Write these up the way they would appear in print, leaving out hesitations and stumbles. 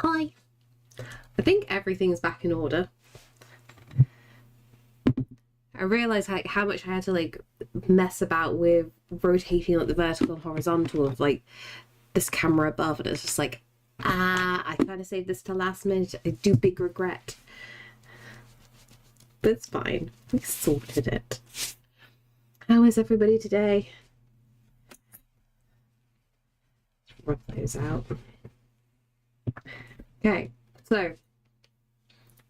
Hi. I think everything's back in order. I realised how much I had to like mess about with rotating like the vertical and horizontal of like this camera above, and it's just like, I kind of saved this to last minute. I do big regret. But it's fine. We sorted it. How is everybody today? Rub those out. Okay, so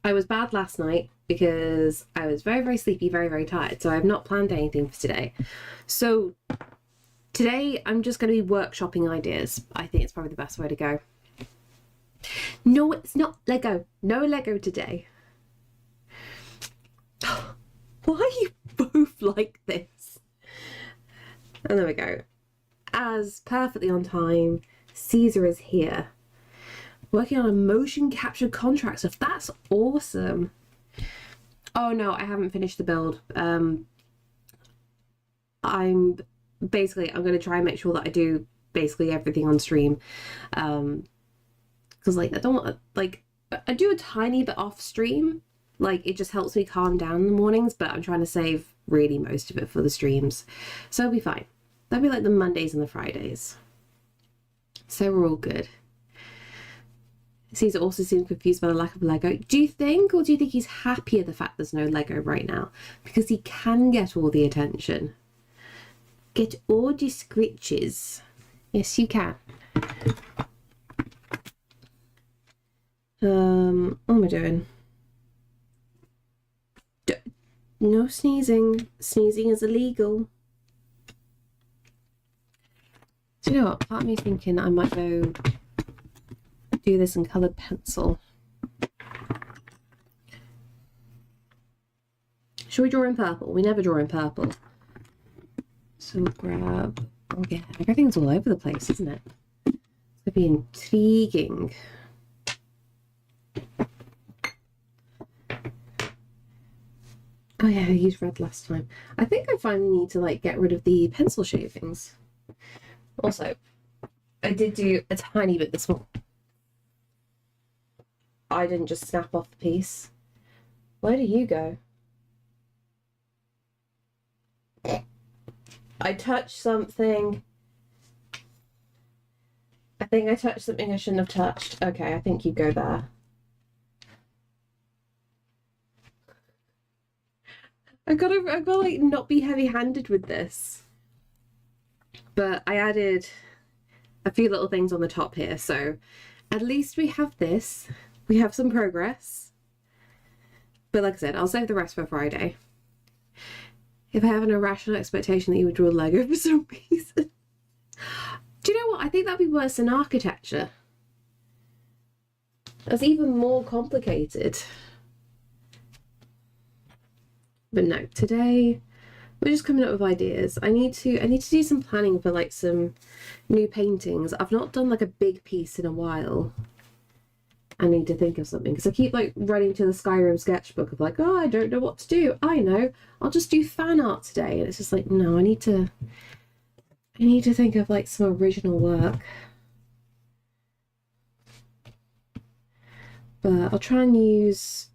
I was bad last night because I was very, very sleepy, very, very tired. So I have not planned anything for today. So today I'm just going to be workshopping ideas. I think it's probably the best way to go. No, it's not Lego. No Lego today. Why are you both like this? And there we go. As perfectly on time, Caesar is here. Working on a motion capture contract stuff. That's awesome. Oh no, I haven't finished the build. I'm going to try and make sure that I do basically everything on stream. Because like I don't want like I do a tiny bit off stream. Like it just helps me calm down in the mornings, but I'm trying to save really most of it for the streams. So it'll be fine. That'll be like the Mondays and the Fridays. So we're all good. Caesar also seems confused by the lack of Lego. Do you think he's happy at the fact there's no Lego right now? Because he can get all the attention. Get all the scritches. Yes, you can. What am I doing? No sneezing. Sneezing is illegal. Do you know what? Part of me thinking I might go do this in coloured pencil. Should we draw in purple? We never draw in purple. So we'll grab... Oh yeah, everything's all over the place, isn't it? It's going to be intriguing. Oh yeah, I used red last time. I think I finally need to like get rid of the pencil shavings. Also, I did do a tiny bit this one. I didn't just snap off the piece. Where do you go? I touched something. I think I touched something I shouldn't have touched. Okay, I think you go there. I gotta like not be heavy-handed with this. But I added a few little things on the top here, so at least we have this. We have some progress. But like I said, I'll save the rest for Friday. If I have an irrational expectation that you would draw Lego for some reason. Do you know what? I think that'd be worse than architecture. That's even more complicated. But no, today we're just coming up with ideas. I need to do some planning for like some new paintings. I've not done like a big piece in a while. I need to think of something because I keep like running to the Skyrim sketchbook of like, oh, I don't know what to do. I know, I'll just do fan art today. And it's just like, no, I need to think of like some original work. But I'll try and use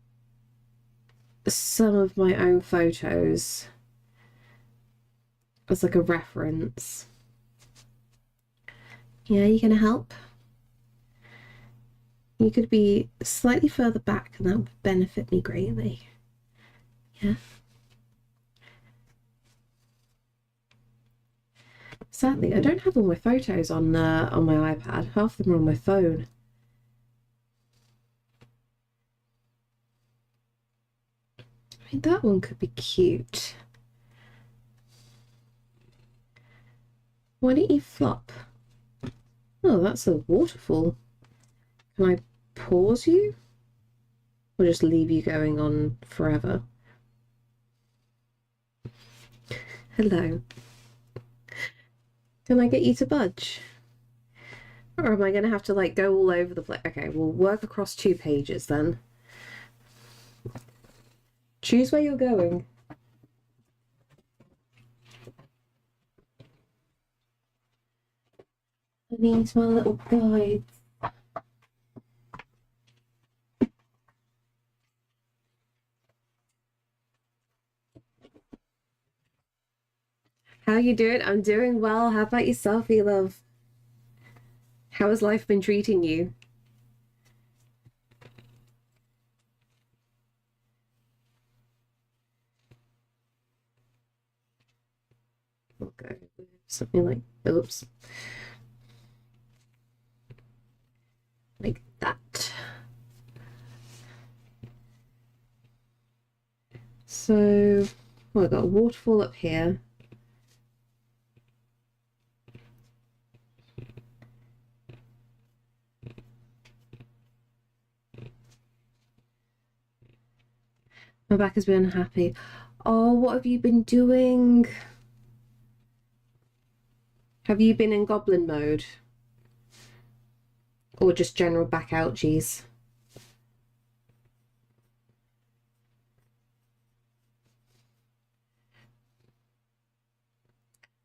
some of my own photos as like a reference. Yeah, you gonna help? You could be slightly further back and that would benefit me greatly. Yeah. Sadly, I don't have all my photos on my iPad. Half of them are on my phone. I mean, that one could be cute. Why don't you flop? Oh, that's a waterfall. Can I pause you? Or just leave you going on forever? Hello. Can I get you to budge? Or am I going to have to like go all over the place? Okay, we'll work across 2 pages then. Choose where you're going. I need my little guide. How you doing? I'm doing well. How about yourself, love? How has life been treating you? Okay, something like, oops, like that. So, well, I've got a waterfall up here. My back has been unhappy. Oh, what have you been doing? Have you been in goblin mode? Or just general back ouchies?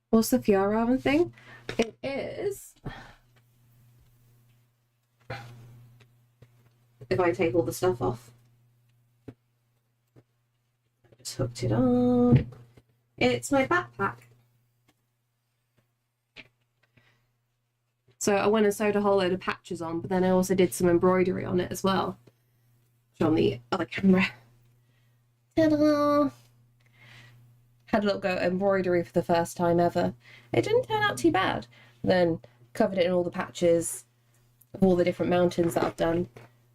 What's the Fjordhaven thing? It is... If I take all the stuff off. I just hooked it on. It's my backpack. So I went and sewed a whole load of patches on, but then I also did some embroidery on it as well. On the other camera. Ta-da! Had a little go at embroidery for the first time ever. It didn't turn out too bad. Then covered it in all the patches of all the different mountains that I've done.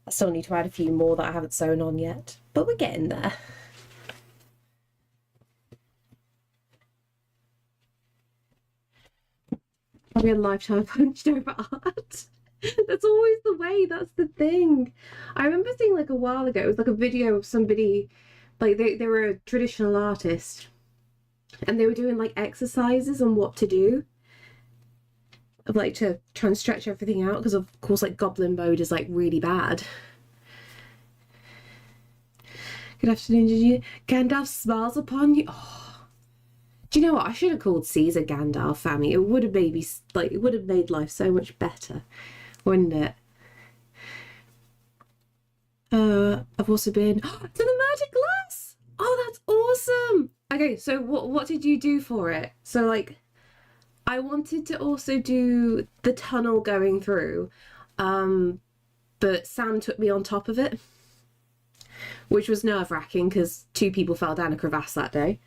I still need to add a few more that I haven't sewn on yet, but we're getting there. Probably a lifetime punched over art. That's always the way, that's the thing. I remember seeing like a while ago, it was like a video of somebody, like they were a traditional artist and they were doing like exercises on what to do. Of like to try and stretch everything out because of course like goblin mode is like really bad. Good afternoon, did you? Gandalf smiles upon you. Oh. Do you know what? I should have called Caesar Gandalf, family. It would have maybe like it would have made life so much better, wouldn't it? I've also been to the Magic Glass. Oh, that's awesome. Okay, so what did you do for it? So like, I wanted to also do the tunnel going through, but Sam took me on top of it, which was nerve-wracking because 2 people fell down a crevasse that day.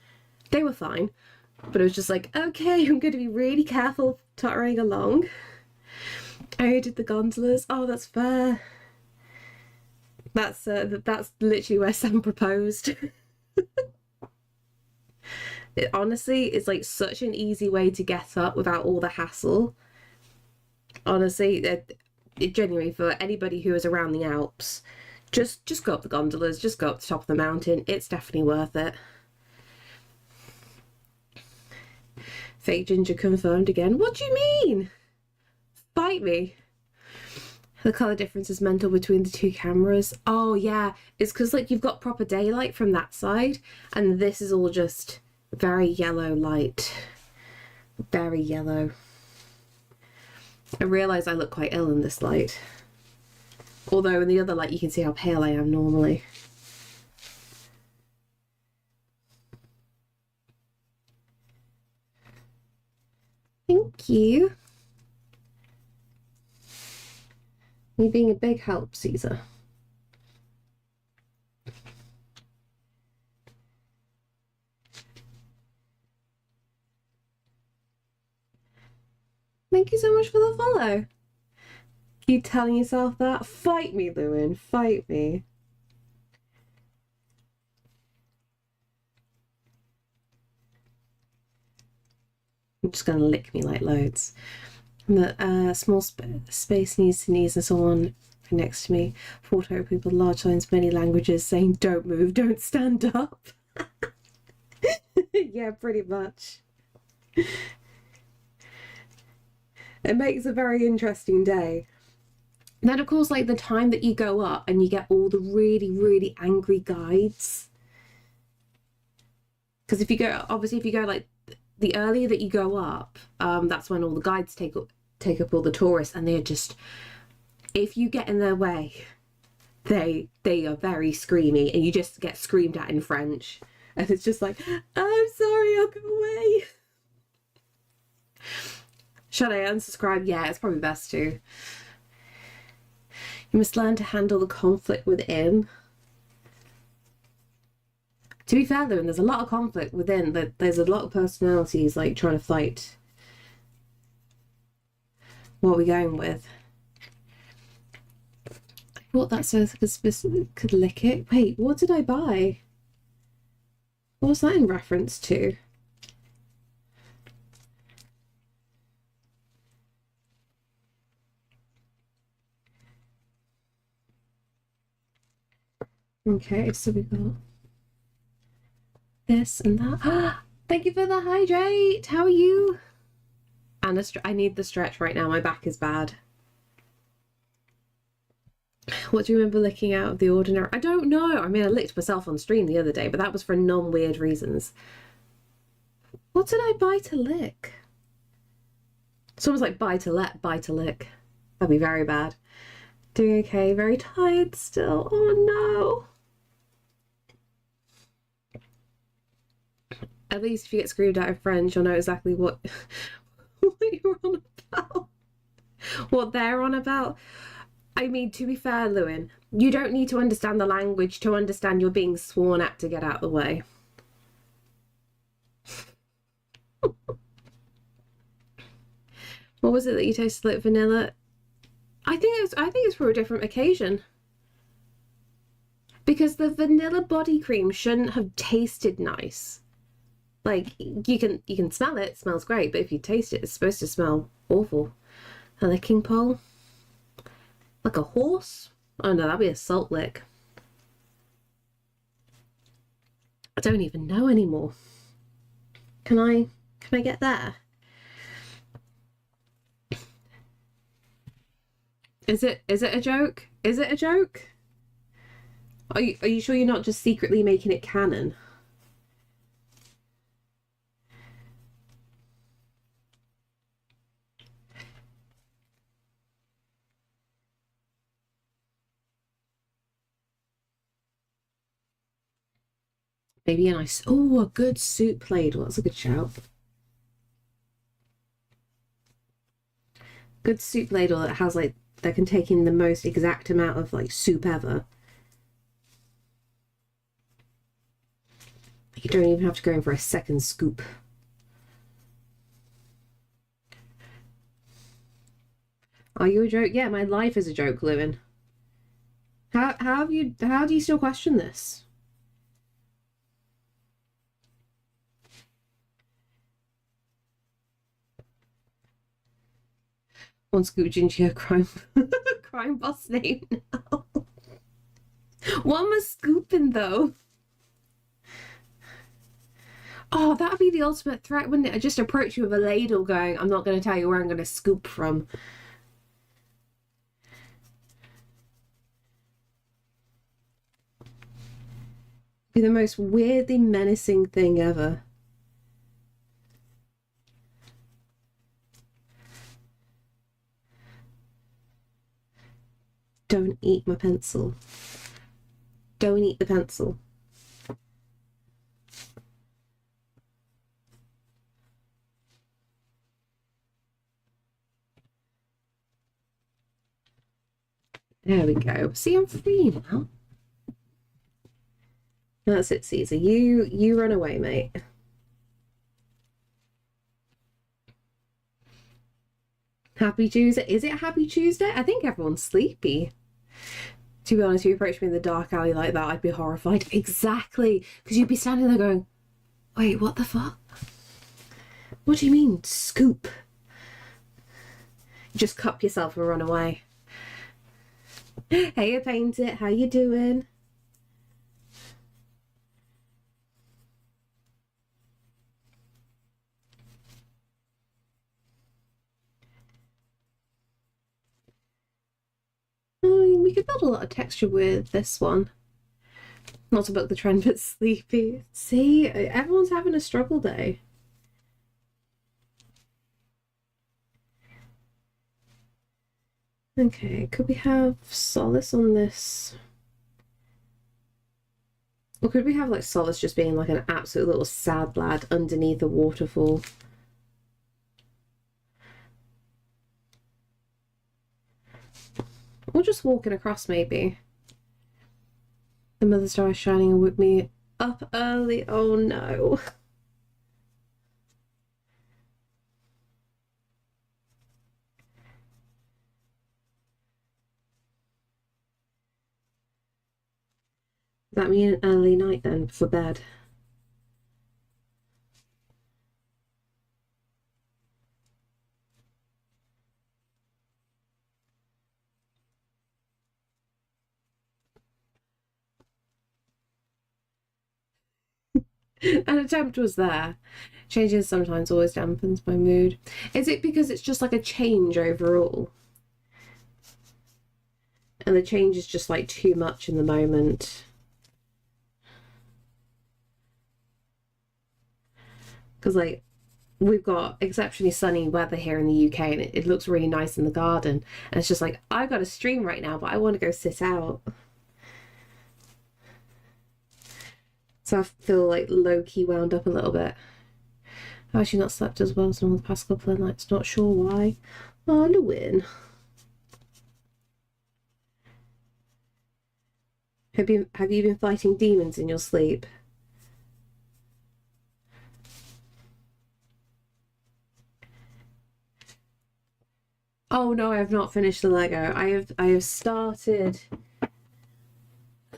They were fine, but it was just like, okay, I'm going to be really careful tottering along. I did the gondolas. Oh, that's fair. That's literally where Sam proposed. It honestly is like such an easy way to get up without all the hassle. Honestly, it genuinely for anybody who is around the Alps, just go up the gondolas, just go up the top of the mountain. It's definitely worth it. Fake ginger confirmed again. What do you mean? Fight me. The colour difference is mental between the 2 cameras. Oh yeah, it's because like you've got proper daylight from that side and this is all just very yellow light. Very yellow. I realise I look quite ill in this light. Although in the other light you can see how pale I am normally. Thank you. You being a big help, Caesar. Thank you so much for the follow. Keep telling yourself that. Fight me, Lewin. Fight me. I'm just going to lick me like loads. The small space needs to sneeze and someone next to me. Photo people, large signs, many languages saying don't move, don't stand up. Yeah, pretty much. It makes a very interesting day. Then of course like the time that you go up and you get all the really angry guides. Because if you go like the earlier that you go up, that's when all the guides take up all the tourists, and they're just, if you get in their way, they are very screamy, and you just get screamed at in French, and it's just like, I'm sorry, I'll go away. Should I unsubscribe? Yeah, it's probably best to. You must learn to handle the conflict within. To be fair, though, there's a lot of conflict within. There's a lot of personalities like trying to fight. What are we going with? I thought that says could lick it. Wait, what did I buy? What was that in reference to? Okay, so we got this and that. Thank you for the hydrate. How are you? And I need the stretch right now. My back is bad. What do you remember licking out of the ordinary? I don't know. I mean, I licked myself on stream the other day, but that was for non-weird reasons. What did I buy to lick? Someone's like, buy to let, buy to lick. That'd be very bad. Doing okay. Very tired still. Oh, no. At least if you get screwed out of French, you'll know exactly what, what you're on about. What they're on about. I mean, to be fair, Lewin, you don't need to understand the language to understand you're being sworn at to get out of the way. What was it that you tasted like vanilla? I think it's for a different occasion. Because the vanilla body cream shouldn't have tasted nice. Like, you can smell it, smells great, but if you taste it, it's supposed to smell awful. A licking pole? Like a horse? Oh no, that'd be a salt lick. I don't even know anymore. Can I get there? Is it a joke? Is it a joke? Are you sure you're not just secretly making it canon? Maybe a nice, oh, a good soup ladle. That's a good shout. Good soup ladle that has like, that can take in the most exact amount of like soup ever. You don't even have to go in for a second scoop. Are you a joke? Yeah, my life is a joke, Lewin. How do you still question this? One scoop ginger crime crime boss name now. One was scooping though. Oh, that'd be the ultimate threat, wouldn't it? I just approach you with a ladle going, I'm not going to tell you where I'm going to scoop from. Be the most weirdly menacing thing ever. Don't eat my pencil. Don't eat the pencil. There we go. See, I'm free now. That's it, Caesar. You run away, mate. Happy Tuesday. Is it Happy Tuesday? I think everyone's sleepy. To be honest, if you approached me in the dark alley like that, I'd be horrified. Exactly. Because you'd be standing there going, wait, what the fuck? What do you mean, scoop? Just cup yourself and run away. Hey, I paint it. How you doing? We could build a lot of texture with this one. Not to buck the trend, but sleepy. See, everyone's having a struggle day. Okay, could we have Solace on this? Or could we have like Solace just being like an absolute little sad lad underneath a waterfall? Or just walking across, maybe. The mother star is shining and woke me up early. Oh no. Does that mean an early night then for bed? An attempt was there. Changes sometimes always dampens my mood. Is it because it's just like a change overall? And the change is just like too much in the moment? Because like we've got exceptionally sunny weather here in the UK and it looks really nice in the garden. And it's just like, I've got a stream right now, but I want to go sit out. So I feel like low-key wound up a little bit. I've actually not slept as well as normal the past couple of nights. Not sure why. Oh, Lewin. Have you been fighting demons in your sleep? Oh no, I have not finished the Lego. I have started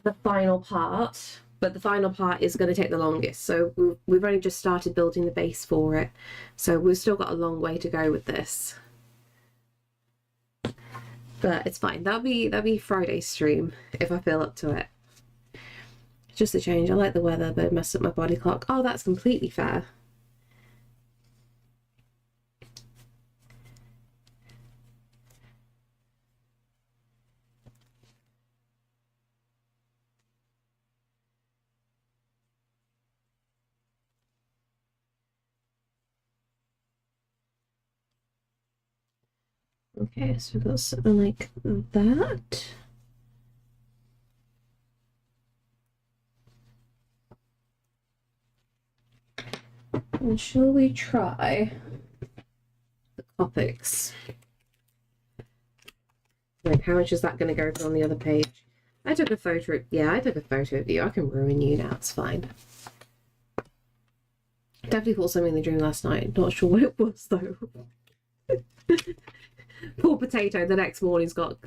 the final part, but the final part is going to take the longest. So we've only just started building the base for it. So we've still got a long way to go with this. But it's fine. That'll be Friday's stream if I feel up to it. Just a change. I like the weather, but it messed up my body clock. Oh, that's completely fair. Okay, so we've got something like that. And shall we try the Copics? Like, how much is that going to go on the other page? I took a photo. Yeah, I took a photo of you. I can ruin you now. It's fine. Definitely caught something in the dream last night. Not sure what it was though. Poor Potato. The next morning's got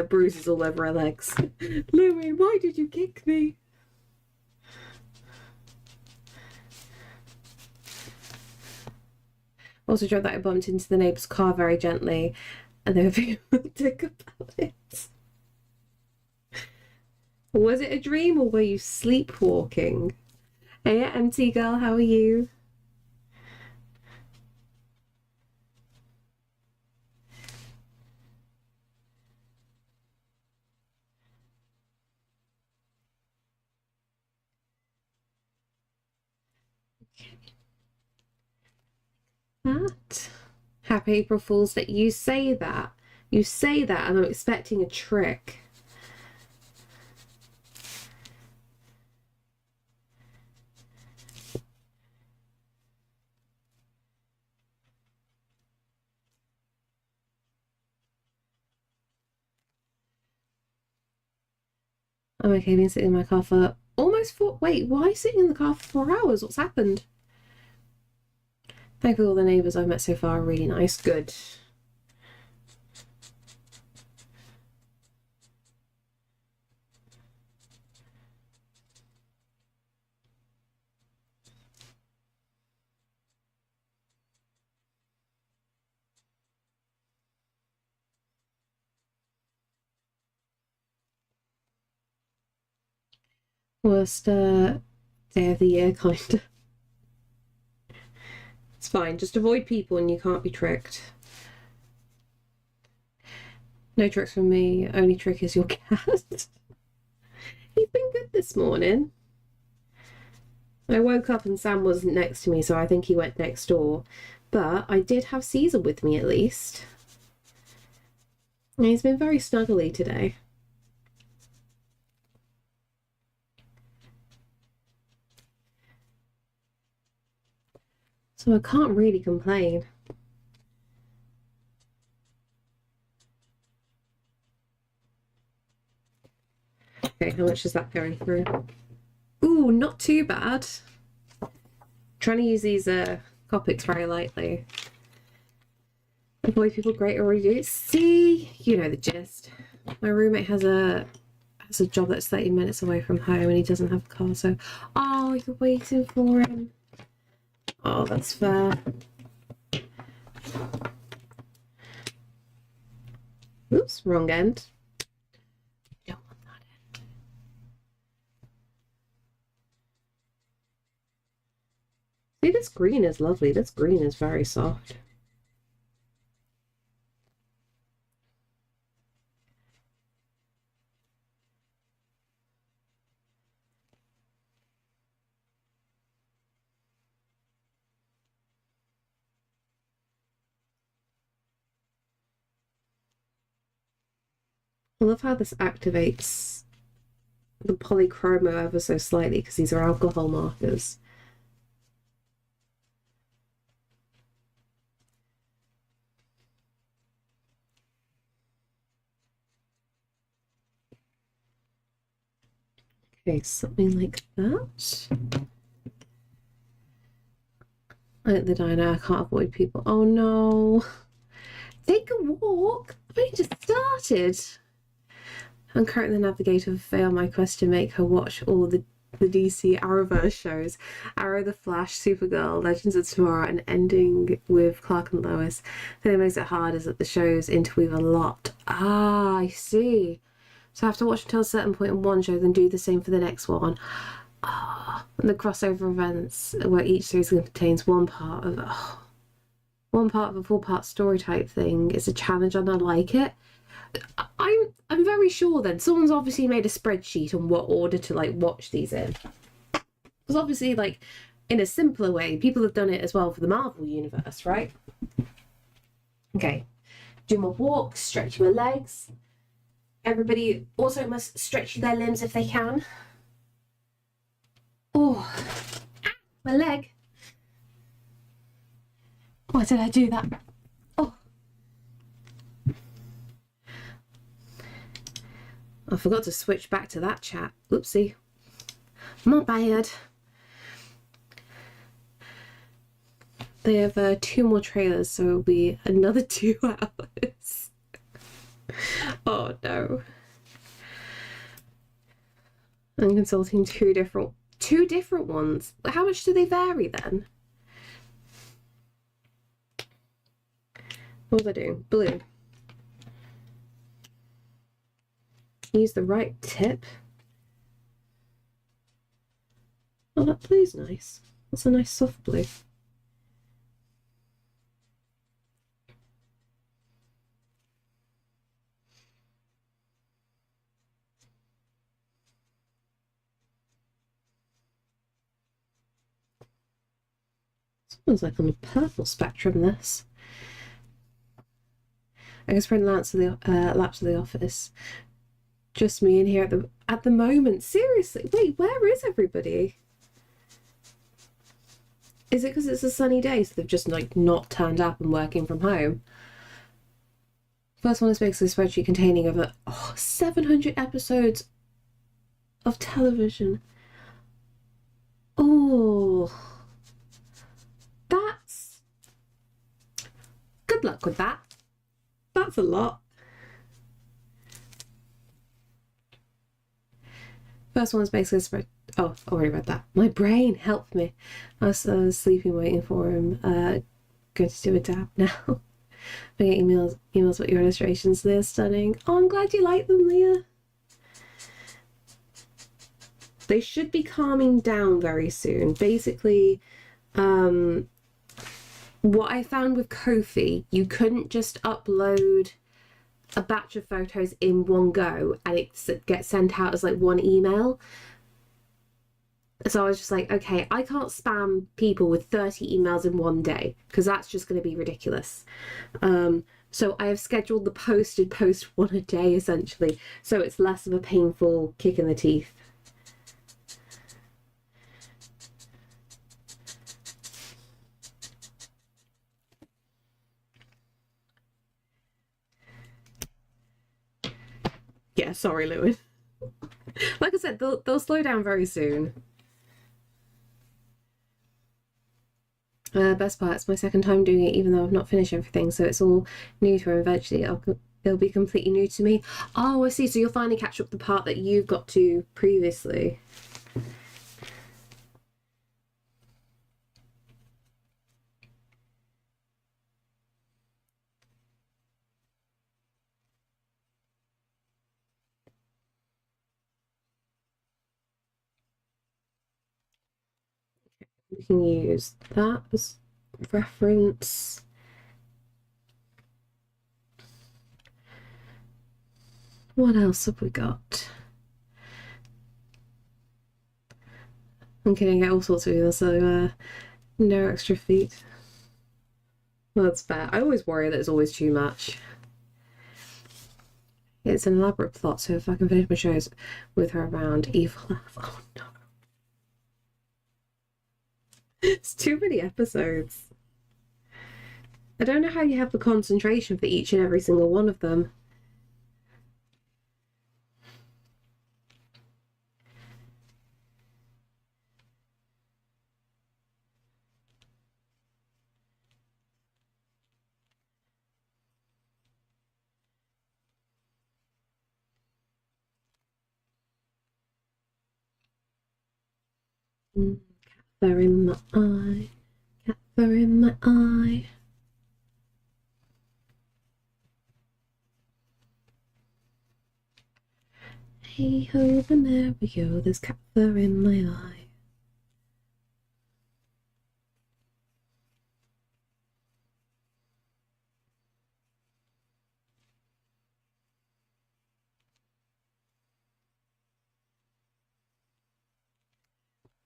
bruises all over her legs. Louie, why did you kick me? Also dreamt that I bumped into the neighbour's car very gently and they were being romantic about it. Was it a dream or were you sleepwalking? Hey, MT girl, how are you? That. Happy April Fool's Day. You say that. You say that and I'm expecting a trick. I'm okay being sitting in my car for almost 4. Wait, why sitting in the car for 4 hours? What's happened? Thankfully, all the neighbours I've met so far are really nice. Good. Worst day of the year, kind of. It's fine. Just avoid people and you can't be tricked. No tricks from me. Only trick is your cat. He's been good this morning. I woke up and Sam wasn't next to me, so I think he went next door. But I did have Caesar with me at least. And he's been very snuggly today. So I can't really complain. How much is that going through? Ooh, not too bad. Trying to use these Copics very lightly. Avoid people, great, already do. See, you know the gist. My roommate has a job that's 30 minutes away from home and he doesn't have a car, so oh, you're waiting for him. Oh, that's fair. Oops, wrong end. Don't want that end. See, this green is lovely. This green is very soft. I love how this activates the polychromo ever so slightly because these are alcohol markers. Okay, something like that. At the diner, I can't avoid people. Oh no. Take a walk. I've only just started. I'm currently the navigator fail my quest to make her watch all the DC Arrowverse shows. Arrow, The Flash, Supergirl, Legends of Tomorrow, and ending with Clark and Lois. The thing that makes it hard is that the shows interweave a lot. Ah, I see. So I have to watch until a certain point in one show, then do the same for the next one. Ah, and the crossover events where each series contains one part of a 4-part story type thing is a challenge, and I like it. I'm very sure then someone's obviously made a spreadsheet on what order to like watch these in, because obviously like in a simpler way people have done it as well for the Marvel universe, right? Okay, do my walk, stretch my legs. Everybody also must stretch their limbs if they can. Oh, my leg. Why did I do that? Oh, I forgot to switch back to that chat. Oopsie. My bad. They have 2 more trailers, so it'll be another 2 hours. Oh no. I'm consulting two different ones. How much do they vary then? What was I doing? Blue. Use the right tip. Oh, that blue's nice. That's a nice soft blue. Sounds like on the purple spectrum, this. I guess friend Lance to the office. Just me in here at the moment. Seriously, wait, where is everybody? Is it because it's a sunny day, so they've just like not turned up and working from home? First one is basically a spreadsheet containing over 700 episodes of television. Oh, that's good luck with that. That's a lot. First one is basically a spread. Oh, I already read that. My brain helped me. I was sleeping, waiting for him. Going to do a dab now. I get emails about your illustrations. They're stunning. Oh, I'm glad you like them, Leah. They should be calming down very soon. Basically, what I found with Ko-fi, you couldn't just upload a batch of photos in one go and it gets sent out as like one email. So I was just like, okay, I can't spam people with 30 emails in one day because that's just going to be ridiculous. So I have scheduled the posted post one a day essentially, so it's less of a painful kick in the teeth. Yeah, sorry, Lewin. Like I said, they'll slow down very soon. Best part, it's my second time doing it, even though I've not finished everything, so it's all new to her. Eventually, it'll be completely new to me. Oh, I see. So you'll finally catch up the part that you've got to previously. We can use that as reference. What else have we got? I'm kidding, I get all sorts of them, so no extra feet. Well, that's fair. I always worry that it's always too much. It's an elaborate plot, so if I can finish my shows with her around, evil laugh. Oh no. It's too many episodes. I don't know how you have the concentration for each and every single one of them. Cat fur in my eye, cat fur in my eye. Hey ho, the merry-go, there's cat fur in my eye.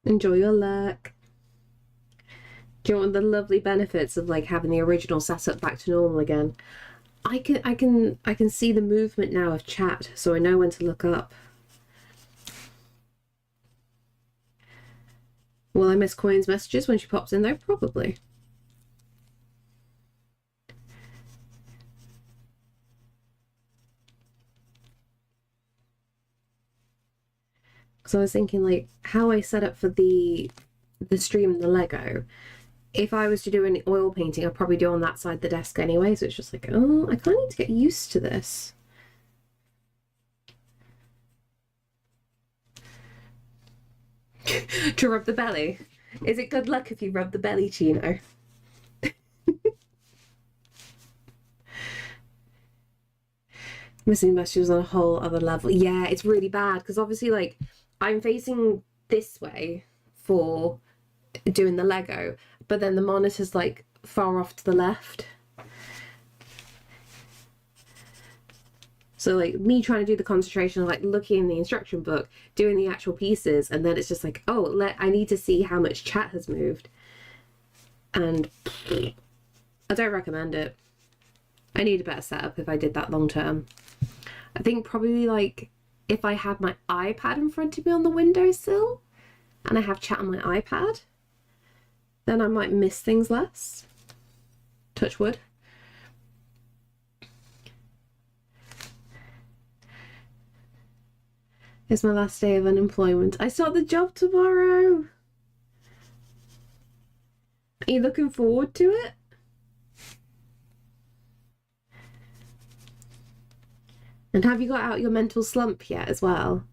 Enjoy your luck. Do you want the lovely benefits of like having the original setup back to normal again? I can see the movement now of chat, so I know when to look up. Will I miss Coin's messages when she pops in though? Probably. Because I was thinking like how I set up for the stream and the Lego. If I was to do an oil painting, I'd probably do on that side of the desk anyway. So it's just like, oh, I kind of need to get used to this. To rub the belly. Is it good luck if you rub the belly, Chino? Missing messages on a whole other level. Yeah, it's really bad because obviously, like, I'm facing this way for doing the Lego, but then the monitor's like far off to the left. So like me trying to do the concentration of like looking in the instruction book, doing the actual pieces, and then it's just like, oh, I need to see how much chat has moved. And I don't recommend it. I need a better setup if I did that long term. I think probably like if I had my iPad in front of me on the windowsill and I have chat on my iPad, then I might miss things less. Touch wood. It's my last day of unemployment. I start the job tomorrow. Are you looking forward to it? And have you got out your mental slump yet as well?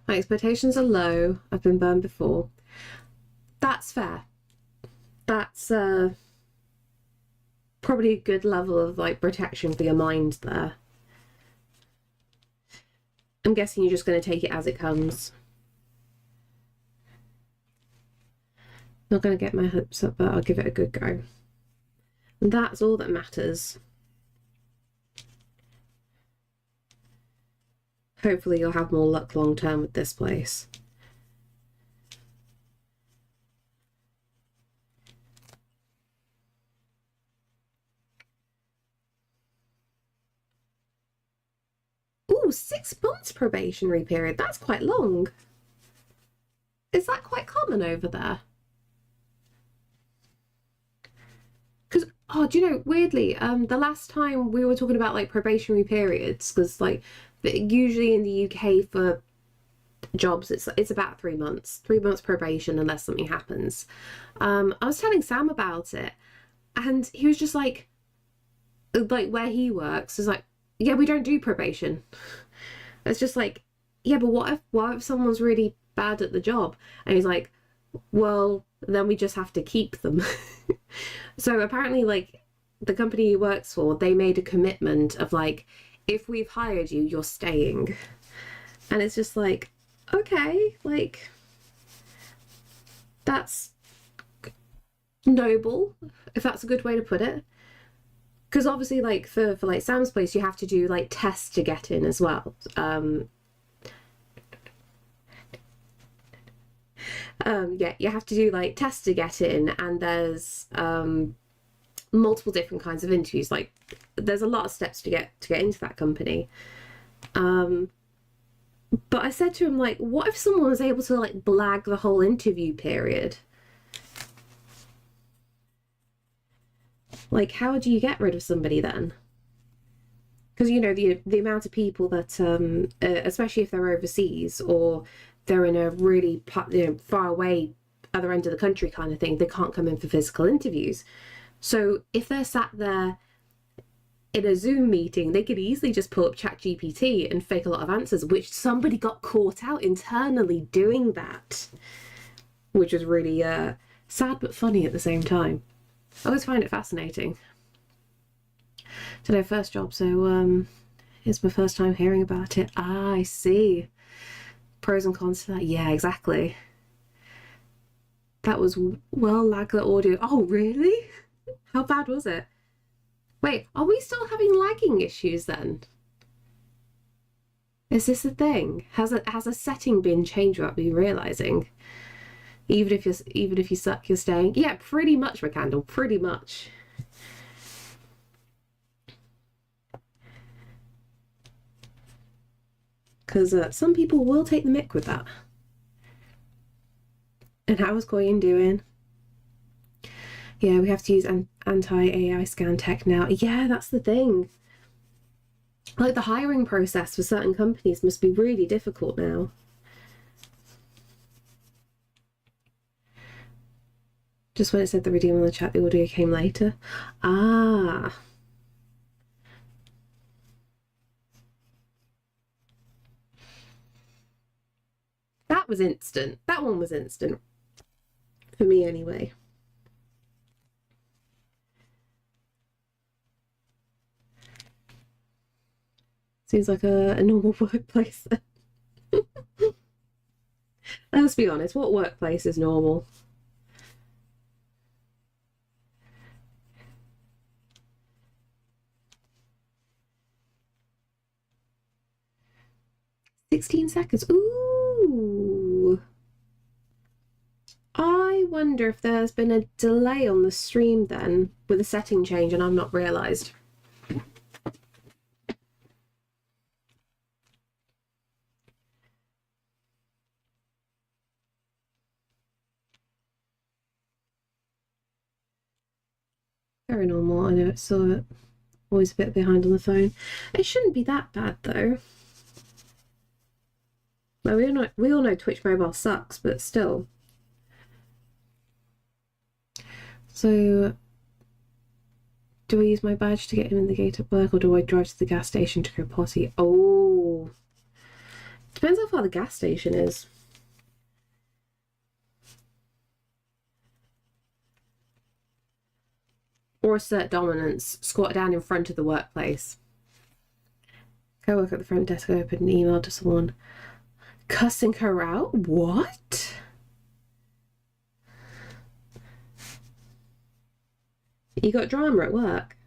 My expectations are low. I've been burned before. That's fair. That's probably a good level of like protection for your mind there. I'm guessing you're just going to take it as it comes. Not going to get my hopes up, but I'll give it a good go. And that's all that matters. Hopefully you'll have more luck long term with this place. Ooh, Oh, 6 months probationary period. That's quite long. Is that quite common over there? Because, oh, do you know, weirdly, the last time we were talking about like probationary periods, because like usually in the UK for jobs it's about 3 months, 3 months probation unless something happens. I was telling Sam about it, and he was just like where he works is like, yeah, we don't do probation. It's just like, yeah, but what if someone's really bad at the job? And he's like, well, then we just have to keep them. So apparently, like, the company he works for, they made a commitment of like, if we've hired you, you're staying. And it's just like, okay, like, that's noble, if that's a good way to put it. Because obviously, like, for like Sam's place, you have to do like tests to get in as well. Yeah, you have to do like tests to get in, and there's multiple different kinds of interviews. Like, there's a lot of steps to get into that company. But I said to him, like, what if someone was able to like blag the whole interview period? Like, how do you get rid of somebody then? Because, you know, the amount of people that especially if they're overseas or they're in a really far away other end of the country kind of thing, they can't come in for physical interviews. So if they're sat there in a Zoom meeting, they could easily just pull up ChatGPT and fake a lot of answers, which somebody got caught out internally doing that, which was really sad but funny at the same time. I always find it fascinating. So their first job, so it's my first time hearing about it. Ah, I see. Pros and cons to that. Yeah, exactly. That was well lag the audio. Oh, really? How bad was it? Wait, are we still having lagging issues then? Is this a thing? Has a setting been changed without me realizing? Even if you suck, you're staying. Yeah, pretty much, McCandle. Pretty much. Because some people will take the mick with that. And how is Koyin doing? Yeah, we have to use anti-AI scan tech now. Yeah, that's the thing. Like, the hiring process for certain companies must be really difficult now. Just when it said the redeem on the chat, the audio came later. Ah. That was instant. That one was instant. For me, anyway. Seems like a normal workplace. Let's be honest, what workplace is normal? $16. Ooh. I wonder if there's been a delay on the stream then with a setting change and I've not realised. Very normal. I know it's always a bit behind on the phone. It shouldn't be that bad though. Well, we all know Twitch mobile sucks, but still. So, do I use my badge to get him in the gate at work, or do I drive to the gas station to go potty? Oh, depends how far the gas station is. Or assert dominance, squat down in front of the workplace. Go work at the front desk, open an email to someone. Cussing her out? What? You got drama at work?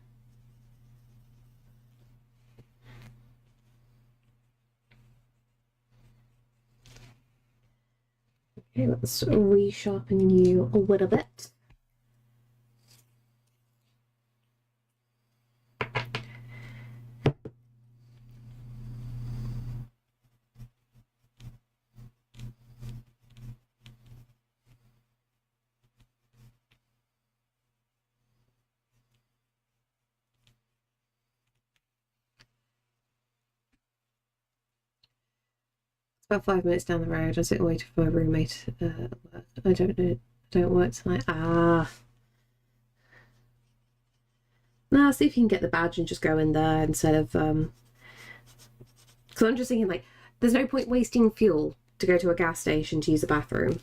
Okay, let's resharpen you a little bit. About 5 minutes down the road. I was waiting for my roommate at work. I don't know. I don't work tonight. Ah. Nah, see if you can get the badge and just go in there instead of because I'm just thinking like there's no point wasting fuel to go to a gas station to use the bathroom.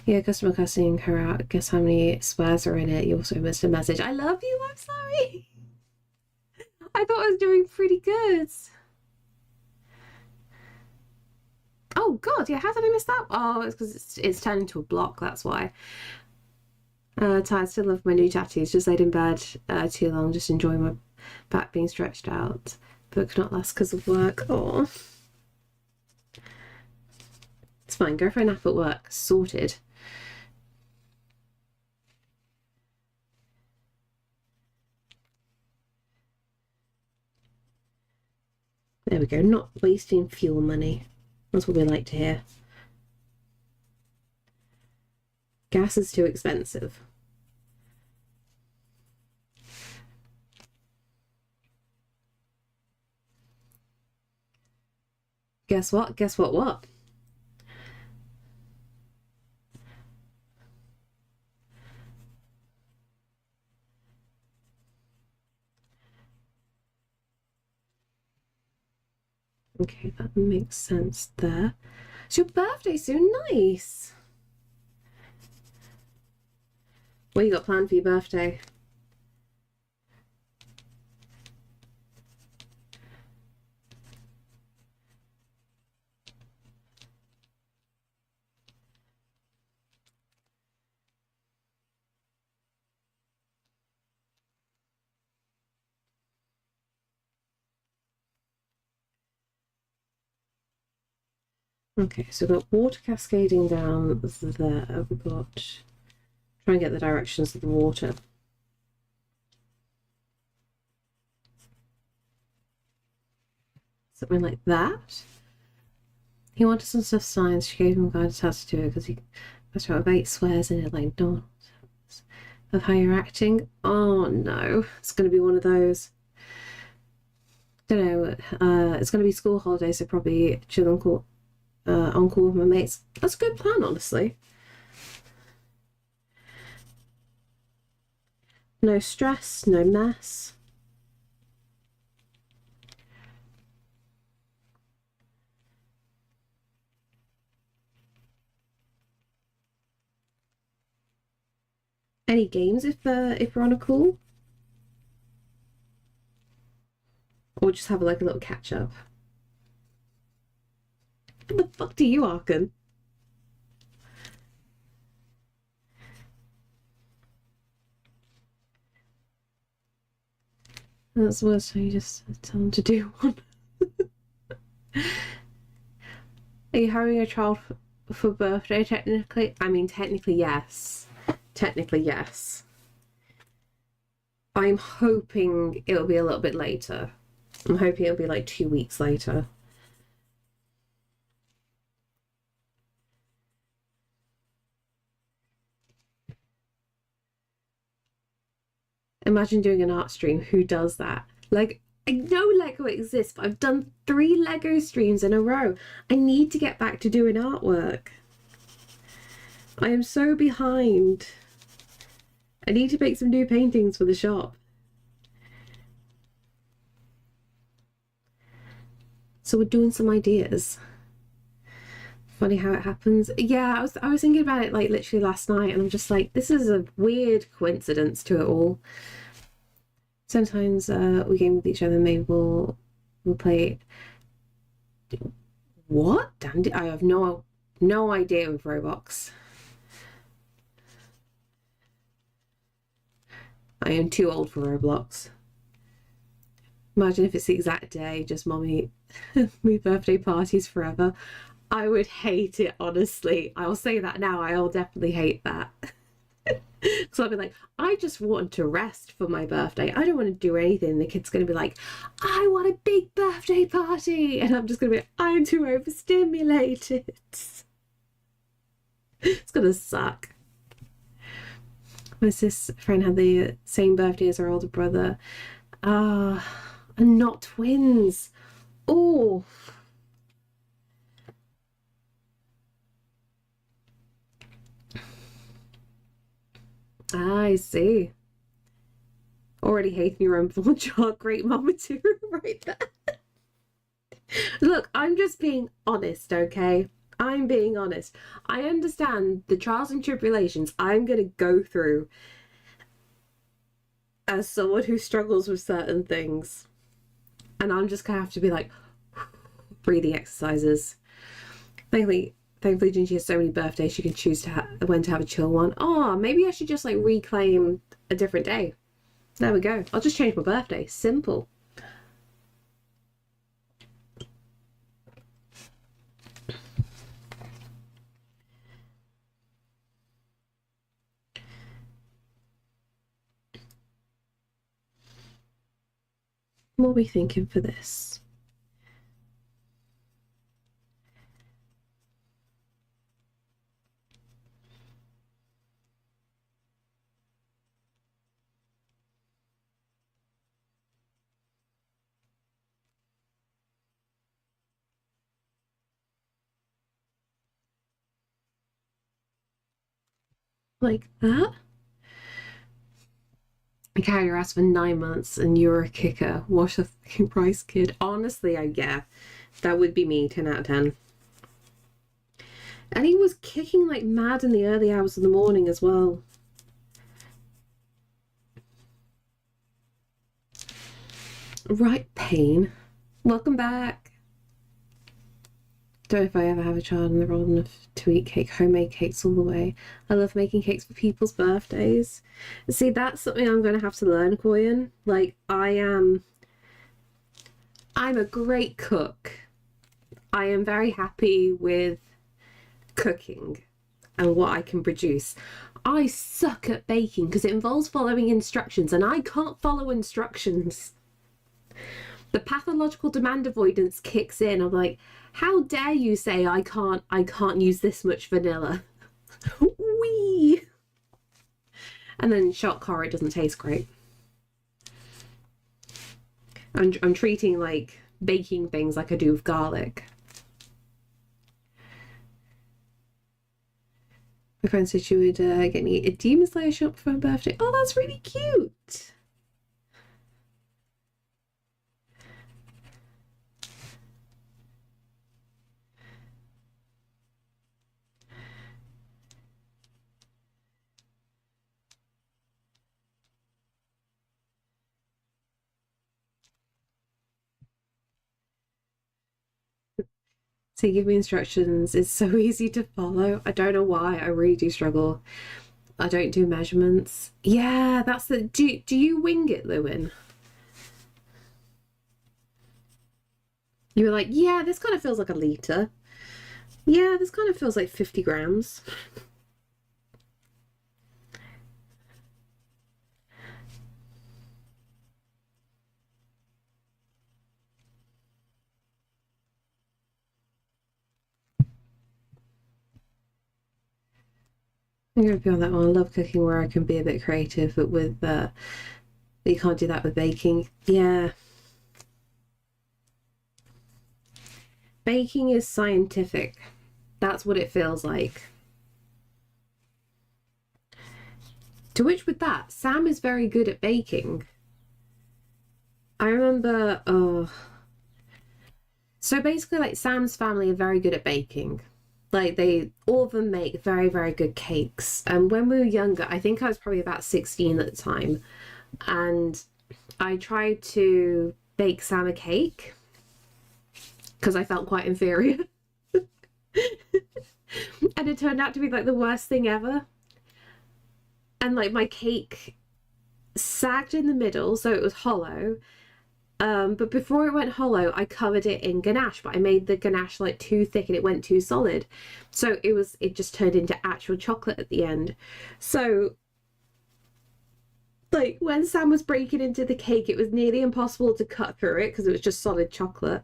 Yeah, customer cussing her out. Guess how many swears are in it? You also missed a message. I love you. I'm sorry. I thought I was doing pretty good. Oh God, yeah. How did I miss that? Oh, it's because it's turned into a block. That's why. Tired. Still love my new tattoos. Just laid in bed too long. Just enjoying my back being stretched out. But could not last because of work. Oh, it's fine. Go for a nap at work. Sorted. There we go. Not wasting fuel money. That's what we like to hear. Gas is too expensive. Guess what? Guess what? Okay, that makes sense there. It's your birthday soon. Nice. What you got planned for your birthday? Okay, so we've got water cascading down there. We've got try and get the directions of the water. Something like that. He wanted some stuff signs. She gave him guidance how to do it because he was about 8 swears in it, like not of how you're acting. Oh no, it's going to be one of those. Don't know. It's going to be school holidays, so probably chill on call with my mates. That's a good plan, honestly. No stress, no mess. Any games if we're on a call, or just have like a little catch up. What the fuck do you Arkin? That's worse. So you just tell them to do one. Are you having a child for birthday? Technically, I mean, technically yes. Technically yes. I'm hoping it'll be a little bit later. I'm hoping it'll be like 2 weeks later. Imagine doing an art stream. Who does that? Like, I know Lego exists, but I've done 3 Lego streams in a row. I need to get back to doing artwork. I am so behind. I need to make some new paintings for the shop. So we're doing some ideas. Funny how it happens. Yeah, I was thinking about it like literally last night, and I'm just like, this is a weird coincidence to it all. Sometimes we game with each other. Maybe we'll play. What? Dandy? I have no idea with Roblox. I am too old for Roblox. Imagine if it's the exact day, just mommy, me birthday parties forever. I would hate it, honestly. I'll say that now. I'll definitely hate that. Because I'll be like, I just want to rest for my birthday. I don't want to do anything. The kid's going to be like, I want a big birthday party. And I'm just going to be like, I'm too overstimulated. It's going to suck. My sis friend had the same birthday as her older brother. And not twins. Oh. I see. Already hating your own blood chart. Great mom material right there. Look, I'm just being honest, okay? I'm being honest. I understand the trials and tribulations I'm going to go through as someone who struggles with certain things. And I'm just going to have to be like, breathing exercises. Thankfully, Gingy has so many birthdays she can choose when to have a chill one. Oh, maybe I should just like reclaim a different day. There we go. I'll just change my birthday. Simple. What are we thinking for this? Like that? I carried your ass for 9 months and you're a kicker. What a fucking price, kid. Honestly, yeah, that would be me, 10 out of 10. And he was kicking like mad in the early hours of the morning as well. Right, Pain. Welcome back. Don't know if I ever have a child and they're old enough to eat cake. Homemade cakes all the way. I love making cakes for people's birthdays. See, that's something I'm going to have to learn, Koyan. Like, I'm a great cook. I am very happy with cooking and what I can produce. I suck at baking because it involves following instructions and I can't follow instructions. The pathological demand avoidance kicks in. I'm like, how dare you say I can't use this much vanilla? Wee. And then shock horror, it doesn't taste great. I'm treating like baking things like I do with garlic. My friend said she would get me a Demon Slayer shop for my birthday. Oh, that's really cute. So you give me instructions. It's so easy to follow. I don't know why. I really do struggle. I don't do measurements. Yeah, that's the... Do you wing it, Lewin? You were like, yeah, this kind of feels like a litre. Yeah, this kind of feels like 50 grams. I'm going to be on that one. I love cooking where I can be a bit creative, but with you can't do that with baking. Yeah. Baking is scientific. That's what it feels like. To which with that, Sam is very good at baking. I remember, so basically like Sam's family are very good at baking. Like all of them make very, very good cakes. And when we were younger, I think I was probably about 16 at the time. And I tried to bake Sam a cake because I felt quite inferior. And it turned out to be like the worst thing ever. And like my cake sagged in the middle, so it was hollow. But before it went hollow, I covered it in ganache, but I made the ganache like too thick and it went too solid. So it just turned into actual chocolate at the end. So like when Sam was breaking into the cake, it was nearly impossible to cut through it because it was just solid chocolate.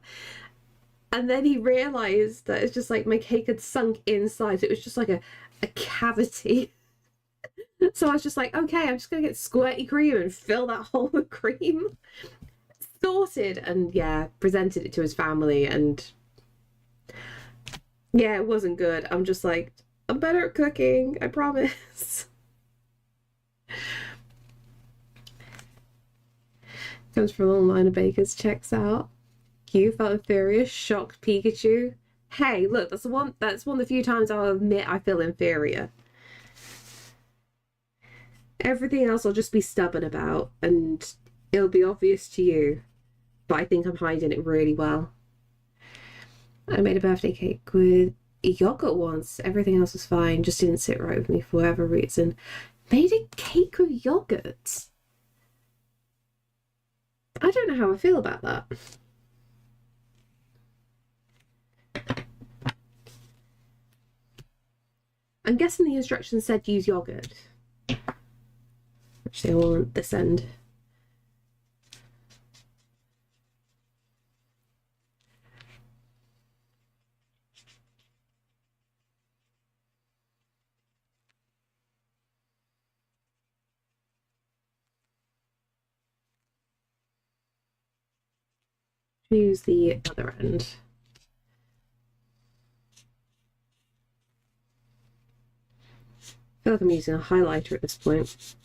And then he realized that it's just like my cake had sunk inside. It was just like a cavity. So I was just like, okay, I'm just gonna get squirty cream and fill that hole with cream. Sorted. And yeah, presented it to his family, and yeah, it wasn't good. I'm just like, I'm better at cooking, I promise. Comes from a long line of bakers, checks out. You felt inferior, shocked Pikachu. Hey, look, that's one of the few times I'll admit I feel inferior. Everything else I'll just be stubborn about, and it'll be obvious to you, but I think I'm hiding it really well. I made a birthday cake with yogurt once. Everything else was fine, just didn't sit right with me for whatever reason. Made a cake with yogurt? I don't know how I feel about that. I'm guessing the instructions said use yogurt. Actually, I want this end. Use the other end. I feel like I'm using a highlighter at this point.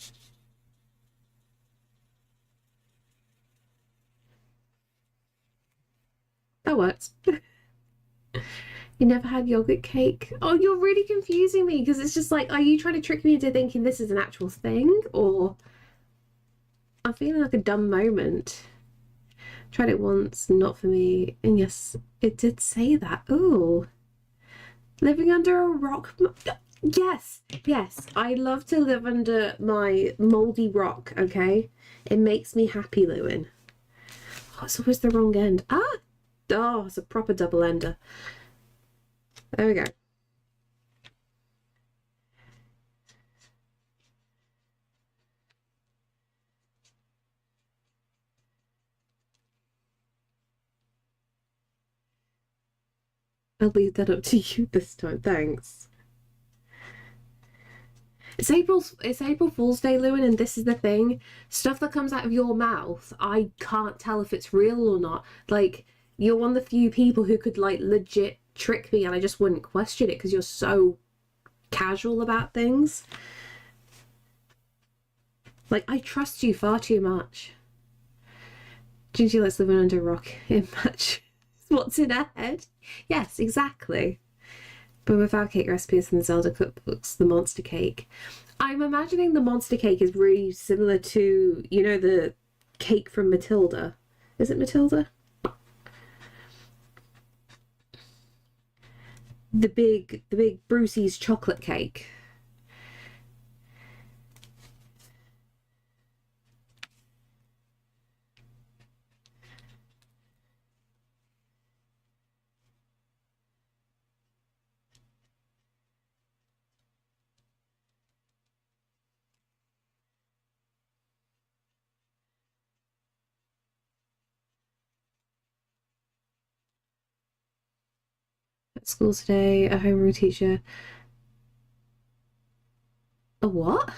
That works. You never had yogurt cake? Oh, you're really confusing me, because it's just like, are you trying to trick me into thinking this is an actual thing? Or I'm feeling like a dumb moment. Tried it once, not for me. And yes, it did say that. Ooh. Living under a rock. Yes, yes. I love to live under my moldy rock, okay? It makes me happy, Lewin. Oh, it's always the wrong end. Ah! Oh, it's a proper double ender. There we go. I'll leave that up to you this time. Thanks. It's April Fool's Day, Lewin, and this is the thing. Stuff that comes out of your mouth, I can't tell if it's real or not. Like, you're one of the few people who could like legit trick me, and I just wouldn't question it because you're so casual about things. Like, I trust you far too much. Gingy likes living under a rock in much. What's in her head? Yes, exactly. But without cake recipes in the Zelda cookbooks, the monster cake. I'm imagining the monster cake is really similar to, you know, the cake from Matilda. Is it Matilda? The big Brucey's chocolate cake. At school today, a homeroom teacher. A what?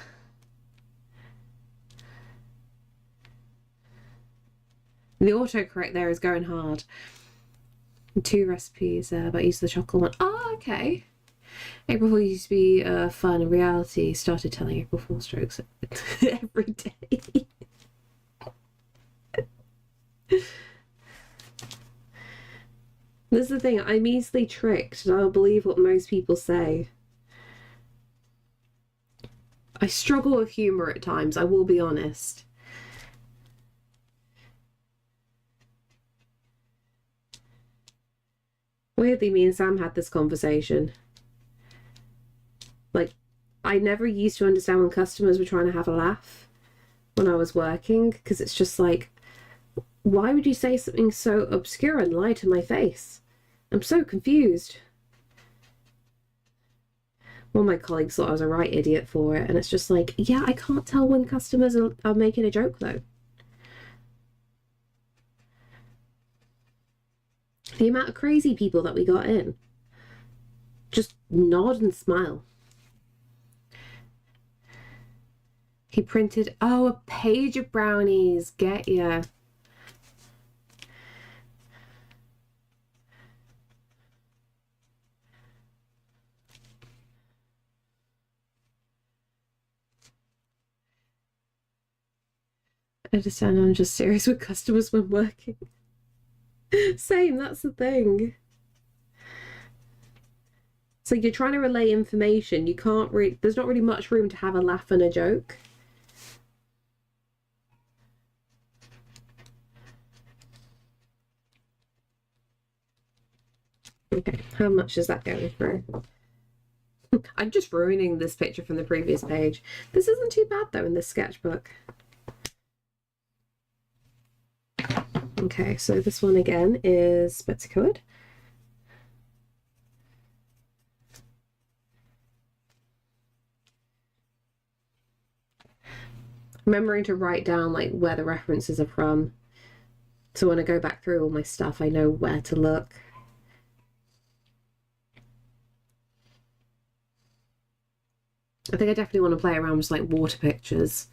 The autocorrect there is going hard. 2 recipes, but use the chocolate one. Oh, okay. April Fool used to be fun. In reality, started telling April Fool's jokes every day. This is the thing, I'm easily tricked and I'll believe what most people say. I struggle with humour at times, I will be honest. Weirdly, me and Sam had this conversation. Like, I never used to understand when customers were trying to have a laugh when I was working, because it's just like, why would you say something so obscure and lie to my face? I'm so confused. One of my colleagues thought I was a right idiot for it, and it's just like, yeah, I can't tell when customers are making a joke, though. The amount of crazy people that we got in. Just nod and smile. He printed, oh, a page of brownies. Get ya. I understand I'm just serious with customers when working. Same, that's the thing. So you're trying to relay information. You can't really, there's not really much room to have a laugh and a joke. Okay, how much is that going through? I'm just ruining this picture from the previous page. This isn't too bad though in this sketchbook. Okay, so this one again is Spetzicoed. Remembering to write down like where the references are from. So when I go back through all my stuff, I know where to look. I think I definitely want to play around with like water pictures.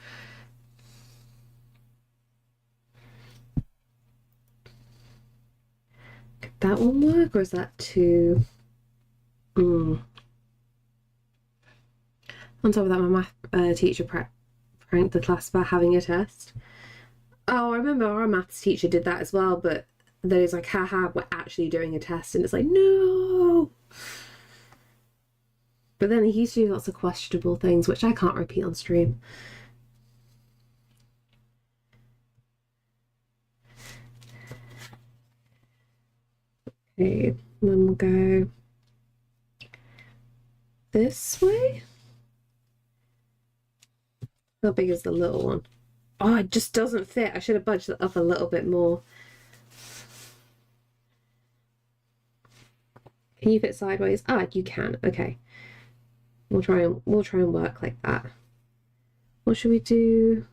Could that one work, or is that too... On top of that, my math teacher pranked the class about having a test. Oh, I remember our maths teacher did that as well, but then he's like, haha, we're actually doing a test. And it's like, no! But then he used to do lots of questionable things, which I can't repeat on stream. Okay, then we'll go this way. How big is the little one? Oh, it just doesn't fit. I should have budged it up a little bit more. Can you fit sideways? Ah, you can. Okay. We'll try and work like that. What should we do?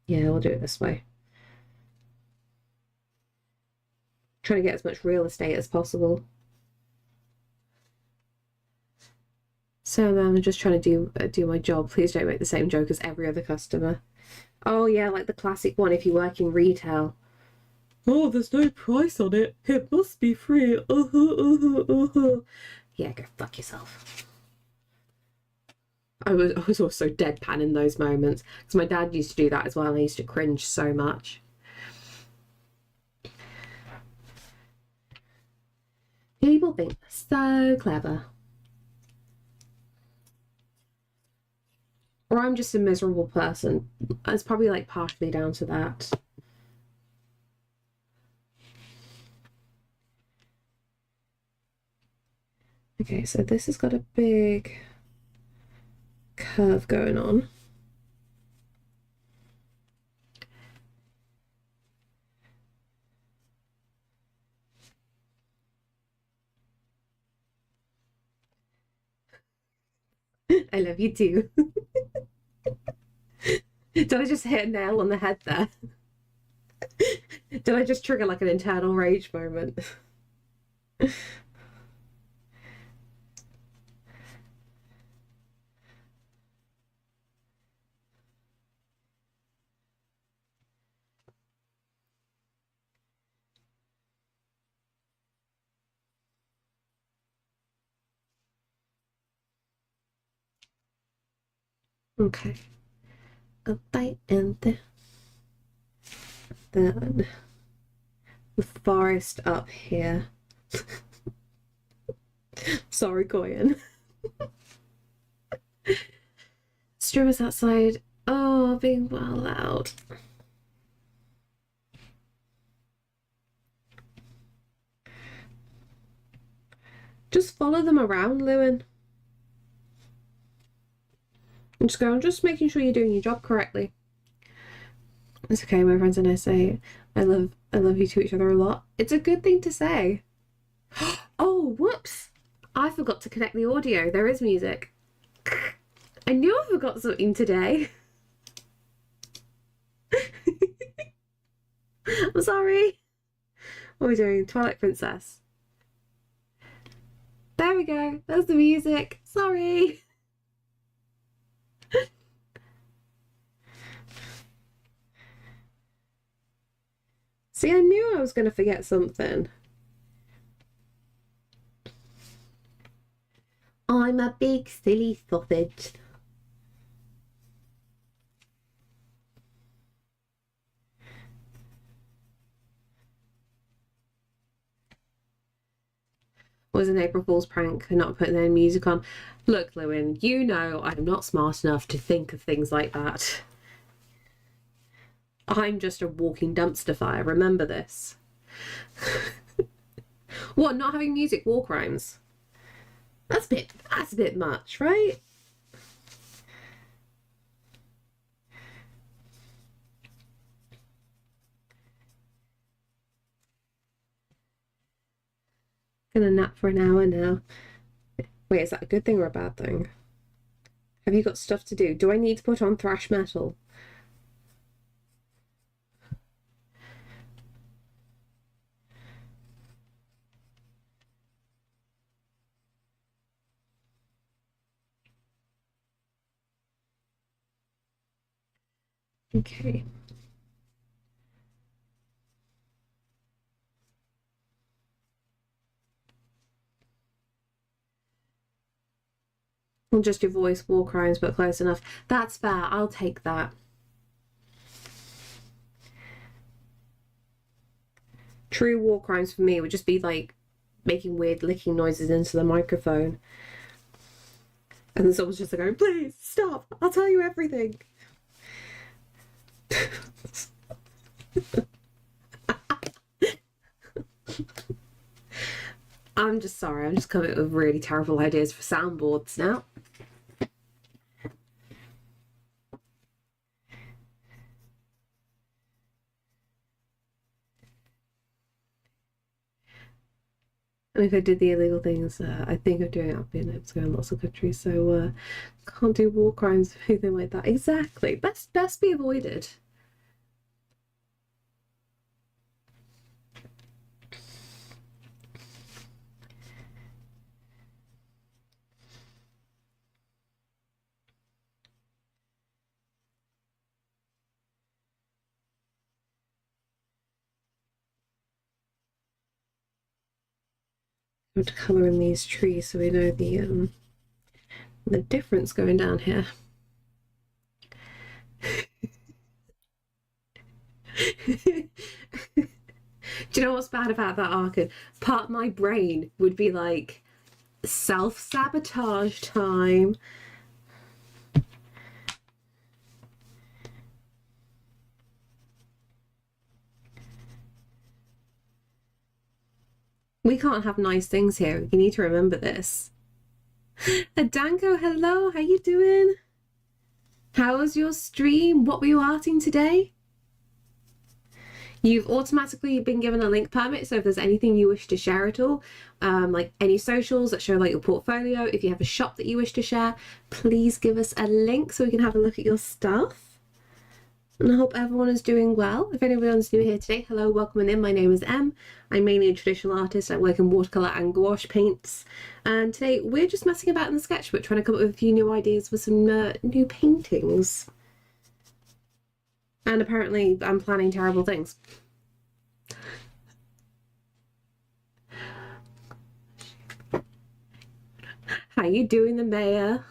Yeah, we'll do it this way. Trying to get as much real estate as possible. So I'm just trying to do my job. Please don't make the same joke as every other customer. Oh yeah, like the classic one if you work in retail. Oh, there's no price on it. It must be free. Yeah, go fuck yourself. I was also deadpan in those moments because my dad used to do that as well, and I used to cringe so much. People think they're so clever. Or I'm just a miserable person. It's probably like partially down to that. Okay, so this has got a big curve going on. I love you too. Did I just hit a nail on the head there? Did I just trigger like an internal rage moment? Okay. A bite and then the forest up here. Sorry, Goyen. Streamers outside. Oh, being well loud. Just follow them around, Lewin. And just go, I'm just making sure you're doing your job correctly. It's okay, my friends and I say I love you to each other a lot. It's a good thing to say. Oh, whoops. I forgot to connect the audio. There is music. I knew I forgot something today. I'm sorry. What are we doing? Twilight Princess. There we go. There's the music. Sorry. See, I knew I was going to forget something. I'm a big silly sausage. Was an April Fool's prank and not putting any music on. Look, Lewin, you know I'm not smart enough to think of things like that. I'm just a walking dumpster fire, remember this. What, not having music war crimes? That's a bit much, right? Gonna nap for an hour now. Wait, is that a good thing or a bad thing? Have you got stuff to do? Do I need to put on thrash metal? Okay. Well, just your voice, war crimes, but close enough. That's fair. I'll take that. True war crimes for me would just be like making weird licking noises into the microphone. And then someone's just like, going, please stop. I'll tell you everything. I'm just sorry. I'm just coming up with really terrible ideas for soundboards now. And if I did the illegal things, I think of doing it. I've been able to go in lots of countries, so can't do war crimes or anything like that. Exactly. Best be avoided. I'm to colour in these trees so we know the difference going down here. Do you know what's bad about that Arkin? Part of my brain would be like, self-sabotage time. We can't have nice things here. You need to remember this. Adanko, hello. How you doing? How was your stream? What were you arting today? You've automatically been given a link permit, so if there's anything you wish to share at all, like any socials that show like your portfolio, if you have a shop that you wish to share, please give us a link so we can have a look at your stuff. And I hope everyone is doing well. If anyone's new here today, hello, welcome in. My name is Em. I'm mainly a traditional artist. I work in watercolour and gouache paints. And today we're just messing about in the sketchbook, trying to come up with a few new ideas for some new paintings. And apparently I'm planning terrible things. How you doing, the mayor?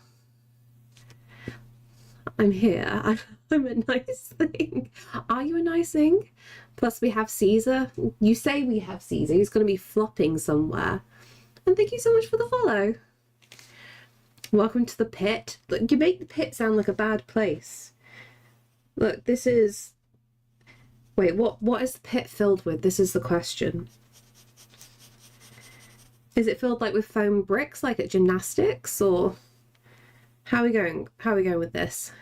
I'm here. I'm a nice thing. Are you a nice thing? Plus we have Caesar. You say we have Caesar. He's going to be flopping somewhere. And thank you so much for the follow. Welcome to the pit. Look, you make the pit sound like a bad place. Look, this is... Wait, what is the pit filled with? This is the question. Is it filled like with foam bricks, like at gymnastics, or how are we going? How are we going with this?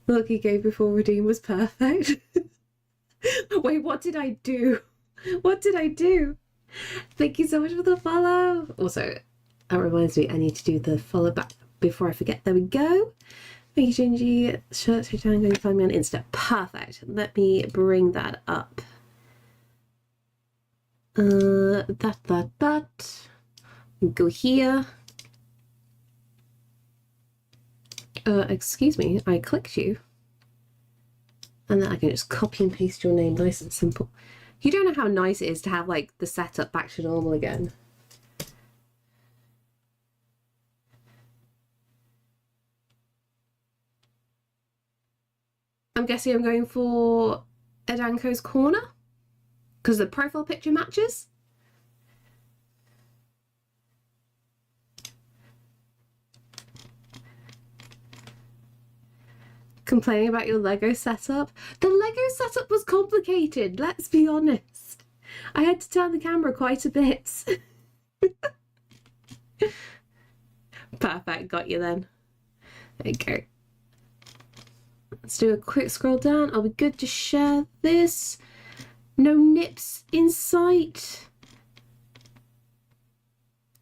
Look, he gave before redeem was perfect. Wait, what did I do? What did I do? Thank you so much for the follow. Also, that reminds me, I need to do the follow back before I forget. There we go. Thank you, Gingy. Shirts for Tango. You find me on Insta. Perfect. Let me bring that up. That. Go here. Excuse me, I clicked you. And then I can just copy and paste your name, nice and simple. You don't know how nice it is to have like the setup back to normal again. I'm guessing I'm going for Edanko's corner because the profile picture matches. Complaining about your Lego setup? The Lego setup was complicated, let's be honest. I had to turn the camera quite a bit. Perfect, got you then. There you go. Let's do a quick scroll down. Are we good to share this? No nips in sight.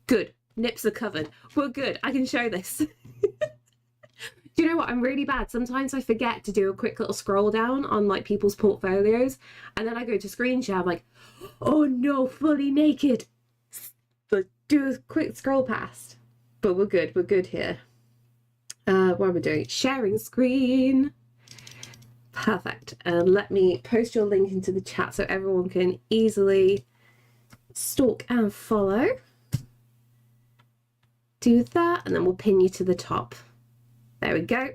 Good, nips are covered. We're good, I can show this. Do you know what? I'm really bad. Sometimes I forget to do a quick little scroll down on like people's portfolios, and then I go to screen share. I'm like, oh no, fully naked. But do a quick scroll past. But we're good. We're good here. What are we doing? Sharing screen. Perfect. And let me post your link into the chat so everyone can easily stalk and follow. Do that, and then we'll pin you to the top. There we go.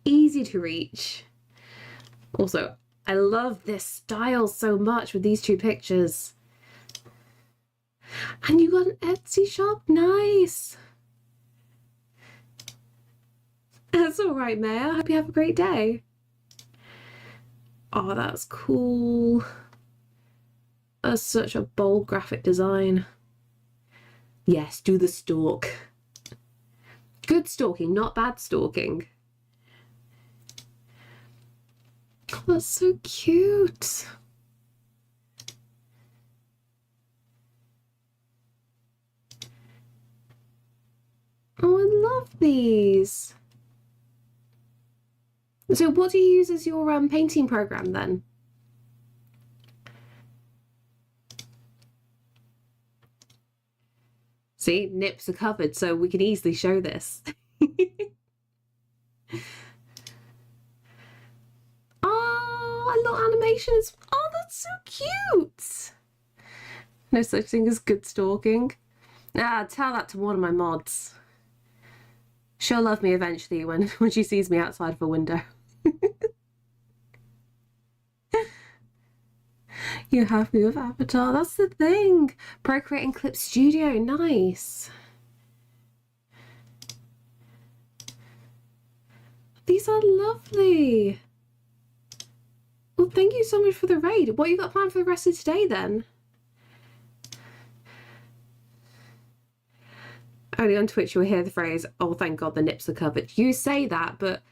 Easy to reach. Also, I love this style so much with these two pictures. And you got an Etsy shop? Nice. That's all right, Maya. I hope you have a great day. Oh, that's cool. That's such a bold graphic design. Yes, do the stalk. Good stalking, not bad stalking. Oh, that's so cute. Oh, I love these. So what do you use as your painting program then? See, nips are covered, so we can easily show this. Oh, I love animations. Oh, that's so cute. No such thing as good stalking. Ah, tell that to one of my mods. She'll love me eventually when she sees me outside of a window. You're happy with Avatar? That's the thing. Procreate and Clip Studio, nice. These are lovely. Well, thank you so much for the raid. What you got planned for the rest of today then? Only on Twitch you'll hear the phrase, oh, thank God the nips are covered. You say that, but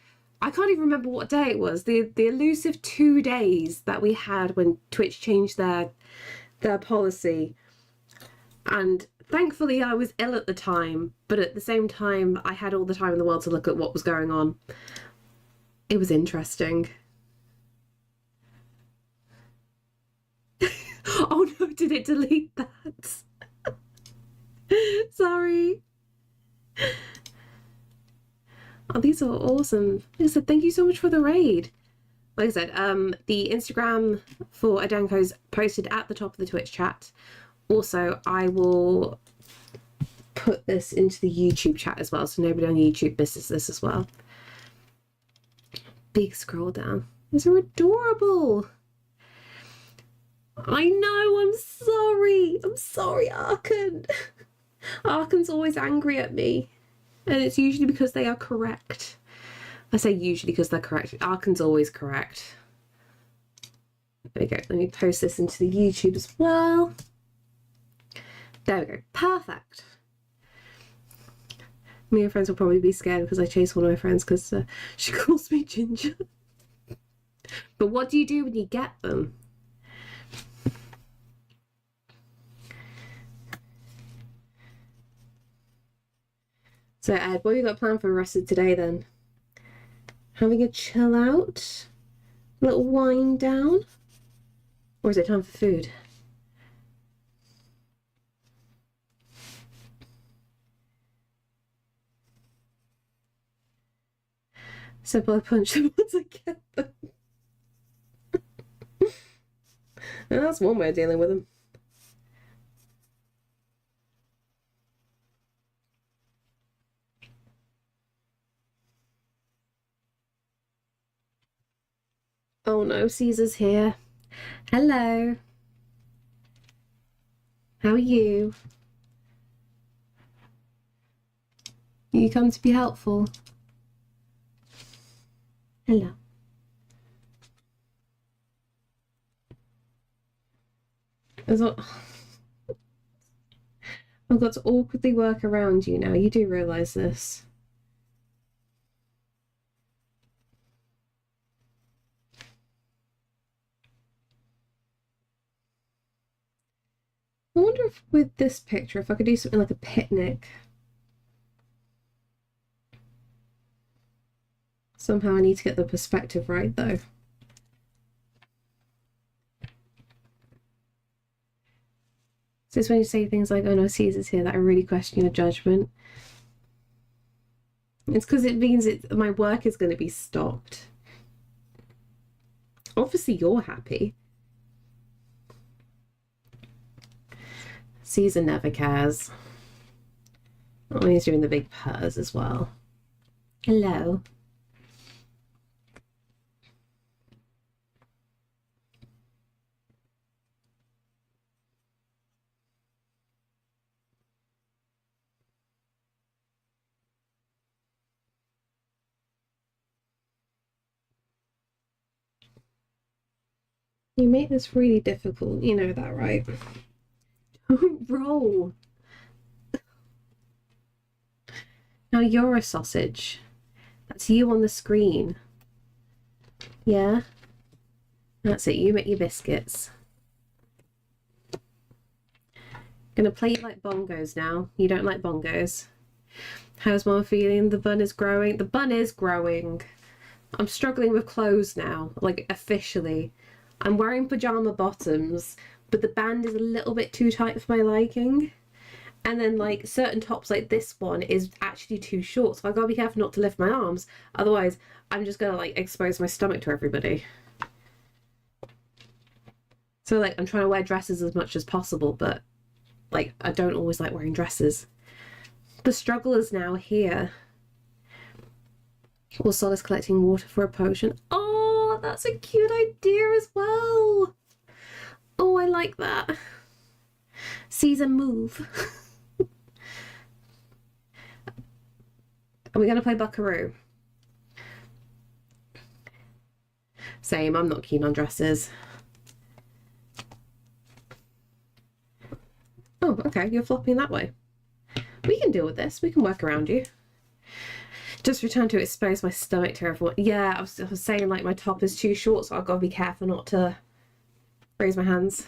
I can't even remember what day it was. The elusive 2 days that we had when Twitch changed their policy. And thankfully I was ill at the time, but at the same time I had all the time in the world to look at what was going on. It was interesting. Oh no, did it delete that? Sorry. Oh, these are awesome. Like I said, thank you so much for the raid. Like I said, the Instagram for Adanko's posted at the top of the Twitch chat. Also, I will put this into the YouTube chat as well, so nobody on YouTube misses this as well. Big scroll down. These are adorable. I know, I'm sorry. I'm sorry, Arkan. Arkan's always angry at me. And it's usually because they are correct. I say usually because they're correct. Arkan's always correct. There we go. Let me post this into the YouTube as well. There we go. Perfect. Me and friends will probably be scared because I chase one of my friends because she calls me Ginger. But what do you do when you get them? So Ed, what have you got planned for the rest of today then? Having a chill out? A little wind down? Or is it time for food? Simple, I punch them once I get them. That's one way of dealing with them. Oh no, Caesar's here. Hello. How are you? You come to be helpful. Hello. I've got to awkwardly work around you now. You do realise this. I wonder if with this picture, if I could do something like a picnic. Somehow I need to get the perspective right, though. So it's when you say things like, oh no, Caesar's here, that I really question your judgment. It's because it means my work is going to be stopped. Obviously, you're happy. Caesar never cares. Oh, he's doing the big purrs as well. Hello. You make this really difficult. You know that, right? Don't roll. Now you're a sausage. That's you on the screen. Yeah? That's it. You make your biscuits. Gonna play you like bongos now. You don't like bongos. How's Mom feeling? The bun is growing. The bun is growing. I'm struggling with clothes now, like officially. I'm wearing pajama bottoms, but the band is a little bit too tight for my liking. And then like certain tops like this one is actually too short, so I gotta be careful not to lift my arms. Otherwise, I'm just gonna like expose my stomach to everybody. So like I'm trying to wear dresses as much as possible, but like I don't always like wearing dresses. The struggle is now here. Will Solace collecting water for a potion? Oh, that's a cute idea as well. Oh, I like that. Caesar, move. Are we going to play Buckaroo? Same, I'm not keen on dresses. Oh, okay, you're flopping that way. We can deal with this. We can work around you. Just return to expose my stomach to everyone. Yeah, I was saying like my top is too short, so I've got to be careful not to raise my hands.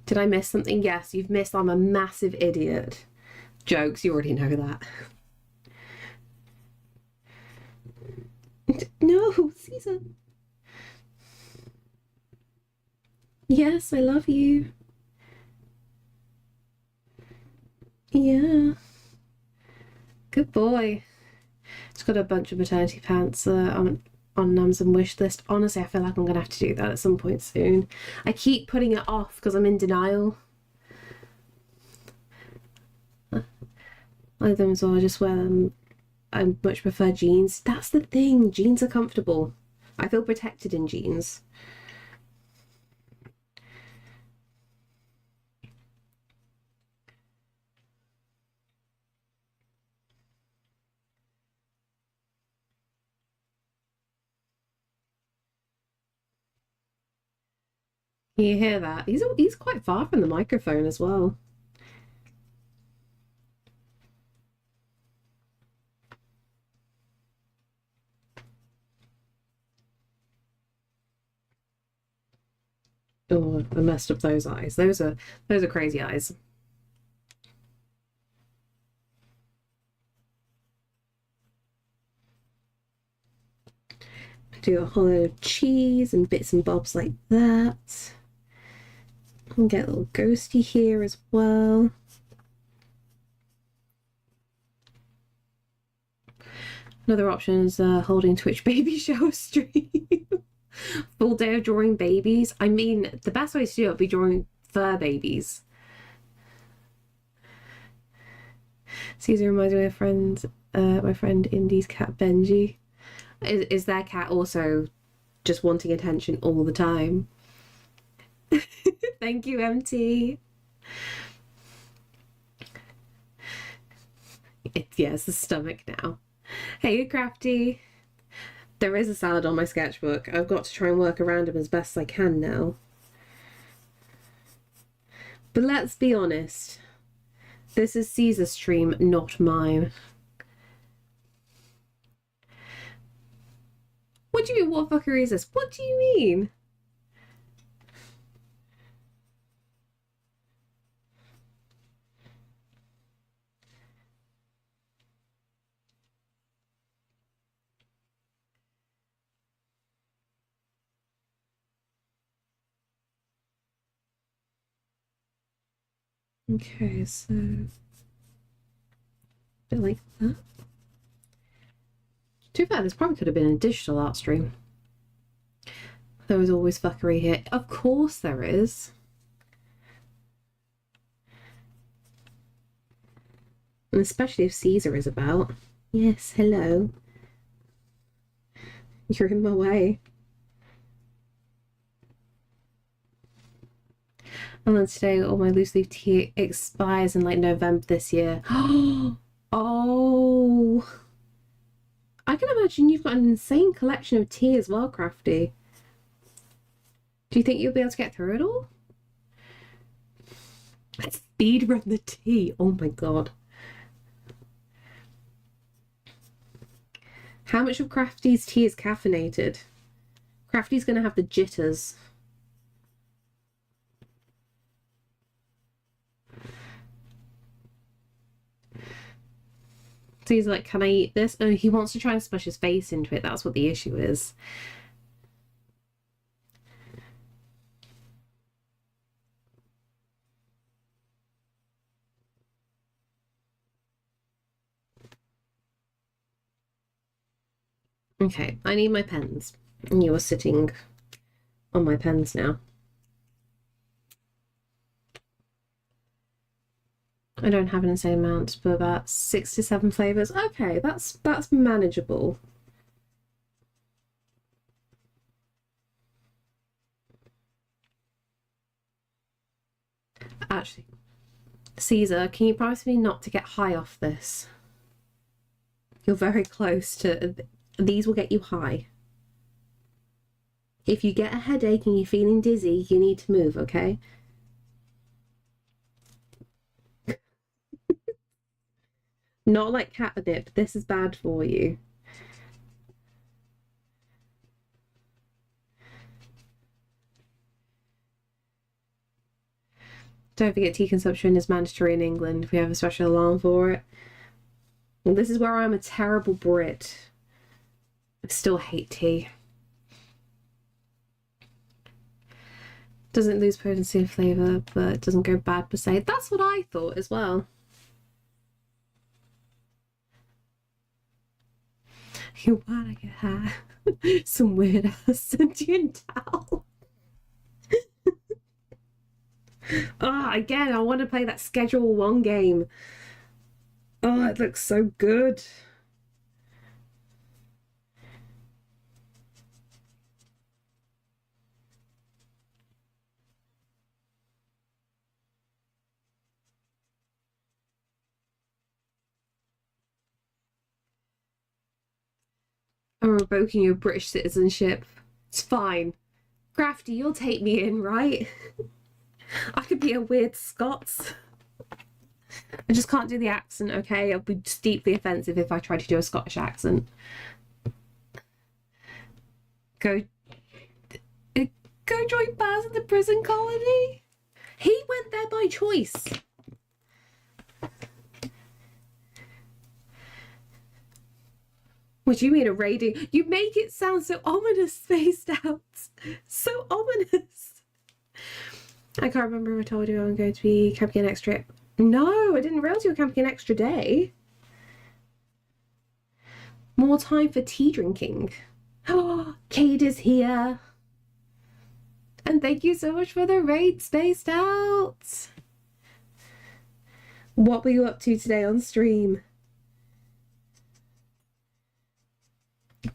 Did I miss something? Yes, you've missed. I'm a massive idiot. Jokes, you already know that. No, Caesar. Yes, I love you. Yeah. Good boy. Just got a bunch of maternity pants on Amazon wish list. Honestly, I feel like I'm gonna have to do that at some point soon. I keep putting it off because I'm in denial. I like them as well. I just wear them. I much prefer jeans. That's the thing. Jeans are comfortable. I feel protected in jeans. Can you hear that? He's quite far from the microphone as well. Oh, I messed up those eyes. Those are crazy eyes. Do a hollow cheese and bits and bobs like that. And get a little ghosty here as well. Another option is holding Twitch baby shower stream. Full day of drawing babies. I mean, the best way to do it would be drawing fur babies. Caesar reminds me of my friend Indy's cat Benji. Is their cat also just wanting attention all the time? Thank you, MT. It's the stomach now. Hey, Crafty. There is a salad on my sketchbook. I've got to try and work around him as best I can now. But let's be honest. This is Caesar's stream, not mine. What do you mean, what fuckery is this? What do you mean? Okay, so a bit like that. Too bad, this probably could have been a digital art stream. There was always fuckery here. Of course there is. And especially if Caesar is about. Yes, hello. You're in my way. And then today all my loose leaf tea expires in like November this year. Oh, I can imagine you've got an insane collection of tea as well, Crafty. Do you think you'll be able to get through it all? Let's speed run the tea. Oh my god. How much of Crafty's tea is caffeinated? Crafty's gonna have the jitters. So he's like, can I eat this? Oh, he wants to try and smush his face into it. That's what the issue is. Okay, I need my pens. And you are sitting on my pens now. I don't have an insane amount, but about 6 to 7 flavors. Okay, that's manageable. Actually, Caesar, can you promise me not to get high off this? You're very close to... These will get you high. If you get a headache and you're feeling dizzy, you need to move, okay? Not like catnip. This is bad for you. Don't forget tea consumption is mandatory in England. We have a special alarm for it. And this is where I'm a terrible Brit. I still hate tea. Doesn't lose potency and flavour, but it doesn't go bad per se. That's what I thought as well. You wanna get high? Some weird ass sentient towel. Again, I want to play that Schedule 1 game. Oh, it looks so good. I'm revoking your British citizenship. It's fine. Crafty, you'll take me in, right? I could be a weird Scots. I just can't do the accent, okay? It'll be just deeply offensive if I try to do a Scottish accent. Go join Baz in the prison colony? He went there by choice. What do you mean a raiding? You make it sound so ominous, spaced out. So ominous. I can't remember if I told you I'm going to be camping an extra. No, I didn't realize you were camping an extra day. More time for tea drinking. Oh, Kate is here. And thank you so much for the raid, Spaced Out. What were you up to today on stream?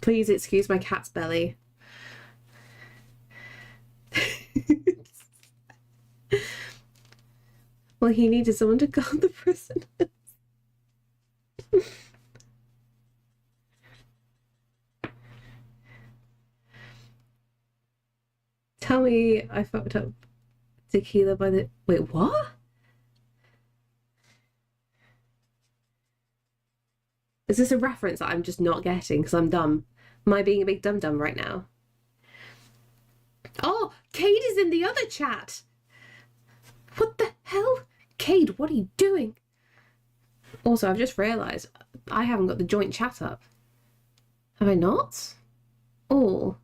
Please excuse my cat's belly. Well, he needed someone to guard the prisoners. Tell me I fucked up tequila by the... Wait, what? Is this a reference that I'm just not getting because I'm dumb? Am I being a big dum-dum right now? Oh, Cade is in the other chat. What the hell? Cade, what are you doing? Also, I've just realised I haven't got the joint chat up. Have I not? Oh.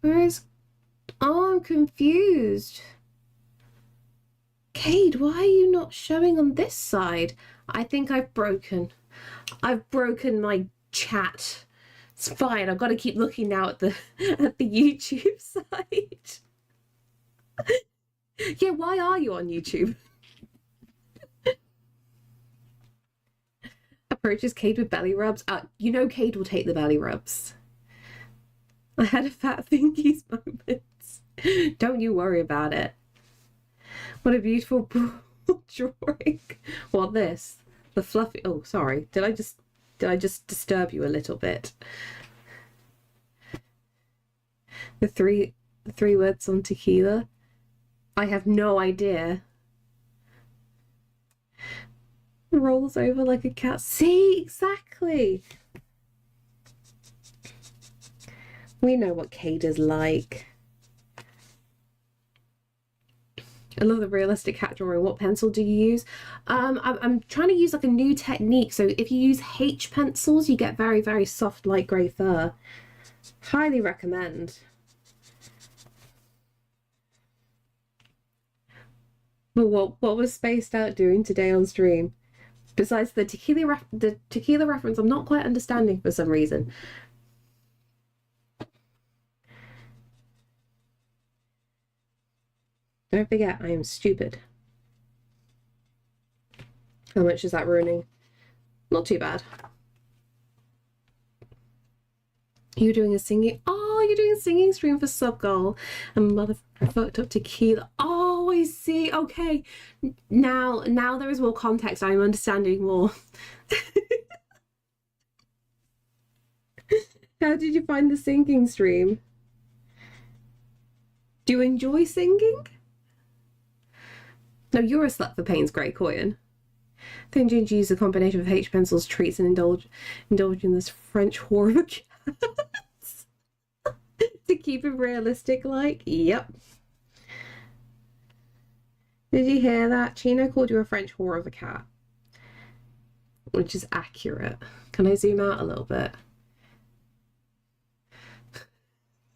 Where is... Oh, I'm confused. Cade, why are you not showing on this side? I think I've broken my chat. It's fine. I've got to keep looking now at the YouTube side. Yeah, why are you on YouTube? Approaches Cade with belly rubs. You know Cade will take the belly rubs. I had a fat fingies moment. Don't you worry about it. What a beautiful drawing. What this? The fluffy... Oh, sorry. Did I just disturb you a little bit? The three words on tequila? I have no idea. Rolls over like a cat. See, exactly. We know what Cade is like. I love the realistic cat drawing. What pencil do you use? I'm trying to use like a new technique. So if you use H pencils, you get very, very soft light grey fur. Highly recommend. But what was Spaced Out doing today on stream? Besides the tequila reference, I'm not quite understanding for some reason. Don't forget, I am stupid. How much is that ruining? Not too bad. You're doing a singing... Oh, you're doing a singing stream for Subgoal. And mother fucked up tequila. Oh, I see. Okay. Now there is more context. I'm understanding more. How did you find the singing stream? Do you enjoy singing? No, you're a slut for Payne's Grey Coin. Then Ginger used a combination of H pencils, treats, and indulge in this French horror of cats. To keep it realistic, like, yep. Did you hear that? Chino called you a French whore of a cat. Which is accurate. Can I zoom out a little bit?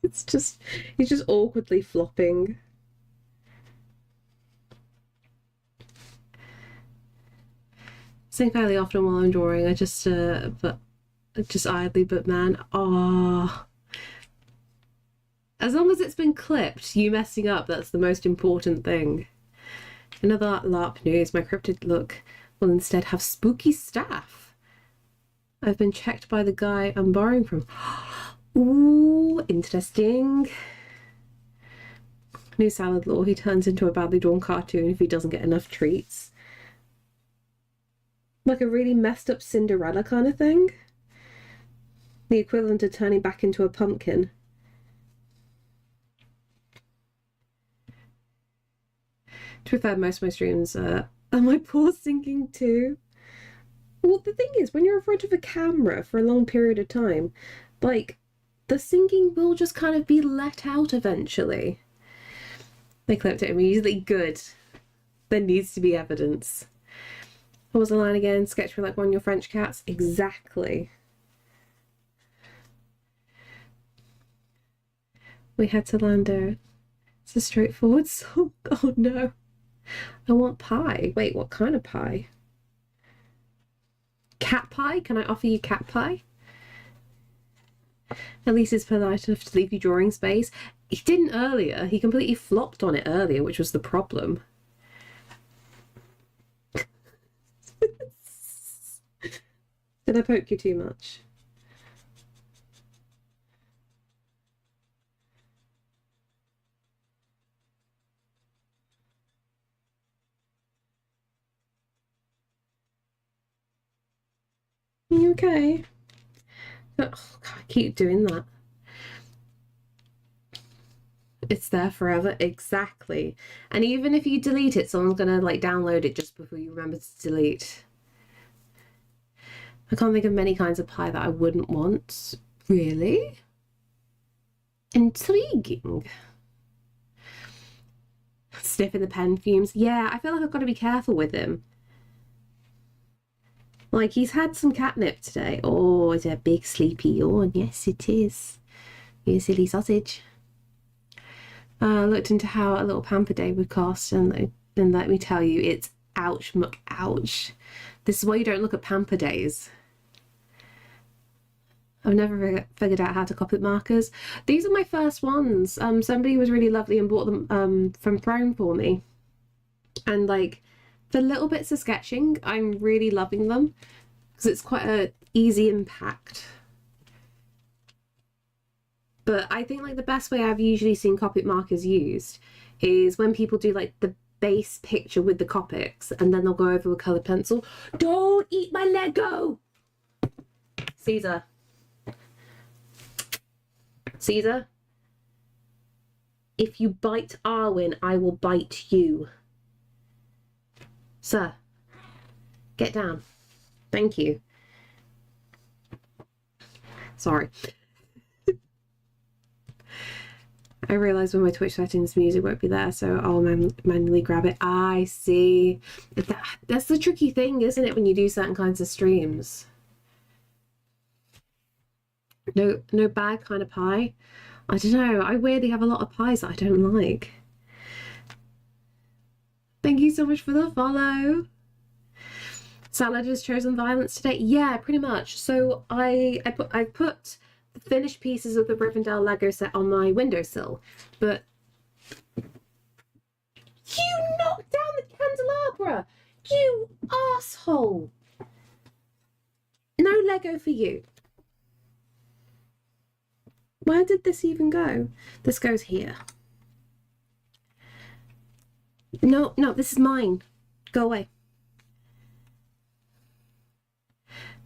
He's just awkwardly flopping. Sing fairly often while I'm drawing. I just idly, but man, as long as it's been clipped, you messing up, that's the most important thing. Another LARP news, my cryptid look will instead have spooky staff. I've been checked by the guy I'm borrowing from. Ooh, interesting. New salad law, he turns into a badly drawn cartoon if he doesn't get enough treats. Like a really messed up Cinderella kind of thing. The equivalent of turning back into a pumpkin. To be fair, most of my streams are my paws sinking too. Well, the thing is, when you're in front of a camera for a long period of time, like, the singing will just kind of be let out eventually. They clipped it immediately. Good. There needs to be evidence. What was the line again? Sketch me like one of your French cats. Exactly. We had to land there. It's a straightforward song. Oh no. I want pie. Wait, what kind of pie? Cat pie? Can I offer you cat pie? At least it's polite enough to leave you drawing space. He didn't earlier. He completely flopped on it earlier, which was the problem. Did I poke you too much? Are you okay? Oh, God, I keep doing that. It's there forever. Exactly. And even if you delete it, someone's gonna like download it just before you remember to delete. I can't think of many kinds of pie that I wouldn't want. Really? Intriguing. Sniffing the pen fumes. Yeah, I feel like I've got to be careful with him. Like, he's had some catnip today. Oh, it's a big sleepy yawn. Yes, it is. You silly sausage. Looked into how a little pamper day would cost, and let me tell you, it's ouch muck ouch. This is why you don't look at pamper days. I've never figured out how to copy markers. These are my first ones. Somebody was really lovely and bought them from Throne for me. And like the little bits of sketching, I'm really loving them because it's quite a easy impact. But I think like the best way I've usually seen Copic markers used is when people do like the base picture with the Copics and then they'll go over with coloured pencil. Don't eat my Lego! Caesar. Caesar? If you bite Arwen, I will bite you. Sir, get down. Thank you. Sorry. I realise when my Twitch settings music won't be there, so I'll manually grab it. I see. That's the tricky thing, isn't it, when you do certain kinds of streams? No bad kind of pie. I don't know. I weirdly have a lot of pies that I don't like. Thank you so much for the follow. Salad has chosen violence today. Yeah, pretty much. So I put the finished pieces of the Rivendell Lego set on my windowsill, but you knocked down the candelabra, you asshole. No Lego for you. Where did this even go? This goes here. No, this is mine. Go away.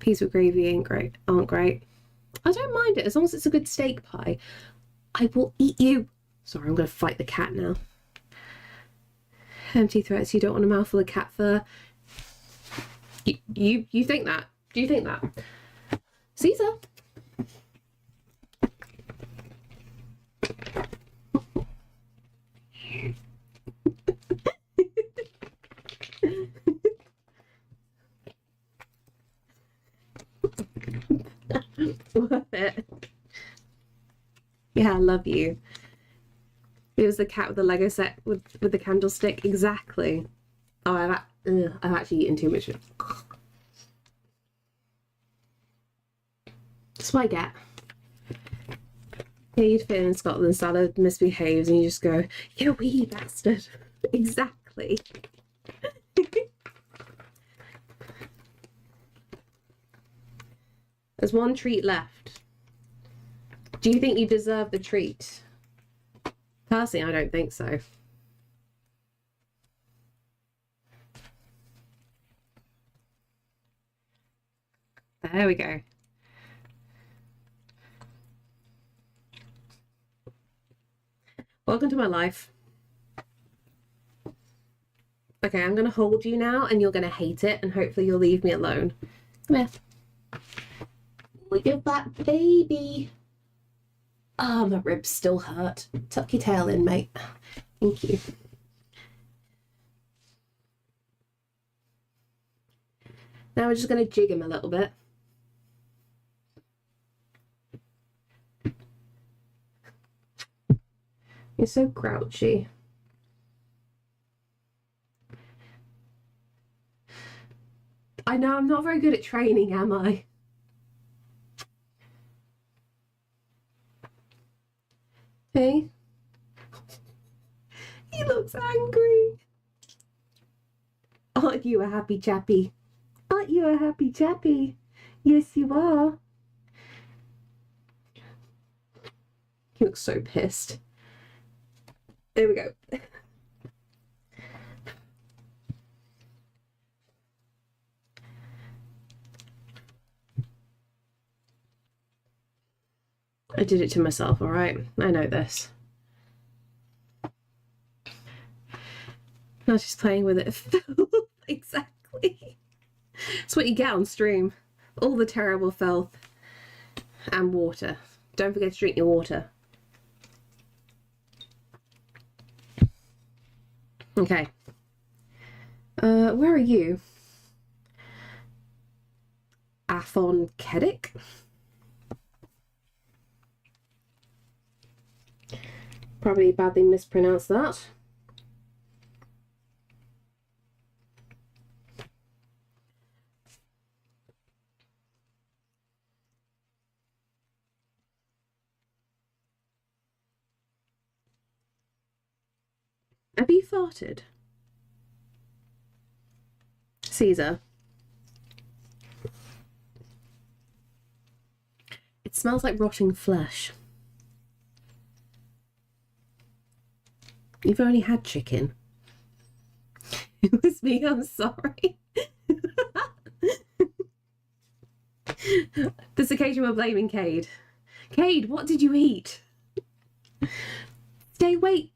Peas with gravy aren't great. I don't mind it as long as it's a good steak pie. I will eat you. Sorry, I'm going to fight the cat now. Empty threats. You don't want a mouthful of cat fur. You think that? Do you think that? Caesar. Worth it. Yeah, I love you. It was the cat with the Lego set with the candlestick. Exactly. Oh, I've actually eaten too much. That's what I get. Yeah, you'd fit in Scotland salad misbehaves and you just go, you wee bastard. Exactly. There's one treat left. Do you think you deserve the treat? Personally, I don't think so. There we go. Welcome to my life. Okay, I'm going to hold you now and you're going to hate it and hopefully you'll leave me alone. Come here. Look at that baby. Oh, my ribs still hurt. Tuck your tail in, mate. Thank you. Now we're just going to jig him a little bit. You're so grouchy. I know I'm not very good at training, am I? okay? He looks angry. Aren't you a happy chappy? Aren't you a happy chappy? Yes, you are. He looks so pissed. There we go. I did it to myself, all right? I know this. Not just playing with it. Exactly. It's what you get on stream. All the terrible filth. And water. Don't forget to drink your water. Okay. Where are you? Athon Keddick? Probably badly mispronounced that. Have you farted? Caesar. It smells like rotting flesh. You've only had chicken. It was me, I'm sorry. This occasion we're blaming Cade. Cade, what did you eat? Stay, wait.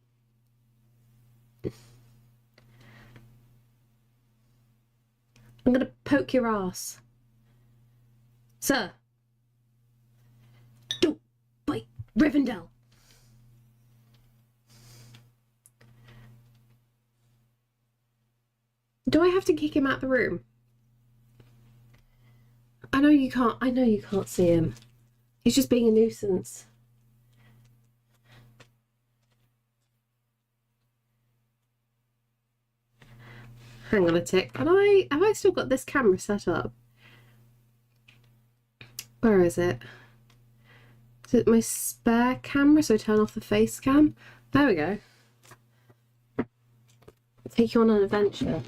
I'm gonna poke your ass. Sir. Don't bite Rivendell. Do I have to kick him out the room? I know you can't see him. He's just being a nuisance. Hang on a tick. Have I still got this camera set up? Where is it? Is it my spare camera? So turn off the face cam. There we go. Take you on an adventure.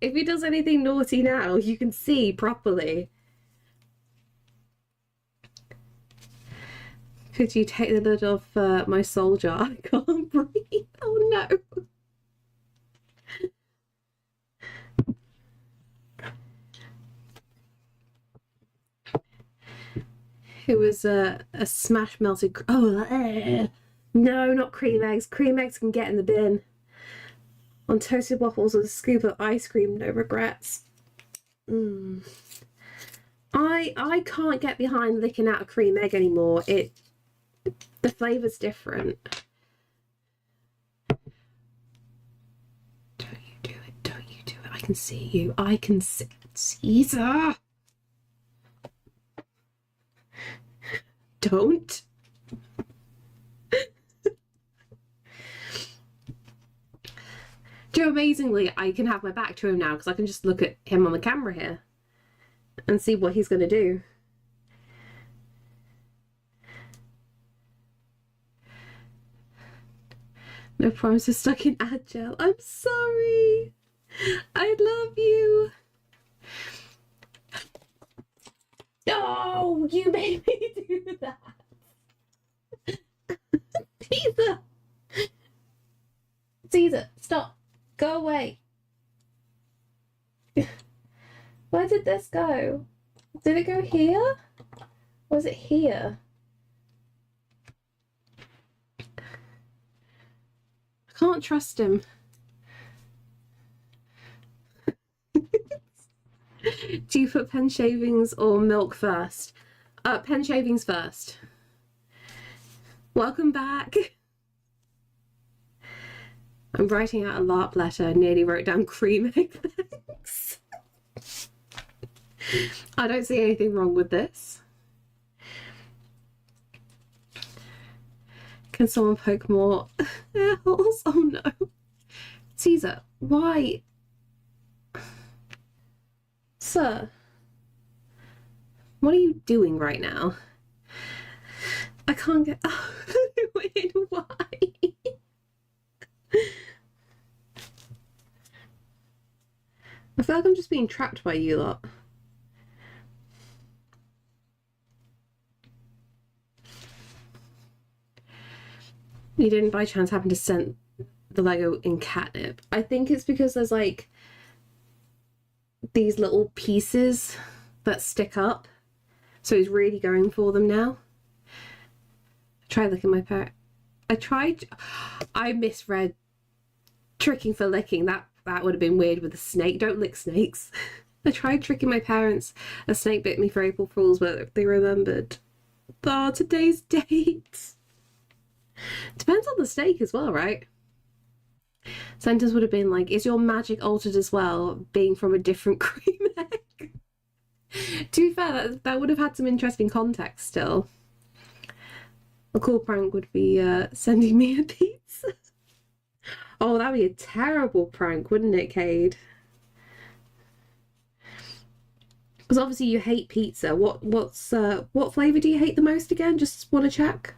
If he does anything naughty now, you can see properly. Could you take the lid off my soul jar? I can't breathe. Oh no. It was a smash melted. Oh, no, not cream eggs. Cream eggs can get in the bin. On toasted waffles with a scoop of ice cream, no regrets. I can't get behind licking out a cream egg anymore. The flavour's different. Don't you do it, don't you do it. I can see you. I can see Caesar. Don't. Joe, amazingly, I can have my back to him now because I can just look at him on the camera here and see what he's going to do. No promises stuck in Agile. I'm sorry. I love you. No, you made me do that. Caesar. Caesar, stop. Go away. Where did this go? Did it go here? Or was it here? I can't trust him. Do you put pen shavings or milk first? Pen shavings first. Welcome back. I'm writing out a LARP letter. Nearly wrote down cream egg thanks. I don't see anything wrong with this. Can someone poke more air holes? Oh no. Caesar, why? Sir, what are you doing right now? I can't get... Oh, wait, why? I feel like I'm just being trapped by you lot. You didn't by chance happen to scent the Lego in catnip? I think it's because there's like these little pieces that stick up. So he's really going for them now. Try licking my parrot. I misread tricking for licking. That would have been weird with a snake. Don't lick snakes. I tried tricking my parents. A snake bit me for April Fools, but they remembered. Oh, today's date. Depends on the snake as well, right? Sentence would have been like, is your magic altered as well, being from a different cream egg? To be fair, that would have had some interesting context still. A cool prank would be sending me a pizza. Oh, that'd be a terrible prank, wouldn't it, Cade? Because obviously you hate pizza. What flavour do you hate the most again? Just want to check.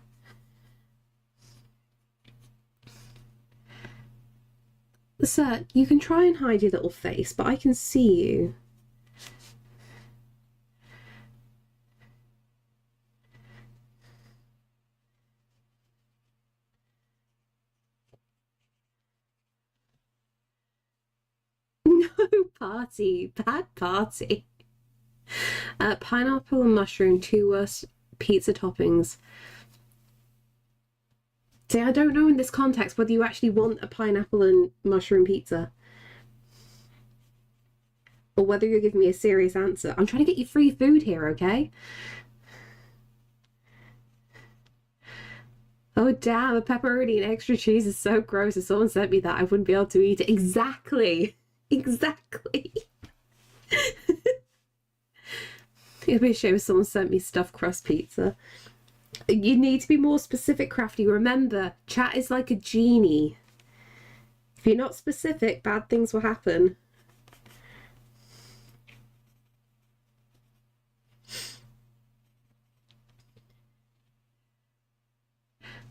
Sir, you can try and hide your little face, but I can see you. No party. Bad party. Pineapple and mushroom, 2 worst pizza toppings. See, I don't know in this context whether you actually want a pineapple and mushroom pizza. Or whether you're giving me a serious answer. I'm trying to get you free food here, okay? Oh, damn, a pepperoni and extra cheese is so gross. If someone sent me that, I wouldn't be able to eat it. Exactly. Exactly. It'd be a shame if someone sent me stuffed crust pizza. You need to be more specific, Crafty. Remember, chat is like a genie. If you're not specific, bad things will happen.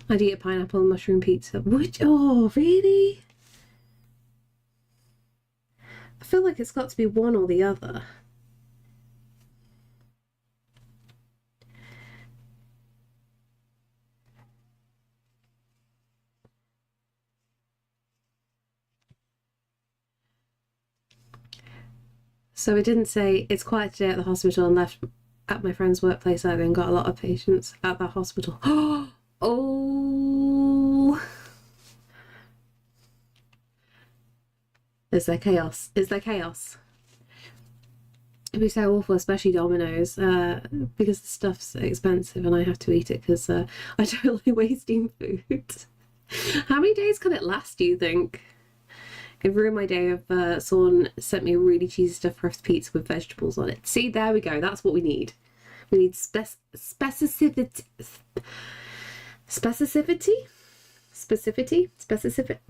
I'd eat a pineapple and mushroom pizza. Would you? Oh, really? I feel like it's got to be one or the other. So it didn't say it's quiet today at the hospital and left at my friend's workplace earlier and got a lot of patients at that hospital. Oh. Is there chaos? Is there chaos? It'd be so awful, especially Domino's, because the stuff's expensive and I have to eat it because I don't like wasting food. How many days can it last, do you think? It ruined my day if someone sent me a really cheesy stuffed crust pizza with vegetables on it. See, there we go. That's what we need. We need specificity.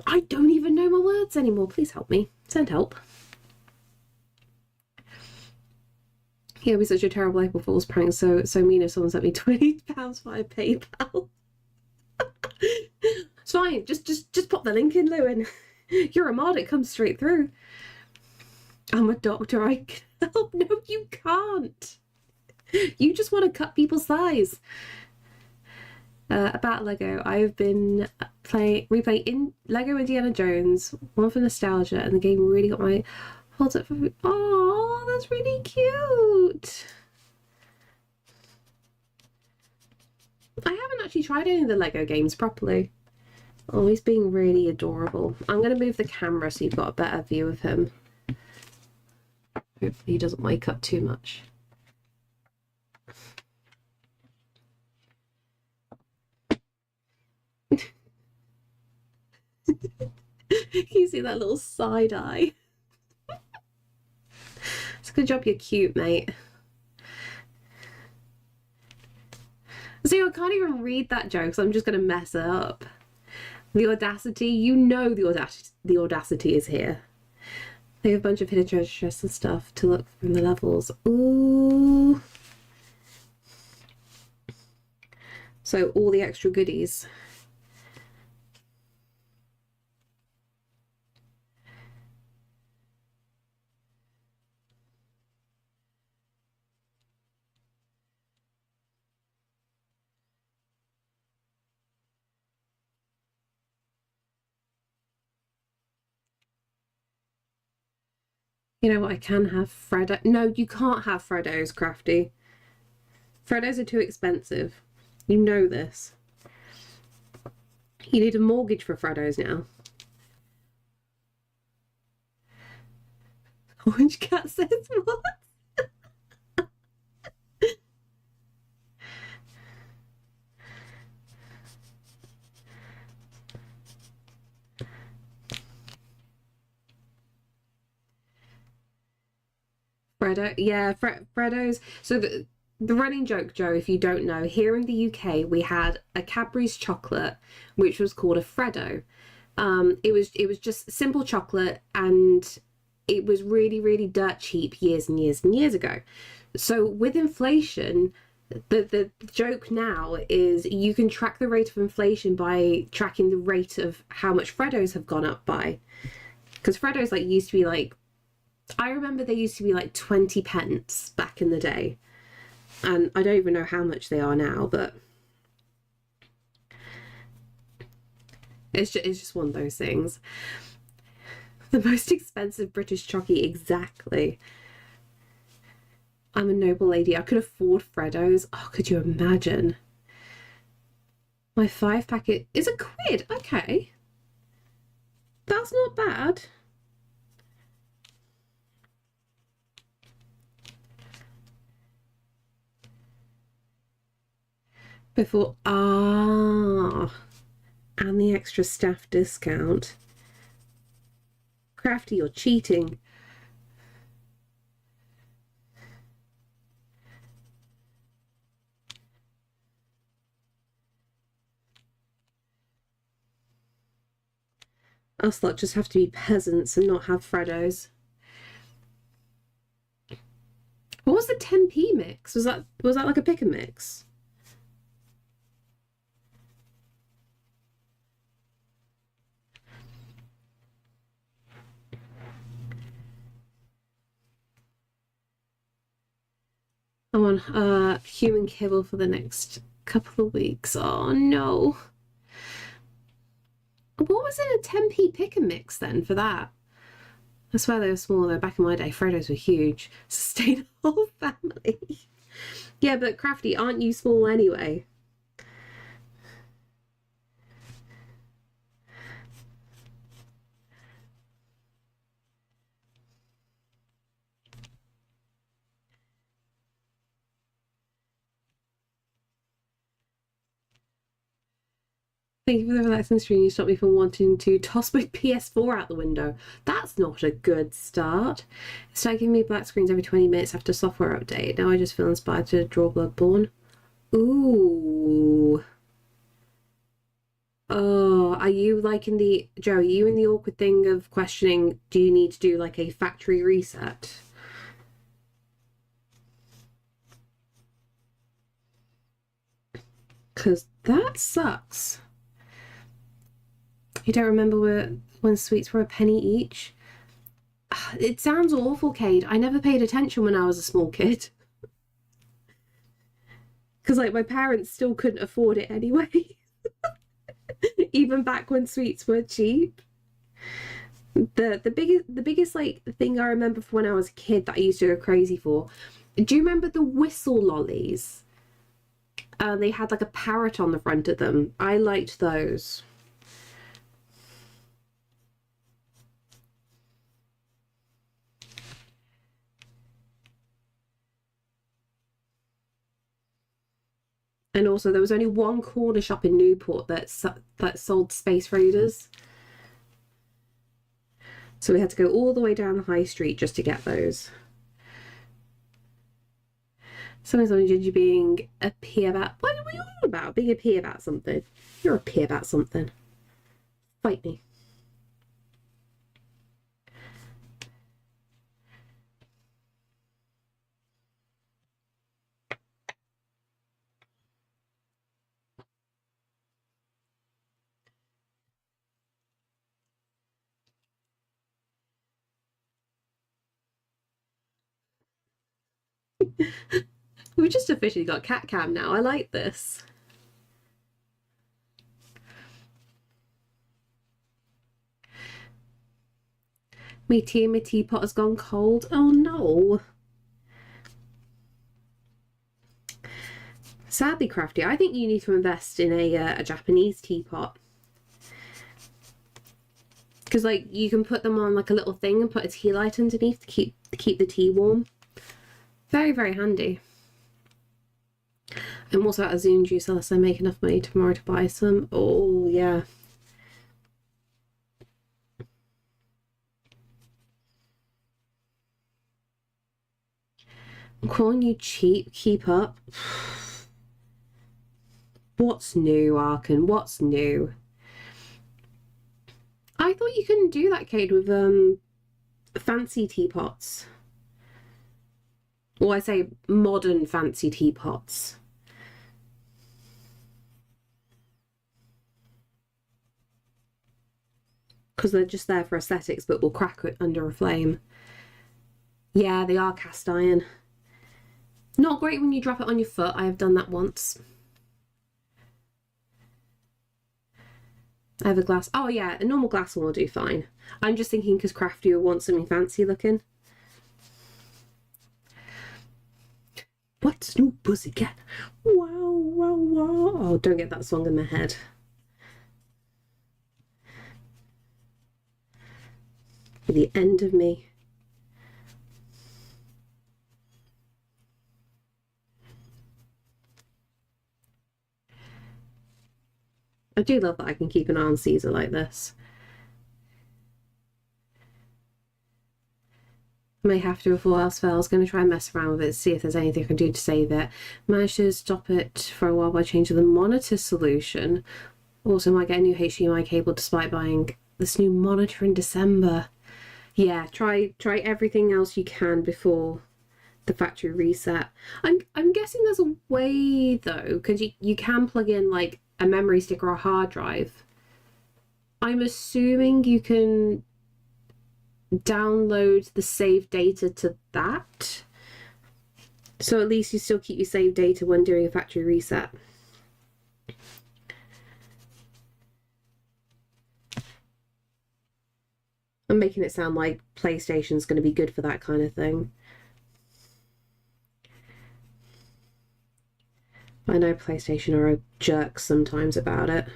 I don't even know my words anymore. Please help me. Send help. Yeah, it'd be such a terrible April Fool's prank. So mean if someone sent me £20 via PayPal. It's fine. Just pop the link in, Lewin. You're a mod, it comes straight through. I'm a doctor, I can help. No, you can't. You just want to cut people's thighs. About Lego, I've been replaying Lego Indiana Jones, one for nostalgia, and the game really got my holds up for me. Oh, that's really cute. I haven't actually tried any of the Lego games properly. Oh, he's being really adorable. I'm going to move the camera so you've got a better view of him. Hopefully he doesn't wake up too much. You see that little side eye? It's a good job you're cute, mate. See, I can't even read that joke, so I'm just going to mess it up. The audacity, you know the audacity is here. They have a bunch of hidden treasure chests and stuff to look from the levels. Ooh. So all the extra goodies. You know what? I can have Freddo. No, you can't have Freddos, Crafty. Freddos are too expensive. You know this. You need a mortgage for Freddos now. Orange Cat says what? Freddo, yeah, Freddos. So the running joke, Joe, if you don't know, here in the UK we had a Cadbury's chocolate which was called a Freddo. It was just simple chocolate, and it was really, really dirt cheap years and years and years ago. So with inflation, the joke now is you can track the rate of inflation by tracking the rate of how much Freddos have gone up by. Because Freddos like used to be like, I remember they used to be like 20 pence back in the day. And I don't even know how much they are now, but it's just one of those things. The most expensive British chocky, exactly. I'm a noble lady. I could afford Freddos. Oh, could you imagine? My 5-packet is £1. Okay. That's not bad. Before, and the extra staff discount. Crafty, you're cheating. Us lot just have to be peasants and not have Freddos. What was the 10p mix? Was that like a pick and mix? I'm on human kibble for the next couple of weeks. Oh no. What was in a 10p pick and mix then for that? I swear they were small though. Back in my day, Freddos were huge. Sustain a whole family. Yeah, but Crafty, aren't you small anyway? Thank you for the relaxing stream. You stopped me from wanting to toss my PS4 out the window. That's not a good start. It started giving me black screens every 20 minutes after software update. Now I just feel inspired to draw Bloodborne. Ooh. Oh, are you like in the... Joe, are you in the awkward thing of questioning, do you need to do like a factory reset? Because that sucks. You don't remember when sweets were a penny each? It sounds awful, Cade. I never paid attention when I was a small kid. Because like my parents still couldn't afford it anyway. Even back when sweets were cheap. The biggest like thing I remember from when I was a kid that I used to go crazy for. Do you remember the whistle lollies? They had like a parrot on the front of them. I liked those. And also, there was only one corner shop in Newport that sold Space Raiders. So we had to go all the way down the high street just to get those. Sometimes I'm Ginger being a pea about... What are you on about? Being a pea about something. You're a pea about something. Fight me. We've just officially got cat cam now. I like this. My teapot has gone cold. Oh no. Sadly, Crafty, I think you need to invest in a Japanese teapot. Because like you can put them on like a little thing and put a tea light underneath to keep the tea warm. Very, very handy. I'm also out of Zoom juice unless I make enough money tomorrow to buy some. Oh yeah. I'm calling you cheap. Keep up. What's new, Arkan? What's new? I thought you couldn't do that, Cade, with fancy teapots. Or I say modern fancy teapots. Because they're just there for aesthetics, but will crack it under a flame. Yeah, they are cast iron. Not great when you drop it on your foot. I have done that once. I have a glass. Oh yeah, a normal glass one will do fine. I'm just thinking because Crafty will want something fancy looking. What's new, pussycat? Wow, wow, wow. Oh, don't get that song in my head. The end of me. I do love that I can keep an eye on Caesar like this. I may have to if all else fails. Going to try and mess around with it, see if there's anything I can do to save it. Managed to stop it for a while by changing the monitor solution. Also might get a new HDMI cable despite buying this new monitor in December. Yeah, try everything else you can before the factory reset. I'm guessing there's a way though, because you can plug in like a memory stick or a hard drive. I'm assuming you can download the saved data to that. So at least you still keep your saved data when doing a factory reset. I'm making it sound like PlayStation's going to be good for that kind of thing. I know PlayStation are a jerk sometimes about it.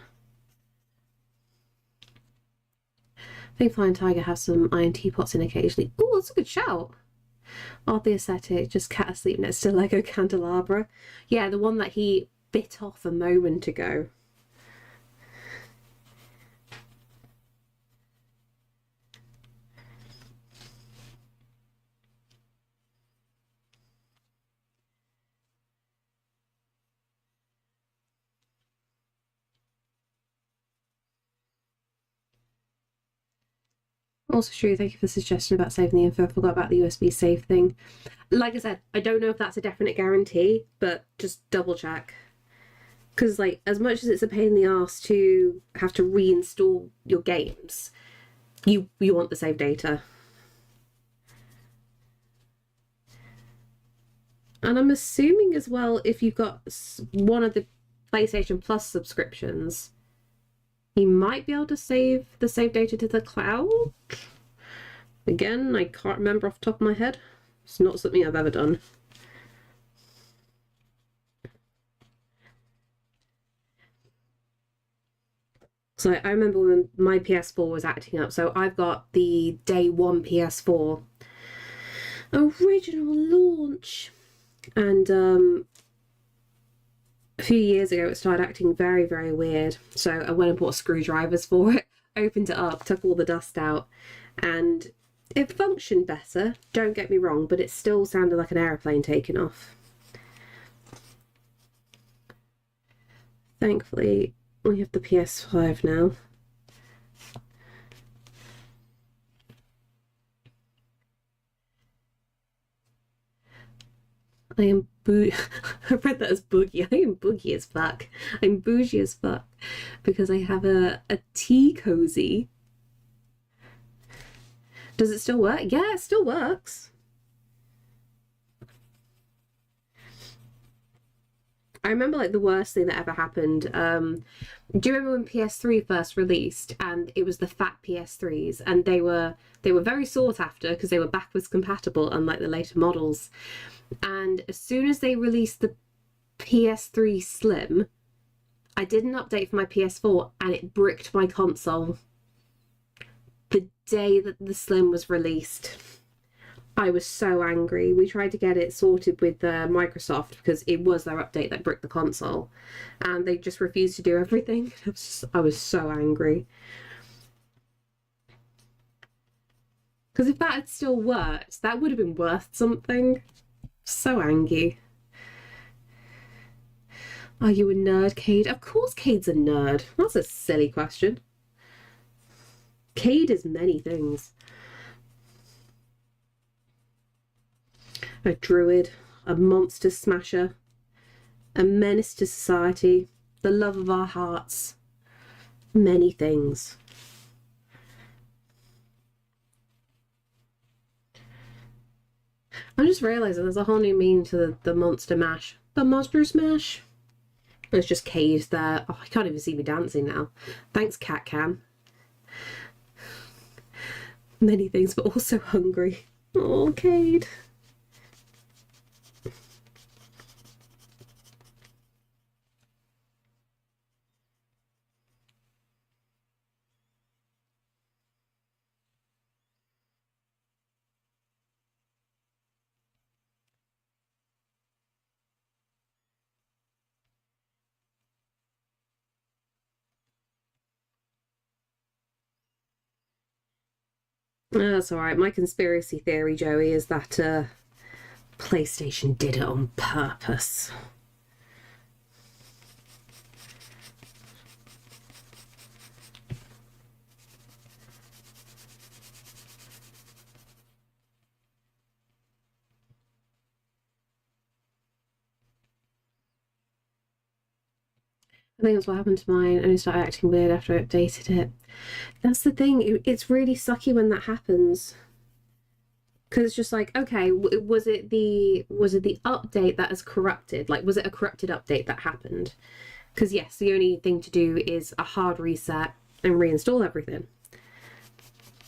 I think Flying Tiger has some iron teapots in occasionally. Oh, that's a good shout. Odd the aesthetic, just cat asleep next to Lego candelabra. Yeah, the one that he bit off a moment ago. Also true, thank you for the suggestion about saving the info. I forgot about the USB save thing. Like I said, I don't know if that's a definite guarantee, but just double check. Because like, as much as it's a pain in the ass to have to reinstall your games, you want the save data. And I'm assuming as well, if you've got one of the PlayStation Plus subscriptions, you might be able to save the save data to the cloud. Again, I can't remember off the top of my head. It's not something I've ever done. So I remember when my PS4 was acting up. So I've got the day one PS4 original launch, and a few years ago it started acting very, very weird. So I went and bought screwdrivers for it, opened it up, took all the dust out, and it functioned better, don't get me wrong, but it still sounded like an aeroplane taking off. Thankfully, we have the PS5 now. I am I read that as boogie. I am boogie as fuck. I'm bougie as fuck because I have a tea cozy. Does it still work? Yeah, it still works. I remember like the worst thing that ever happened. Do you remember when PS3 first released and it was the fat PS3s and they were very sought after because they were backwards compatible unlike the later models. And as soon as they released the PS3 Slim, I did an update for my PS4 and it bricked my console. The day that the Slim was released, I was so angry. We tried to get it sorted with Microsoft because it was their update that bricked the console, and they just refused to do everything. I was so angry. Because if that had still worked, that would have been worth something. So angry. Are you a nerd, Cade? Of course Cade's a nerd. That's a silly question. Cade is many things. A druid, a monster smasher, a menace to society, the love of our hearts, many things. I'm just realising there's a whole new meaning to the monster mash. The monster smash. It's just Cade there. Oh, I can't even see me dancing now. Thanks, Cat Cam. Many things, but also hungry. Oh, Cade. That's all right. My conspiracy theory, Joey, is that PlayStation did it on purpose. I think that's what happened to mine. I only started acting weird after I updated it. That's the thing. It's really sucky when that happens. Because it's just like, okay, was it the update that has corrupted? Like, was it a corrupted update that happened? Because yes, the only thing to do is a hard reset and reinstall everything.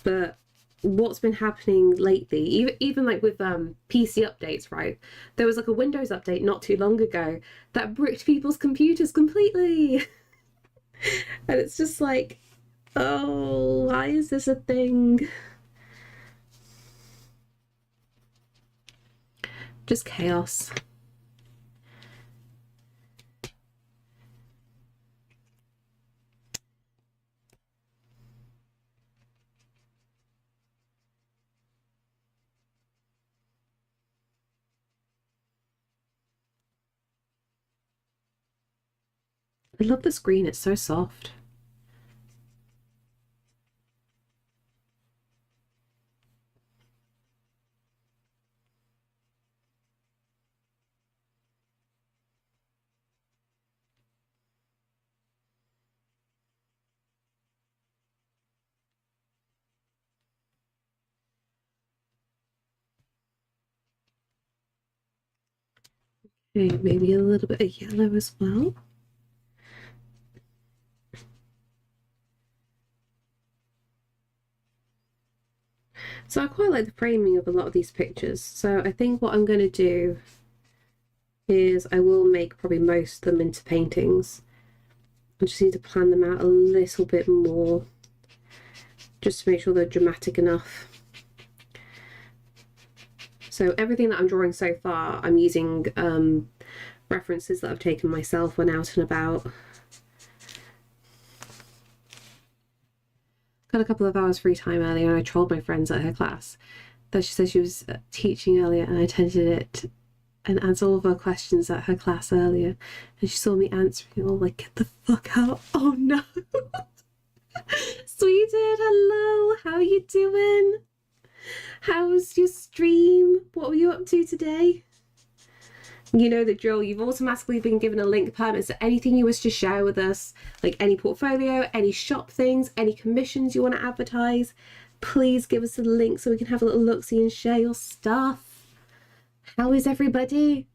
But what's been happening lately, even like with PC updates, right? There was like a Windows update not too long ago that bricked people's computers completely. And it's just like, oh, why is this a thing? Just chaos. I love the screen, it's so soft. Okay, maybe a little bit of yellow as well. So I quite like the framing of a lot of these pictures. So I think what I'm going to do is I will make probably most of them into paintings. I just need to plan them out a little bit more just to make sure they're dramatic enough. So everything that I'm drawing so far, I'm using references that I've taken myself when out and about. Got a couple of hours free time earlier and I trolled my friends at her class. That she said she was teaching earlier and I attended it and answered all of her questions at her class earlier. And she saw me answering all like, get the fuck out. Oh no. Sweetheart, hello. How are you doing? How's your stream? What were you up to today? You know the drill. You've automatically been given a link permit, so anything you wish to share with us, like any portfolio, any shop things, any commissions you want to advertise, please give us a link so we can have a little look-see and share your stuff. How is everybody?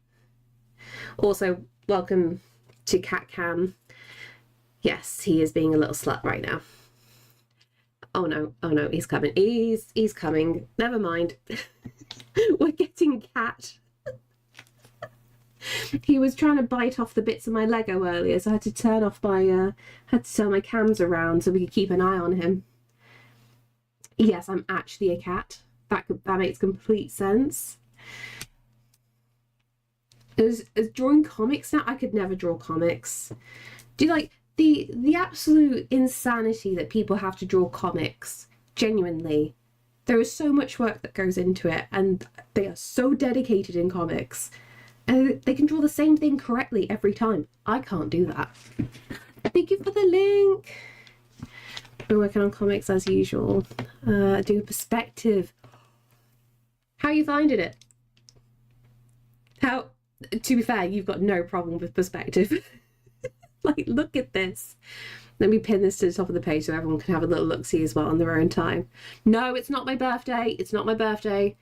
Also, welcome to Cat Cam. Yes, he is being a little slut right now. Oh no, he's coming. He's coming. Never mind. We're getting Cat. He was trying to bite off the bits of my Lego earlier, so I had to turn my cams around so we could keep an eye on him. Yes, I'm actually a cat. That makes complete sense. As drawing comics now, I could never draw comics. Do you like the absolute insanity that people have to draw comics? Genuinely, there is so much work that goes into it, and they are so dedicated in comics. And they can draw the same thing correctly every time. I can't do that. Thank you for the link. We're working on comics as usual. Doing perspective. How are you finding it? To be fair, you've got no problem with perspective. Like, look at this. Let me pin this to the top of the page so everyone can have a little look-see as well on their own time. No, it's not my birthday. It's not my birthday.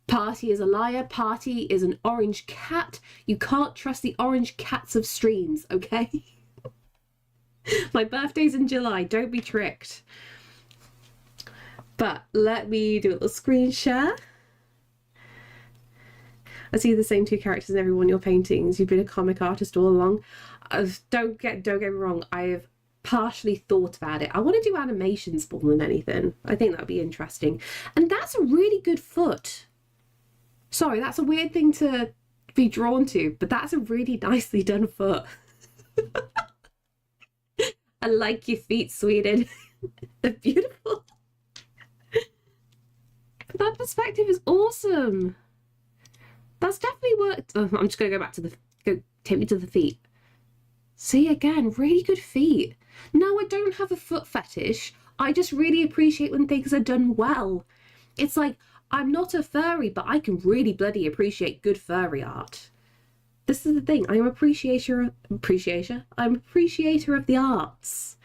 Party is a liar. Party is an orange cat. You can't trust the orange cats of streams, okay? My birthday's in July. Don't be tricked. But let me do a little screen share. I see the same two characters in every one of your paintings. You've been a comic artist all along. Don't get me wrong. I have partially thought about it. I want to do animations more than anything. I think that would be interesting. And that's a really good foot. Sorry, that's a weird thing to be drawn to, but that's a really nicely done foot. I like your feet, Sweden. They're beautiful. But that perspective is awesome. That's definitely worked. Oh, I'm just going to go back to take me to the feet. See, again, really good feet. No, I don't have a foot fetish. I just really appreciate when things are done well. It's like, I'm not a furry, but I can really bloody appreciate good furry art. This is the thing. I'm an appreciator of the arts.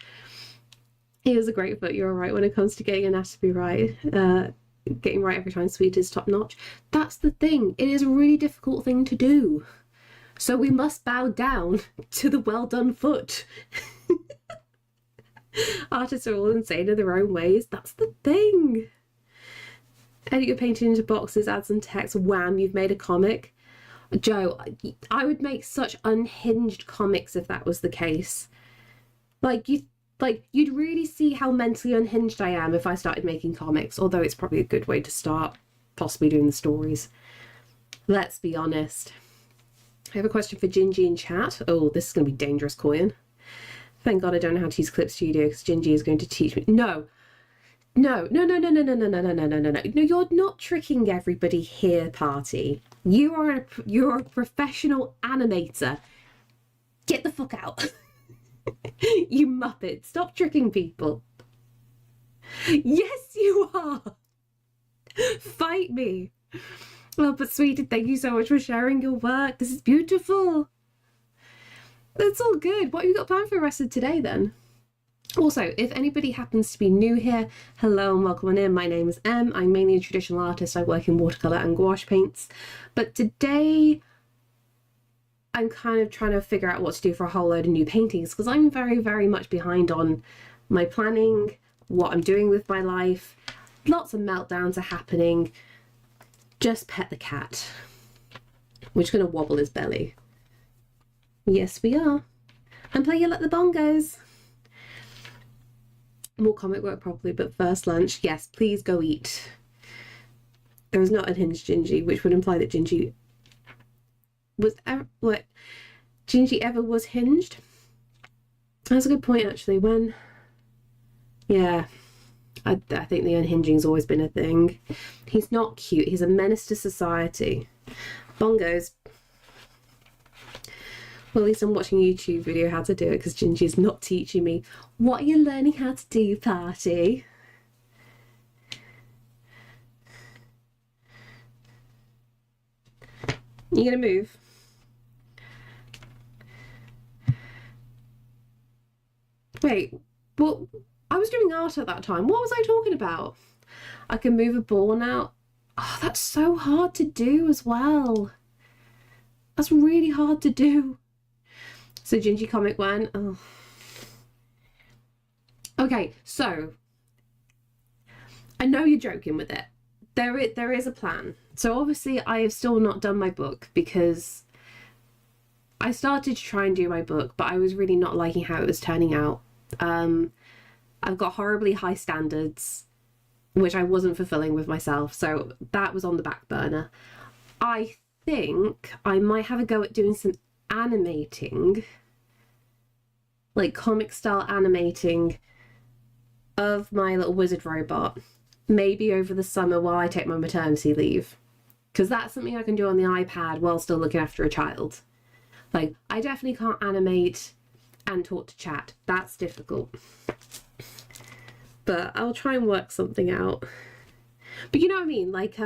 He is a great foot. You're right when it comes to getting anatomy right. Getting right every time sweet is top notch. That's the thing. It is a really difficult thing to do. So we must bow down to the well done foot. Artists are all insane in their own ways. That's the thing. Edit your painting into boxes, add some text. Wham, you've made a comic. Joe, I would make such unhinged comics if that was the case. You'd really see how mentally unhinged I am if I started making comics, although it's probably a good way to start possibly doing the stories. Let's be honest. I have a question for Gingy in chat. Oh, this is going to be dangerous, Coyan. Thank God I don't know how to use Clip Studio because Gingy is going to teach me. No, you're not tricking everybody here, Party. You're a professional animator. Get the fuck out. You muppet, stop tricking people. Yes, you are. Fight me. Well, but sweetie, thank you so much for sharing your work. This is beautiful. That's all good. What have you got planned for the rest of today then? Also, if anybody happens to be new here, hello and welcome on in. My name is Em. I'm mainly a traditional artist. I work in watercolour and gouache paints. But today, I'm kind of trying to figure out what to do for a whole load of new paintings because I'm very, very much behind on my planning, what I'm doing with my life. Lots of meltdowns are happening. Just pet the cat. We're just going to wobble his belly. Yes, we are. And play You Like the Bongos. More comic work probably, but first lunch. Yes, please go eat. There is not unhinged Gingy, which would imply that Gingy was ever Gingy ever was hinged. That's a good point actually. When I think the unhinging's always been a thing. He's not cute. He's a menace to society. Bongos. Well, at least I'm watching a YouTube video how to do it because Gingy's not teaching me. What are you learning how to do, Party? You gonna move? Wait, well, I was doing art at that time. What was I talking about? I can move a ball now. Oh, that's so hard to do as well. That's really hard to do. So Gingy Comic Wen. Oh. Okay, so I know you're joking with it. There is a plan. So obviously I have still not done my book because I started to try and do my book, but I was really not liking how it was turning out. I've got horribly high standards, which I wasn't fulfilling with myself, so that was on the back burner. I think I might have a go at doing some animating, like comic style animating of my little wizard robot, maybe over the summer while I take my maternity leave, because that's something I can do on the iPad while still looking after a child. Like, I definitely can't animate and talk to chat. That's difficult. But I'll try and work something out. But you know what I mean? Like,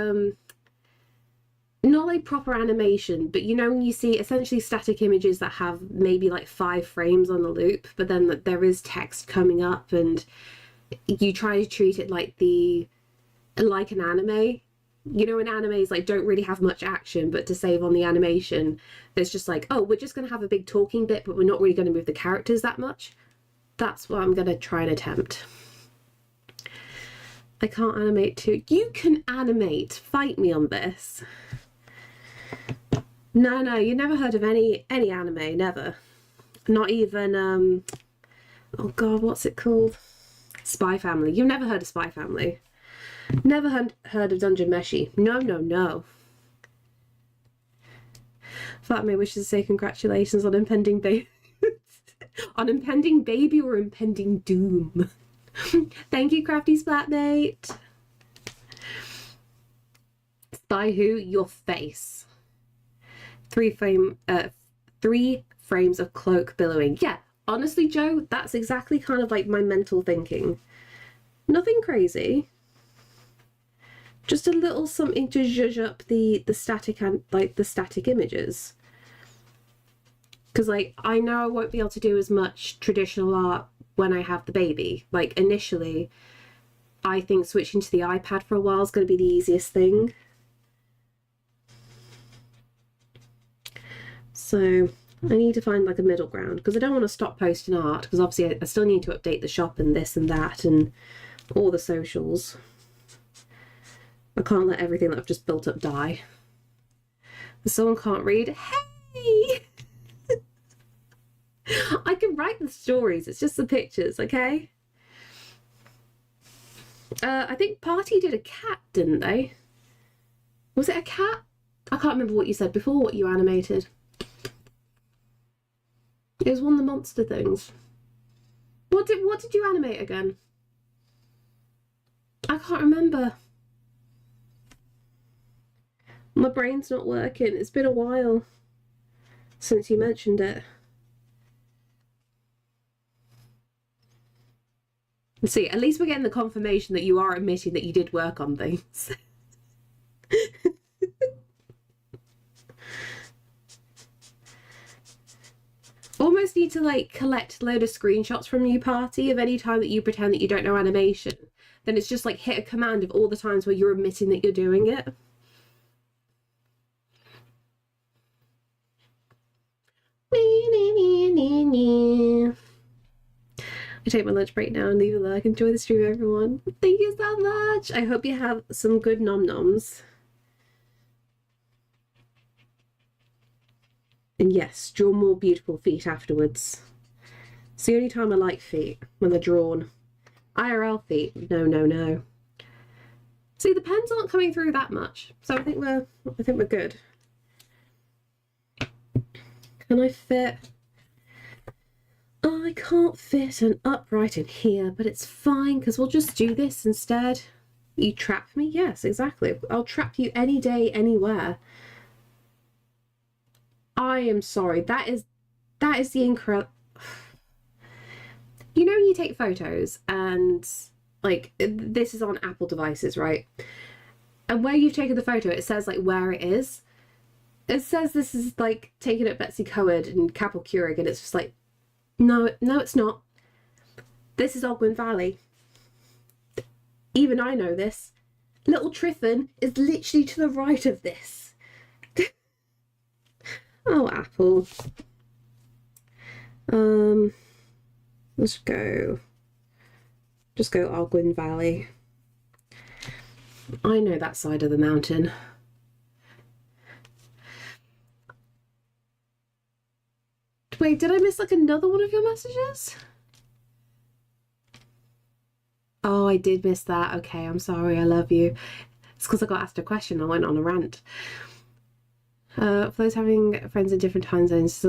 not like proper animation, but you know when you see essentially static images that have maybe like 5 frames on the loop, but then there is text coming up and you try to treat it like an anime. You know, in animes like don't really have much action, but to save on the animation, there's just like, oh, we're just going to have a big talking bit, but we're not really going to move the characters that much. That's what I'm going to try and attempt. I can't animate too. You can animate. Fight me on this. No, you never heard of any anime, never. Not even, oh God, what's it called? Spy Family. You've never heard of Spy Family. Never heard of Dungeon Meshi. No. Fatme wishes to say congratulations on impending baby. On impending baby or impending doom. Thank you, Crafty Splatmate. Spy who? Your face. 3 frames of cloak billowing. Yeah, honestly, Joe, that's exactly kind of like my mental thinking. Nothing crazy. Just a little something to zhuzh up the static and like the static images. Because like I know I won't be able to do as much traditional art when I have the baby. Like initially, I think switching to the iPad for a while is going to be the easiest thing. So I need to find like a middle ground because I don't want to stop posting art because obviously I still need to update the shop and this and that and all the socials. I can't let everything that I've just built up die. If someone can't read, hey! I can write the stories, it's just the pictures, okay? I think Party did a cat, didn't they? Was it a cat? I can't remember what you said before, what you animated. It was one of the monster things. What did you animate again? I can't remember. My brain's not working. It's been a while since you mentioned it. See, at least we're getting the confirmation that you are admitting that you did work on things. Almost need to like collect a load of screenshots from you, Party, of any time that you pretend that you don't know animation. Then it's just like hit a command of all the times where you're admitting that you're doing it. I take my lunch break now and leave a like. Enjoy the stream, everyone. Thank you so much. I hope you have some good nom noms. And yes, draw more beautiful feet afterwards. It's the only time I like feet, when they're drawn. IRL feet, no. See, the pens aren't coming through that much, so I think we're good. Can I fit? Oh, I can't fit an upright in here, but it's fine because we'll just do this instead. You trap me? Yes, exactly. I'll trap you any day, anywhere. I am sorry. That is the incredible. You know when you take photos and like this is on Apple devices, right? And where you've taken the photo, it says like where it is. It says this is like taken at Betsy Coed and Capel Keurig, and it's just like, no, it's not. This is Ogwen Valley. Even I know this. Little Triffin is literally to the right of this. Oh, Apple. Let's go. Just go Ogwen Valley. I know that side of the mountain. Wait, did I miss like another one of your messages? Oh, I did miss that. Okay, I'm sorry. I love you. It's because I got asked a question. I went on a rant. For those having friends in different time zones,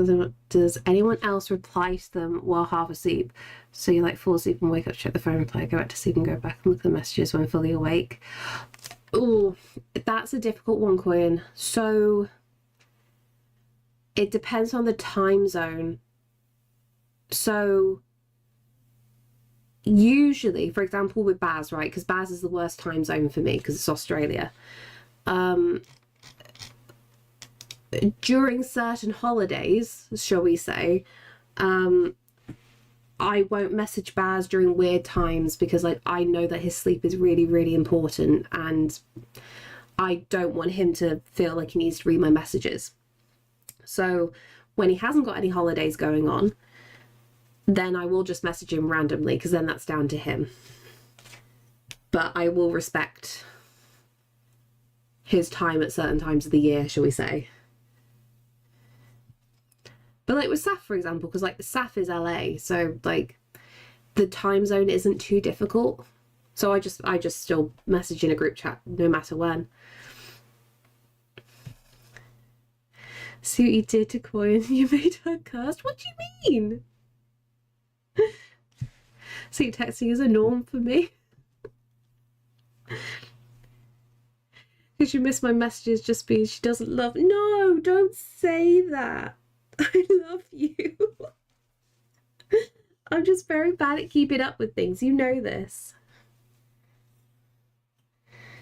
does anyone else reply to them while half asleep? So you like fall asleep and wake up, check the phone, reply, go back to sleep and go back and look at the messages when fully awake? Oh, that's a difficult one, Quinn. So it depends on the time zone. So usually, for example, with Baz, right? Because Baz is the worst time zone for me because it's Australia. During certain holidays, shall we say, I won't message Baz during weird times because like I know that his sleep is really, really important and I don't want him to feel like he needs to read my messages. So when he hasn't got any holidays going on, then I will just message him randomly because then that's down to him. But I will respect his time at certain times of the year, shall we say. But like with Saf, for example, because like Saf is LA, so like the time zone isn't too difficult. So I just still message in a group chat no matter when. See what you did to Coin? You made her cursed? What do you mean? See, texting is a norm for me. Because you miss my messages just because she doesn't love. No, don't say that. I love you. I'm just very bad at keeping up with things. You know this.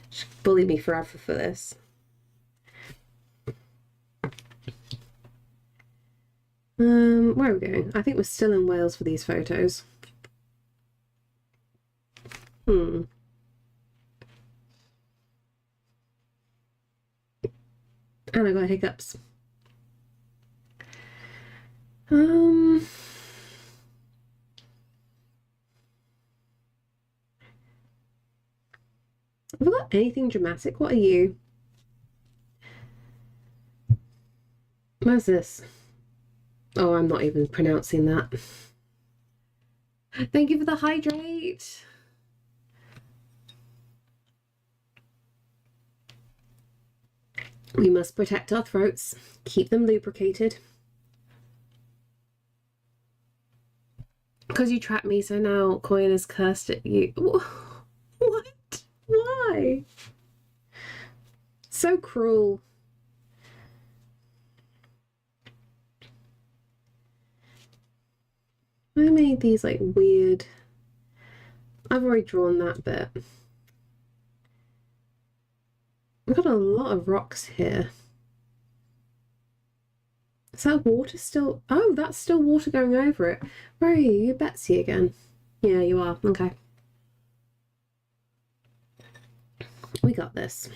She'll bully me forever for this. Where are we going? I think we're still in Wales for these photos. And I got hiccups. Have I got anything dramatic? What are you? Where's this? Oh, I'm not even pronouncing that. Thank you for the hydrate. We must protect our throats, keep them lubricated. Because you trapped me, so now Coin is cursed at you. What? Why? So cruel. I made these like weird. I've already drawn that bit. I've got a lot of rocks here. Is that water still? Oh, that's still water going over it. Where are you? You're Betsy again. Yeah, you are. Okay. We got this.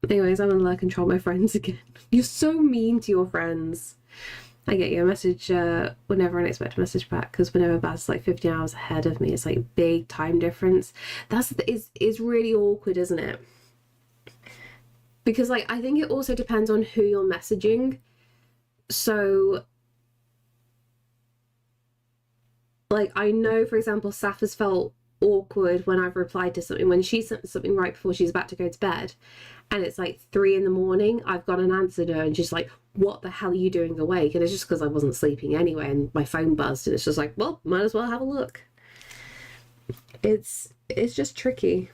Anyways, I'm gonna control my friends again. You're so mean to your friends. I get you a message whenever I expect a message back because whenever Baz is like 15 hours ahead of me, it's like big time difference. That's is really awkward, isn't it? Because like I think it also depends on who you're messaging. So like I know, for example, Saf has felt awkward when I've replied to something when she sent something right before she's about to go to bed and it's like 3 a.m. I've got an answer to her and she's like, what the hell are you doing awake? And it's just because I wasn't sleeping anyway and my phone buzzed and it's just like, well, might as well have a look. It's just tricky.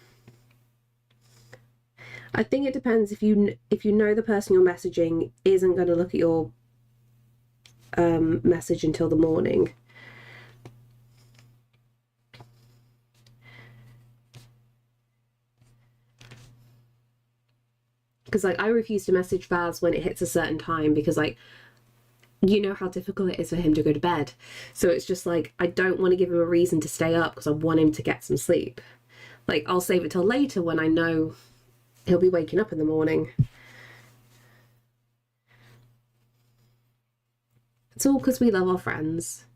I think it depends if you know the person you're messaging isn't going to look at your message until the morning. Because like I refuse to message Baz when it hits a certain time because like you know how difficult it is for him to go to bed. So it's just like I don't want to give him a reason to stay up because I want him to get some sleep. Like I'll save it till later when I know he'll be waking up in the morning. It's all because we love our friends.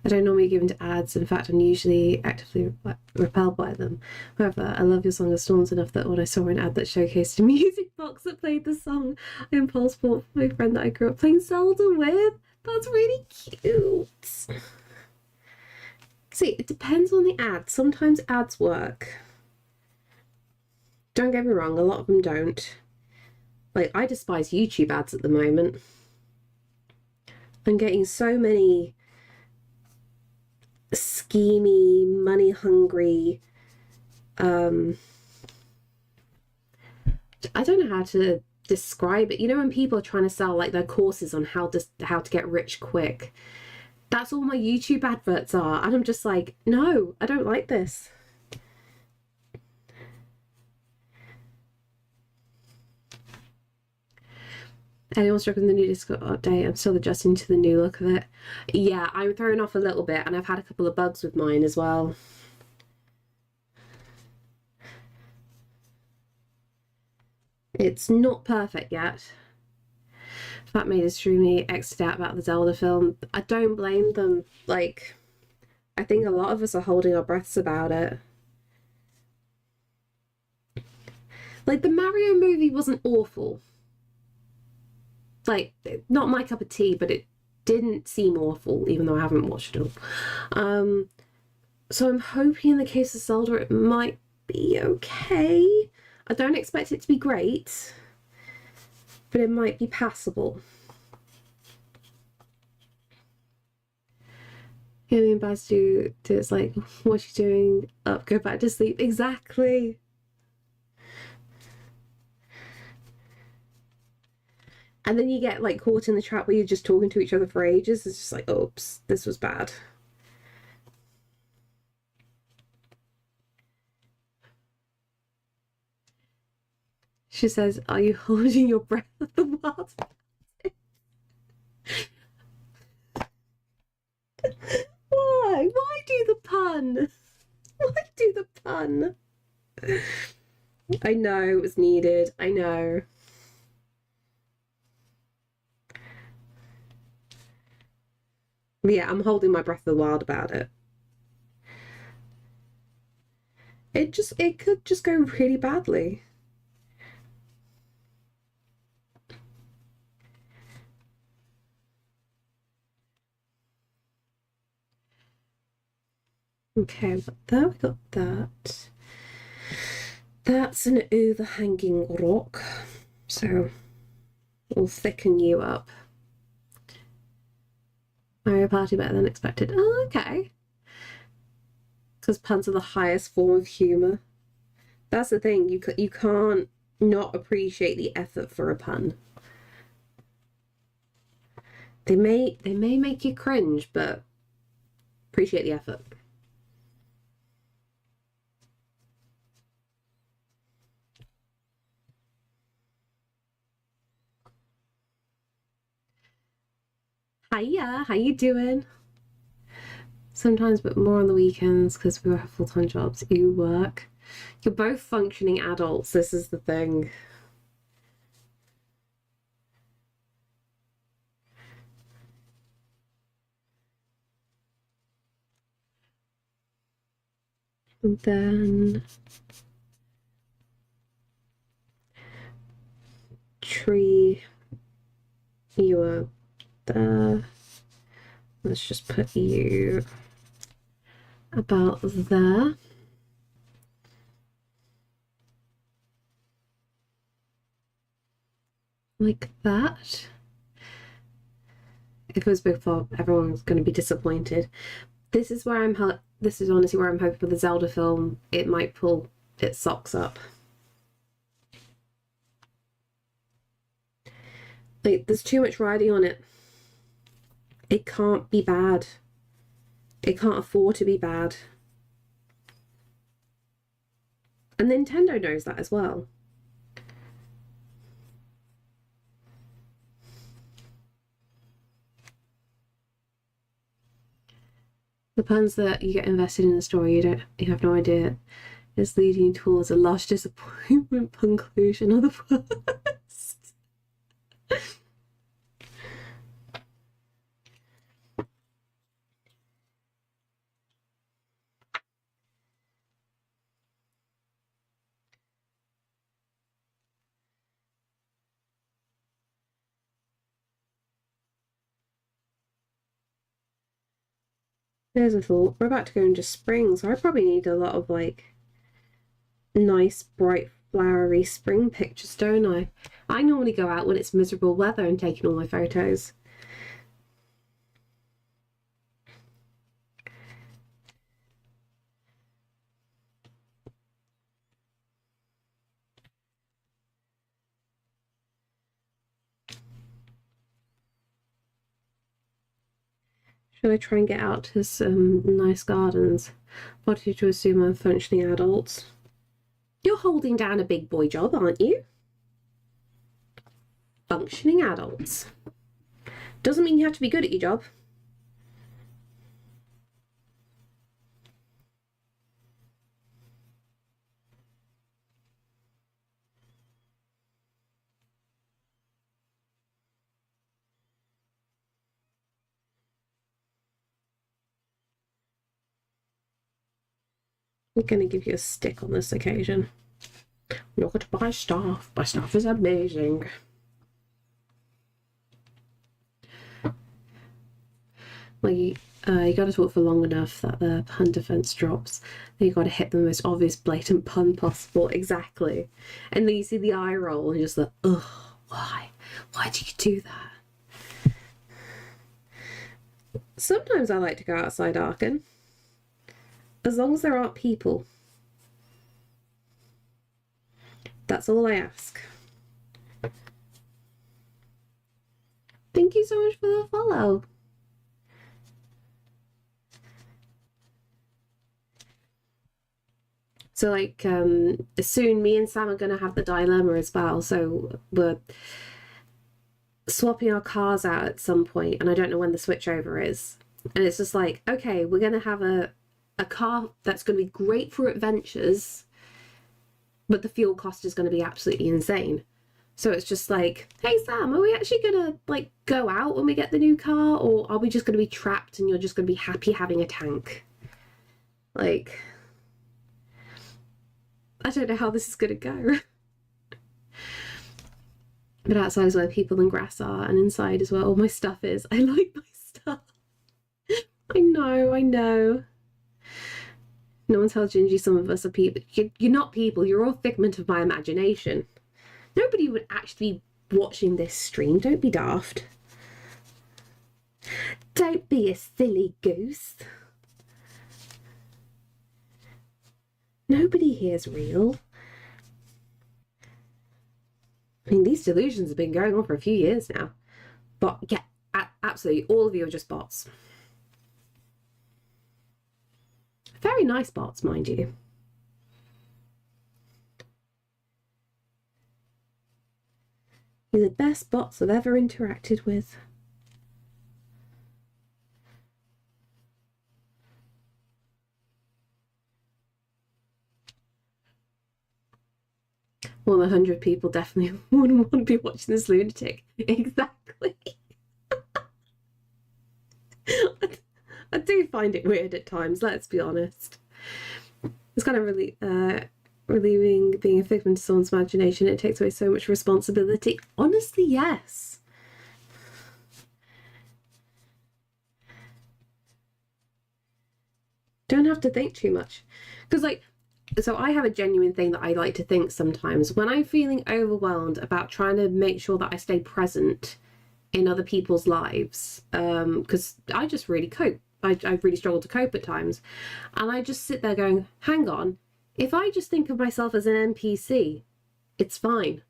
I don't normally give into ads. In fact, I'm usually actively repelled by them. However, I love your Song of Storms enough that when I saw an ad that showcased a music box that played the song, I impulse bought for my friend that I grew up playing Zelda with. That's really cute. See, it depends on the ad. Sometimes ads work. Don't get me wrong, a lot of them don't. Like, I despise YouTube ads at the moment. I'm getting so many schemy, money hungry, I don't know how to describe it. You know, when people are trying to sell like their courses on how to get rich quick, that's all my YouTube adverts are, and I'm just like, no, I don't like this. Anyone struck with the new Discord update? I'm still adjusting to the new look of it. Yeah, I'm thrown off a little bit, and I've had a couple of bugs with mine as well. It's not perfect yet. That made us extremely excited out about the Zelda film. I don't blame them. Like, I think a lot of us are holding our breaths about it. Like, the Mario movie wasn't awful. Like, not my cup of tea, but it didn't seem awful, even though I haven't watched it all. So I'm hoping in the case of Zelda it might be okay. I don't expect it to be great, but it might be passable. Getting bad to do it's like, what are you doing? Up, go back to sleep. Exactly. And then you get like caught in the trap where you're just talking to each other for ages. It's just like, oops, this was bad. She says, are you holding your breath at the wild? Why? Why do the pun? Why do the pun? I know it was needed. I know. But yeah, I'm holding my breath of the wild about it. It could just go really badly. Okay, but there we got that. That's an overhanging rock, so we'll thicken you up. Mario Party better than expected. Oh, okay. Because puns are the highest form of humor. That's the thing. You can't not appreciate the effort for a pun. They may make you cringe, but appreciate the effort. Hiya, how you doing? Sometimes, but more on the weekends because we have full-time jobs. You work. You're both functioning adults. This is the thing. And then tree, you are there. Let's just put you about there. Like that. If it was before, everyone's going to be disappointed. This is where this is honestly where I'm hoping for the Zelda film. It might pull its socks up. Like, there's too much riding on it. It can't be bad. It can't afford to be bad. And Nintendo knows that as well. The puns that you get invested in the story, you have no idea, is leading towards a lush disappointment conclusion of the worst. There's a thought. We're about to go into spring, so I probably need a lot of like nice, bright, flowery spring pictures, don't I? I normally go out when it's miserable weather and taking all my photos. Should I try and get out to some nice gardens? What you to assume I'm functioning adults? You're holding down a big boy job, aren't you? Functioning adults. Doesn't mean you have to be good at your job. I'm going to give you a stick on this occasion. Look at my stuff. My stuff is amazing. Like, you got to talk for long enough that the pun defense drops. Then you got to hit the most obvious, blatant pun possible. Exactly. And then you see the eye roll and you're just like, ugh, why? Why do you do that? Sometimes I like to go outside Arkan. As long as there aren't people. That's all I ask. Thank you so much for the follow. So like soon me and Sam are going to have the dilemma as well. So we're swapping our cars out at some point and I don't know when the switchover is. And it's just like, okay, we're going to have a car that's going to be great for adventures, but the fuel cost is going to be absolutely insane. So it's just like, hey Sam, are we actually going to like go out when we get the new car, or are we just going to be trapped and you're just going to be happy having a tank? Like, I don't know how this is going to go. But outside is where people and grass are, and inside is where all my stuff is. I like my stuff. I know. No one tells Gingy some of us are people. You're not people, you're all figment of my imagination. Nobody would actually be watching this stream. Don't be daft. Don't be a silly goose. Nobody here's real. I mean, these delusions have been going on for a few years now. But yeah, absolutely, all of you are just bots. Very nice bots, mind you. You're the best bots I've ever interacted with. More than 100 people definitely wouldn't want to be watching this lunatic. Exactly. I do find it weird at times, let's be honest. It's kind of really relieving being a figment of someone's imagination. It takes away so much responsibility. Honestly, yes. Don't have to think too much. Because like, so I have a genuine thing that I like to think sometimes when I'm feeling overwhelmed about trying to make sure that I stay present in other people's lives, because I just really cope. I really struggle to cope at times, and I just sit there going, hang on, if I just think of myself as an NPC, it's fine.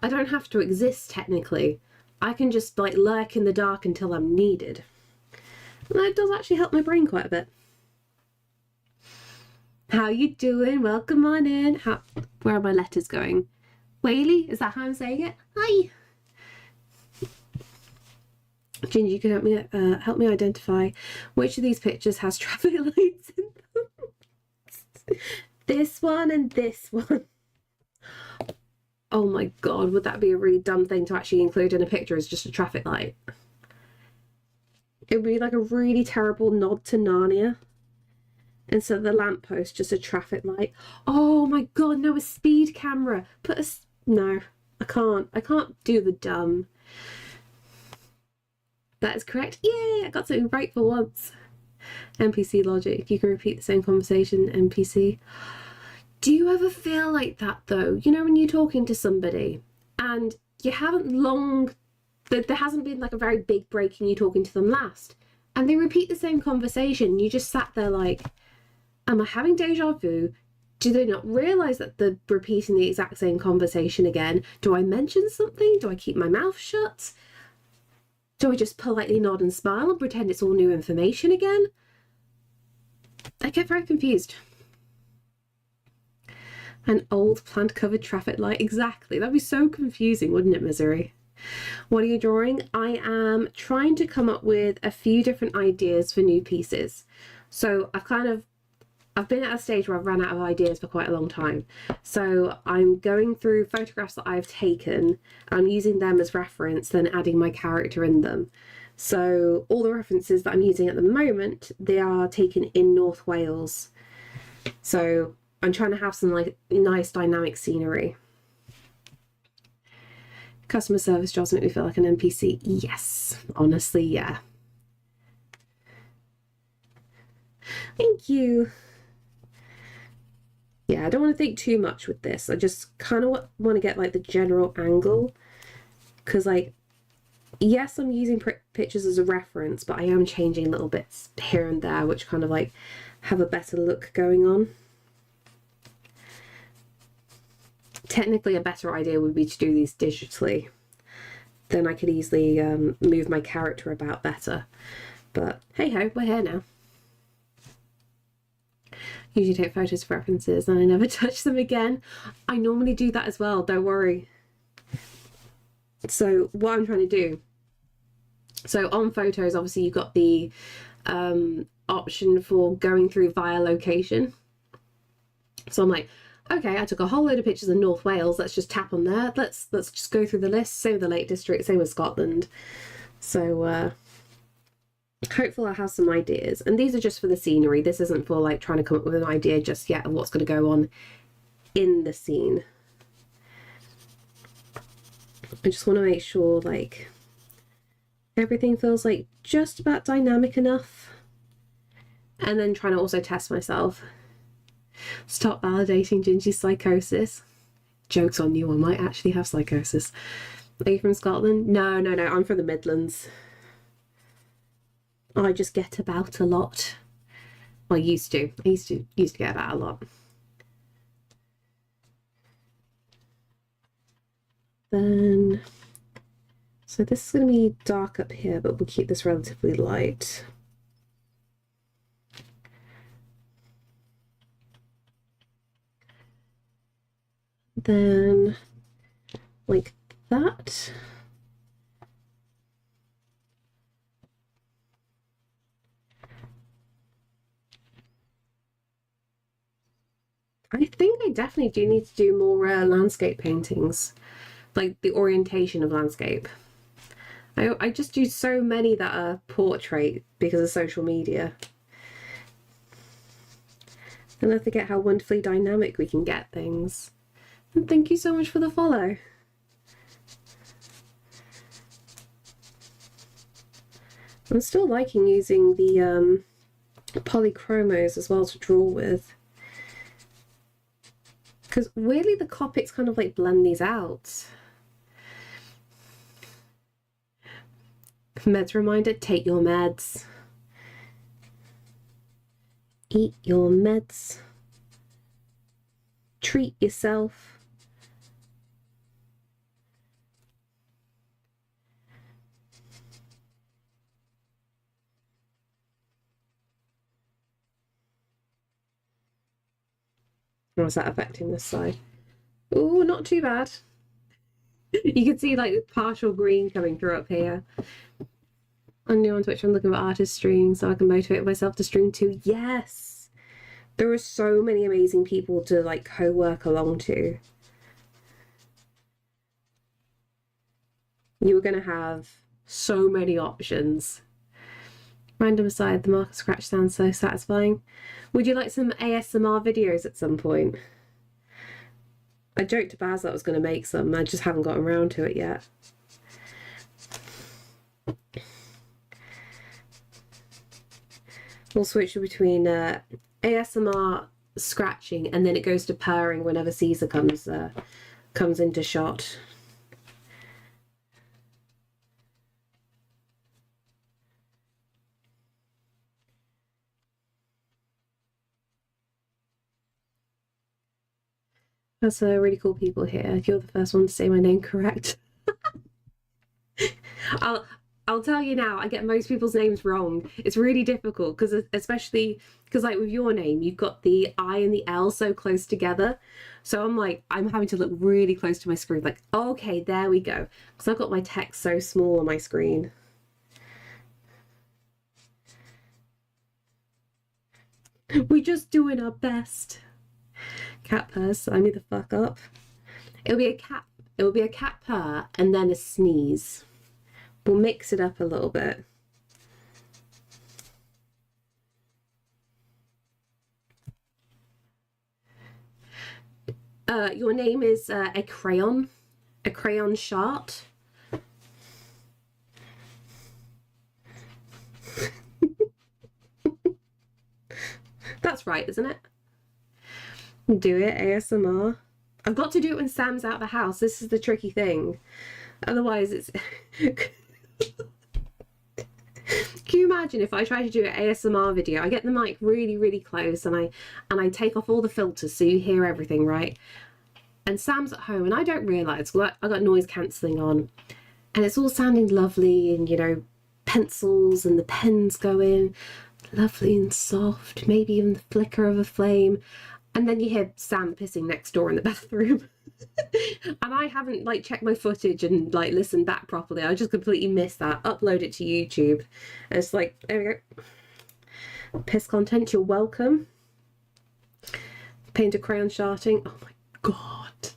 I don't have to exist technically. I can just like lurk in the dark until I'm needed. And that does actually help my brain quite a bit. How you doing? Welcome on in. Where are my letters going? Whaley, is that how I'm saying it? Hi. Ginger, you can help me identify which of these pictures has traffic lights in them. This one and this one. Oh my god, would that be a really dumb thing to actually include in a picture as just a traffic light? It would be like a really terrible nod to Narnia. Instead of the lamppost, just a traffic light. Oh my god, no, a speed camera. No, I can't do the dumb. That is correct. Yay, I got something right for once. NPC logic. You can repeat the same conversation, NPC. Do you ever feel like that though? You know, when you're talking to somebody and you haven't there hasn't been like a very big break in you talking to them last, and they repeat the same conversation. You just sat there like, am I having deja vu? Do they not realise that they're repeating the exact same conversation again? Do I mention something? Do I keep my mouth shut? Do I just politely nod and smile and pretend it's all new information again? I get very confused. An old plant-covered traffic light. Exactly. That'd be so confusing, wouldn't it, Misery? What are you drawing? I am trying to come up with a few different ideas for new pieces. So I've been at a stage where I've run out of ideas for quite a long time. So I'm going through photographs that I've taken. I'm using them as reference, then adding my character in them. So all the references that I'm using at the moment, they are taken in North Wales. So I'm trying to have some like nice dynamic scenery. Customer service jobs make me feel like an NPC. Yes, honestly, yeah. Thank you. Yeah, I don't want to think too much with this. I just kind of want to get like the general angle, because like, yes, I'm using pictures as a reference, but I am changing little bits here and there which kind of like have a better look going on. Technically, a better idea would be to do these digitally. Then I could easily move my character about better. But hey ho, we're here now. Usually take photos for references and I never touch them again. I normally do that as well, don't worry. So what I'm trying to do, so on photos, obviously you've got the option for going through via location. So I'm like, okay, I took a whole load of pictures of North Wales. Let's just tap on there. Let's just go through the list. Same with the Lake District, same with Scotland. So hopefully I'll have some ideas. And these are just for the scenery. This isn't for like trying to come up with an idea just yet of what's going to go on in the scene. I just want to make sure like everything feels like just about dynamic enough. And then trying to also test myself. Stop validating Gingy's psychosis. Joke's on you, I might actually have psychosis. Are you from Scotland? No, I'm from the Midlands. I just get about a lot. Well, I used to get about a lot. Then, so this is going to be dark up here, but we'll keep this relatively light. Then, like that. I think I definitely do need to do more landscape paintings, like the orientation of landscape. I just do so many that are portrait because of social media. And I forget how wonderfully dynamic we can get things. And thank you so much for the follow. I'm still liking using the polychromos as well to draw with. Because weirdly the Copics kind of like blend these out. Meds reminder, take your meds. Eat your meds. Treat yourself. How is that affecting this side? Oh, not too bad. You can see like partial green coming through up here. I'm new on Twitch. I'm looking for artist streams so I can motivate myself to stream too. Yes, there are so many amazing people to like co-work along to. You were going to have so many options. Random aside, the marker scratch sounds so satisfying. Would you like some ASMR videos at some point? I joked to Baz that I was going to make some. I just haven't gotten around to it yet. We'll switch between ASMR scratching, and then it goes to purring whenever Caesar comes into shot. That's really cool people here. You're the first one to say my name correct. I'll tell you now, I get most people's names wrong. It's really difficult because, especially because, like with your name, you've got the I and the L so close together. So I'm having to look really close to my screen, like, okay, there we go. Because I've got my text so small on my screen. We're just doing our best. Cat purrs, sign me the fuck up. It'll be a cat purr and then a sneeze. We'll mix it up a little bit. Your name is a crayon shart. That's right, isn't it? Do it, ASMR. I've got to do it when Sam's out of the house. This is the tricky thing. Otherwise, it's... Can you imagine if I try to do an ASMR video? I get the mic really, really close and I take off all the filters so you hear everything, right? And Sam's at home and I don't realise, well, I got noise cancelling on and it's all sounding lovely and, you know, pencils and the pens going, lovely and soft, maybe even the flicker of a flame. And then you hear Sam pissing next door in the bathroom. And I haven't like checked my footage and like listened back properly. I just completely missed that. Upload it to YouTube. And it's like, there we go. Piss content, you're welcome. Paint a crayon sharting. Oh my god.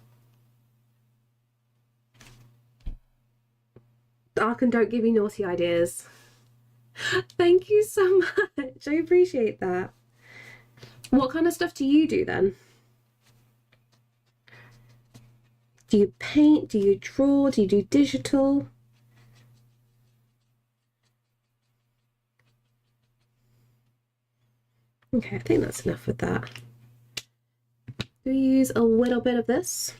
Arkan, don't give me naughty ideas. Thank you so much. I appreciate that. What kind of stuff do you do then? Do you paint? Do you draw? Do you do digital? Okay, I think that's enough with that. Do you use a little bit of this?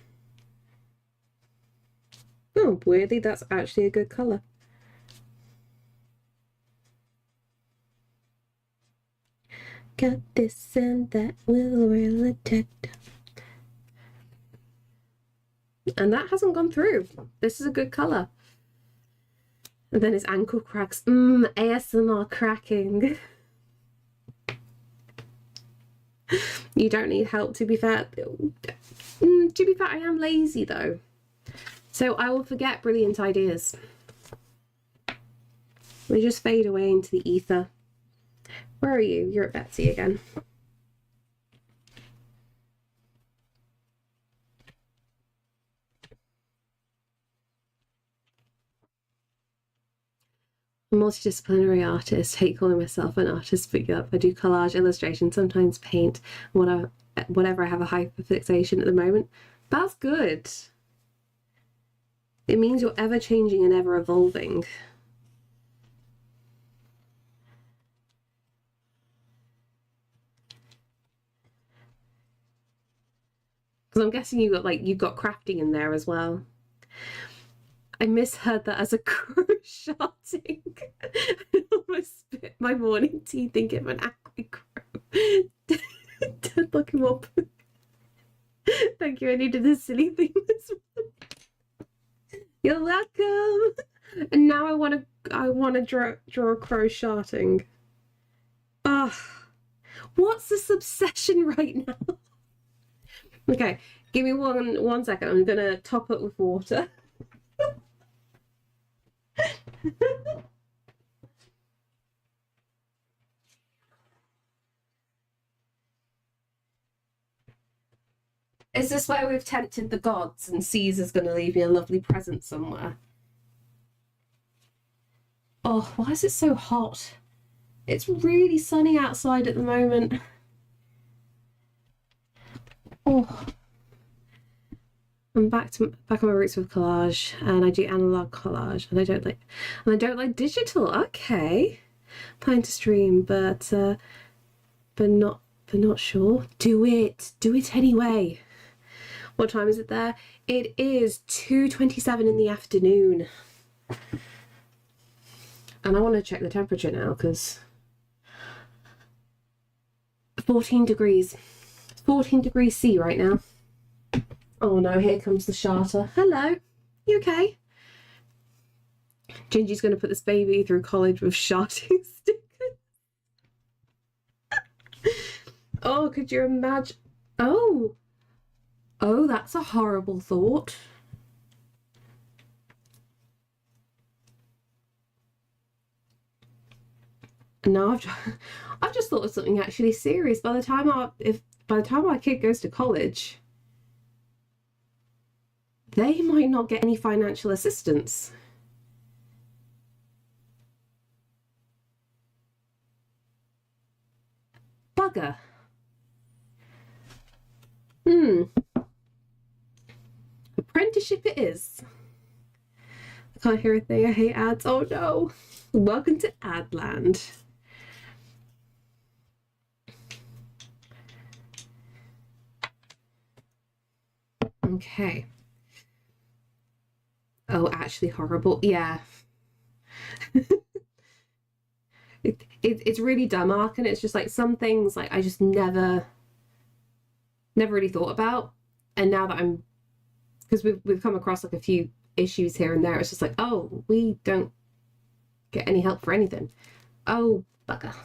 Oh, weirdly, that's actually a good colour. Got this and that will related. And that hasn't gone through. This is a good colour. And then his ankle cracks. ASMR cracking. You don't need help, to be fair. To be fair, I am lazy though. So I will forget brilliant ideas. They just fade away into the ether. Where are you? You're at Betsy again. I'm a multidisciplinary artist. Hate calling myself an artist, but yeah, I do collage, illustration, sometimes paint, whatever I have a hyperfixation at the moment. That's good. It means you're ever changing and ever evolving. Because I'm guessing you've got crafting in there as well. I misheard that as a crocheting. I almost spit my morning tea thinking of an angry crow. Don't look him up. Thank you, I needed a silly thing this one. You're welcome. And now I wanna draw a crow sharting. Ugh. What's this obsession right now? Okay, give me one second. I'm gonna top it with water. Is this where we've tempted the gods and Caesar's going to leave me a lovely present somewhere? Oh, why is it so hot? It's really sunny outside at the moment. Oh, I'm back on my roots with collage, and I do analog collage, and I don't like digital. Okay, Plan to stream, but not sure. Do it anyway. What time is it there? It is 2:27 in the afternoon. And I want to check the temperature now because 14 degrees. 14 degrees C right now. Oh no, here comes the charter. Hello, you okay? Gingy's going to put this baby through college with sharting stickers. Oh, could you imagine? Oh, that's a horrible thought. No, I've just thought of something actually serious. By the time our kid goes to college, they might not get any financial assistance. Bugger. Apprenticeship it is. I can't hear a thing. I hate ads. Oh no. Welcome to Adland. Okay. Oh, actually horrible. Yeah. It's really dumb, Ark, and it's just like some things like I just never really thought about. And now that because we've come across like a few issues here and there, it's just like, oh, we don't get any help for anything. Oh, bugger.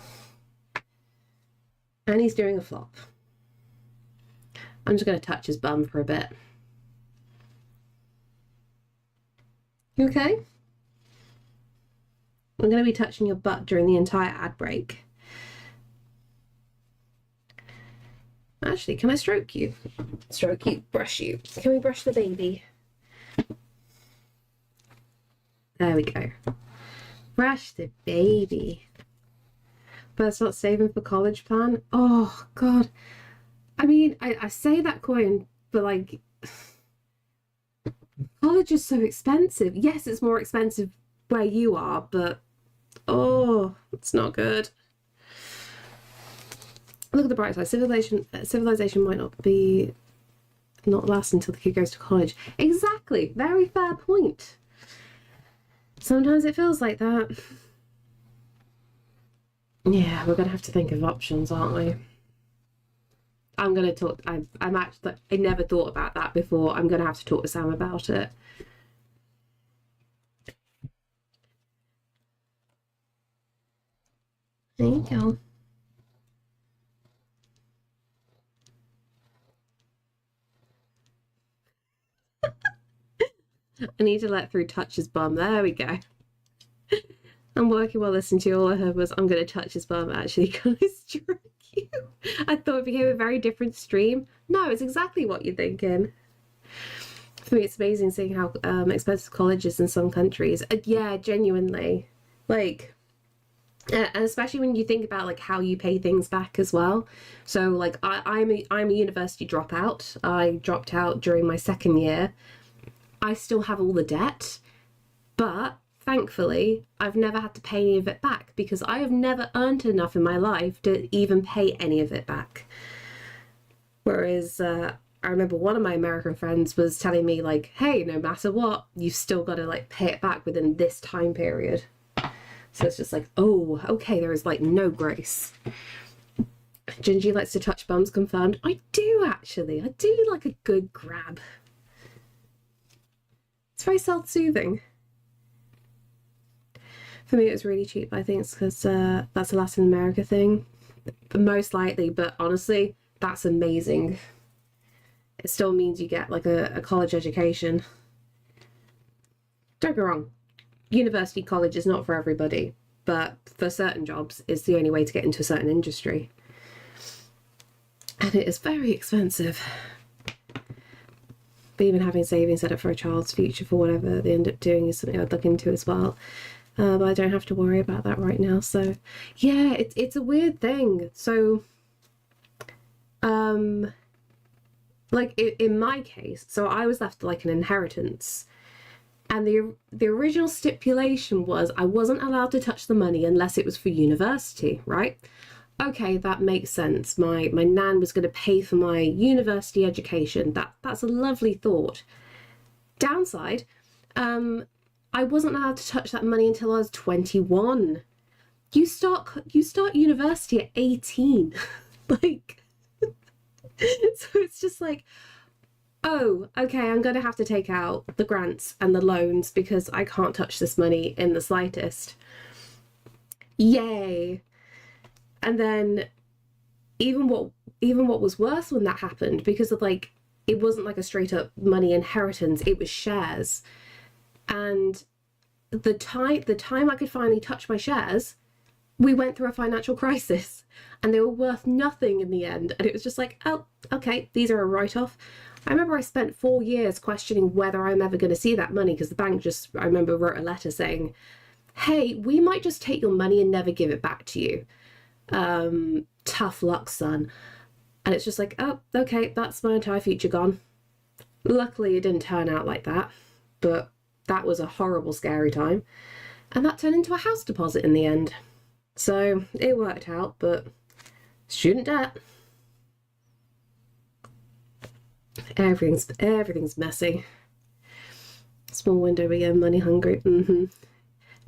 And he's doing a flop. I'm just going to touch his bum for a bit. You okay? I'm going to be touching your butt during the entire ad break. Actually, can I stroke you? Stroke you, brush you. Can we brush the baby? There we go. Brush the baby. But start saving for college plan. Oh, God. I mean, I say that coin, but like, college is so expensive. Yes, it's more expensive where you are, but oh, it's not good. Look at the bright side. Civilization might not last until the kid goes to college. Exactly. Very fair point. Sometimes it feels like that. Yeah, we're gonna have to think of options, aren't we? I'm gonna talk. I'm actually. I never thought about that before. I'm gonna have to talk to Sam about it. There you go. I need to let through touch his bum. There we go. I'm working while listening to you. All I heard was, I'm going to touch his bum. Actually, can I stroke you? I thought it became a very different stream. No, it's exactly what you're thinking. For me, it's amazing seeing how expensive college is in some countries. Yeah, genuinely. Like, and especially when you think about like how you pay things back as well. So like I'm a university dropout. I dropped out during my second year. I still have all the debt, but thankfully I've never had to pay any of it back because I have never earned enough in my life to even pay any of it back. Whereas I remember one of my American friends was telling me like, hey, no matter what, you've still got to like pay it back within this time period. So it's just like, oh, okay, there is like no grace. Gingy likes to touch bums, confirmed. I do actually. I do like a good grab. It's very self-soothing. For me, it was really cheap. I think it's because that's a Latin America thing. Most likely, but honestly, that's amazing. It still means you get like a college education. Don't get me wrong. University college is not for everybody, but for certain jobs, it's the only way to get into a certain industry. And it is very expensive. But even having savings set up for a child's future for whatever they end up doing is something I'd look into as well. But I don't have to worry about that right now. So yeah, it's a weird thing. So like in my case, so I was left like an inheritance. And the original stipulation was I wasn't allowed to touch the money unless it was for university, right? Okay, that makes sense. My nan was going to pay for my university education. That's a lovely thought. Downside, I wasn't allowed to touch that money until I was 21. You start university at 18. Like, so it's just like, oh, okay, I'm going to have to take out the grants and the loans because I can't touch this money in the slightest. Yay. And then even what was worse when that happened, because of like, it wasn't like a straight up money inheritance, it was shares. And the time I could finally touch my shares, we went through a financial crisis and they were worth nothing in the end. And it was just like, oh, okay, these are a write-off. I remember I spent 4 years questioning whether I'm ever going to see that money because the bank just, I remember, wrote a letter saying, hey, we might just take your money and never give it back to you. Tough luck, son. And it's just like, oh, okay, that's my entire future gone. Luckily, it didn't turn out like that, but that was a horrible, scary time. And that turned into a house deposit in the end. So it worked out, but student debt. Everything's messy. Small window again, money hungry. In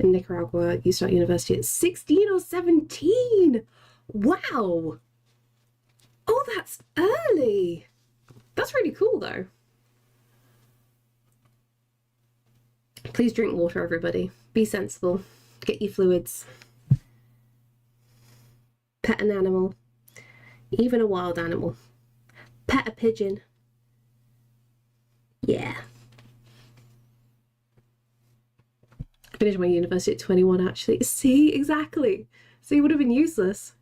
Nicaragua, you start university at 16 or 17. Wow. Oh, that's early. That's really cool though. Please drink water, everybody. Be sensible. Get your fluids. Pet an animal. Even a wild animal. Pet a pigeon. Yeah. I finished my university at 21 actually. See, exactly. See, it would have been useless.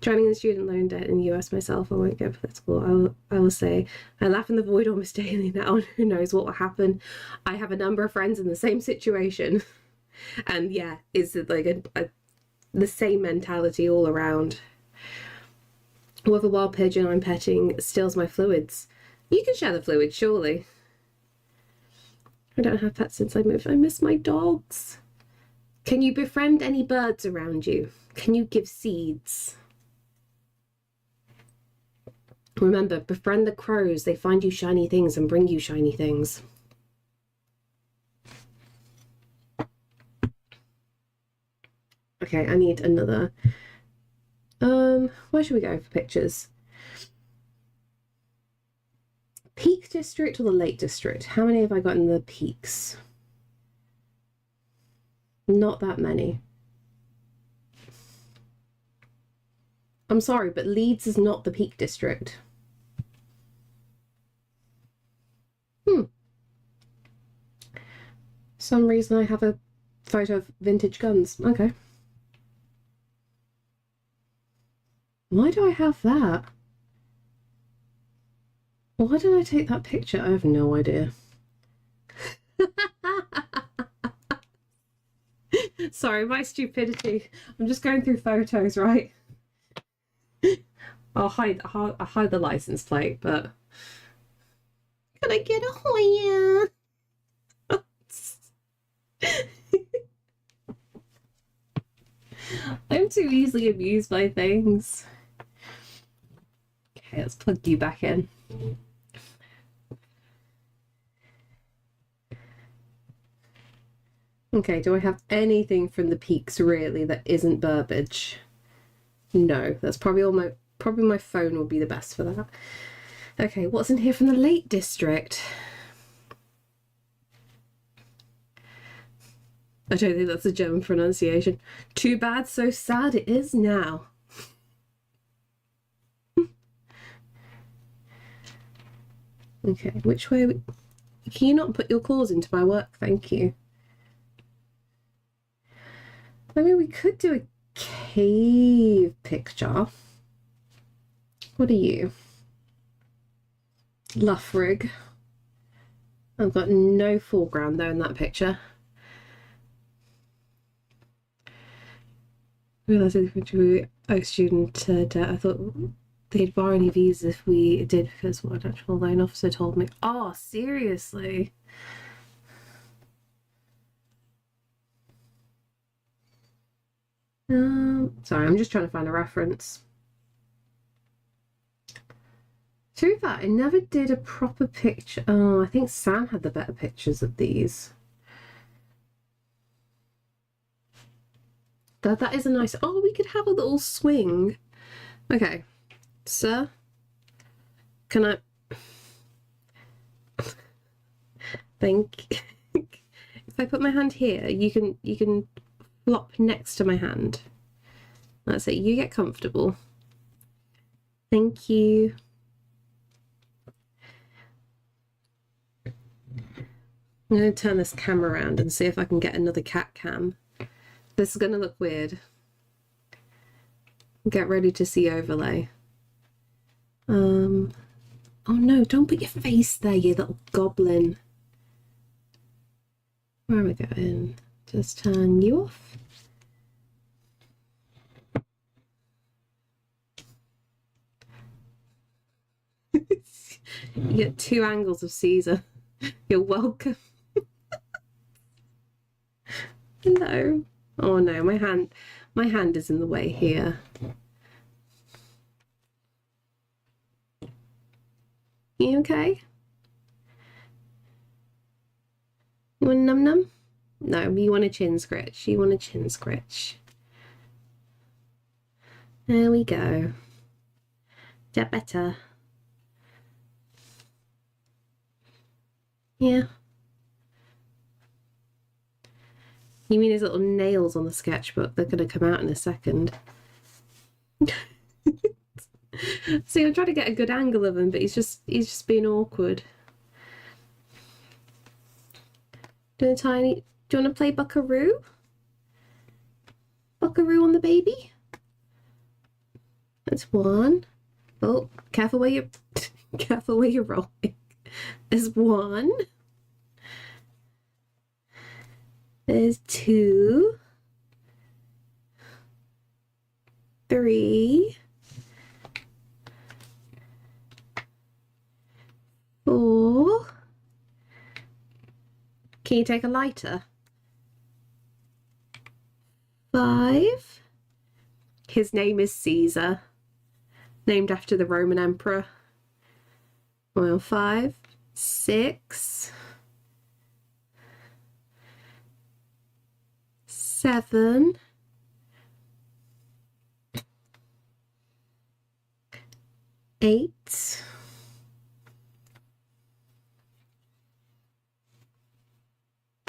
Drowning in student loan debt in the US myself, I won't get political. I will say, I laugh in the void almost daily now, and who knows what will happen. I have a number of friends in the same situation. And yeah, it's like the same mentality all around. With a wild pigeon I'm petting steals my fluids. You can share the fluids, surely. I don't have pets since I moved. I miss my dogs. Can you befriend any birds around you? Can you give seeds? Remember, befriend the crows. They find you shiny things and bring you shiny things. Okay, I need another. Where should we go for pictures? Peak District or the Lake District? How many have I got in the peaks? Not that many. I'm sorry, but Leeds is not the Peak District. Some reason I have a photo of vintage guns. Okay. Why do I have that? Why did I take that picture? I have no idea. Sorry, my stupidity. I'm just going through photos, right? I'll hide the license plate, but can I get a Hoya? I'm too easily amused by things. Okay, let's plug you back in. Okay, do I have anything from the peaks really that isn't Burbage? No, that's probably my phone will be the best for that. Okay, what's in here from the Lake District? I don't think that's a German pronunciation. Too bad, so sad it is now. Okay, which way? Can you not put your claws into my work? Thank you. I mean, we could do a cave picture. What are you? Luffrig. I've got no foreground though in that picture. Realised we student debt. I thought they'd borrow any visas if we did because what an actual loan officer told me. Oh, seriously? Sorry, I'm just trying to find a reference. Through that, I never did a proper picture. Oh, I think Sam had the better pictures of these. That is a nice. Oh, we could have a little swing. Okay, sir, can I? Think if I put my hand here, you can flop next to my hand. That's it. You get comfortable. Thank you. I'm going to turn this camera around and see if I can get another cat cam. This is going to look weird. Get ready to see overlay. Oh no, don't put your face there, you little goblin. Where are we going? Just turn you off. You get 2 angles of Caesar. You're welcome. Hello. Oh no, my hand is in the way here. You okay? You want a num num? No, you want a chin scratch. You want a chin scratch. There we go. Is that better? Yeah. You mean his little nails on the sketchbook? They're going to come out in a second. See, I'm trying to get a good angle of him, but he's just being awkward. Do you want to play Buckaroo? Buckaroo on the baby? That's 1. Oh, careful where you're careful where you're rolling. There's 1. There's 2. 3. 4. Can you take a lighter? 5. His name is Caesar, named after the Roman emperor. Well, 5, 6, 7, 8,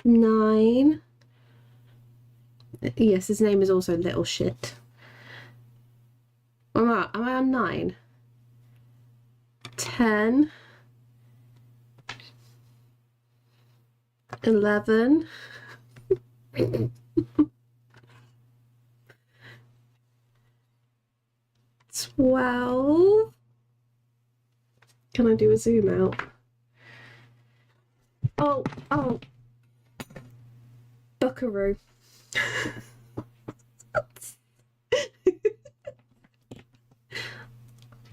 9. Yes, his name is also Little Shit. Am I on 9? 10, 11, 12. Can I do a zoom out? Oh, Buckaroo.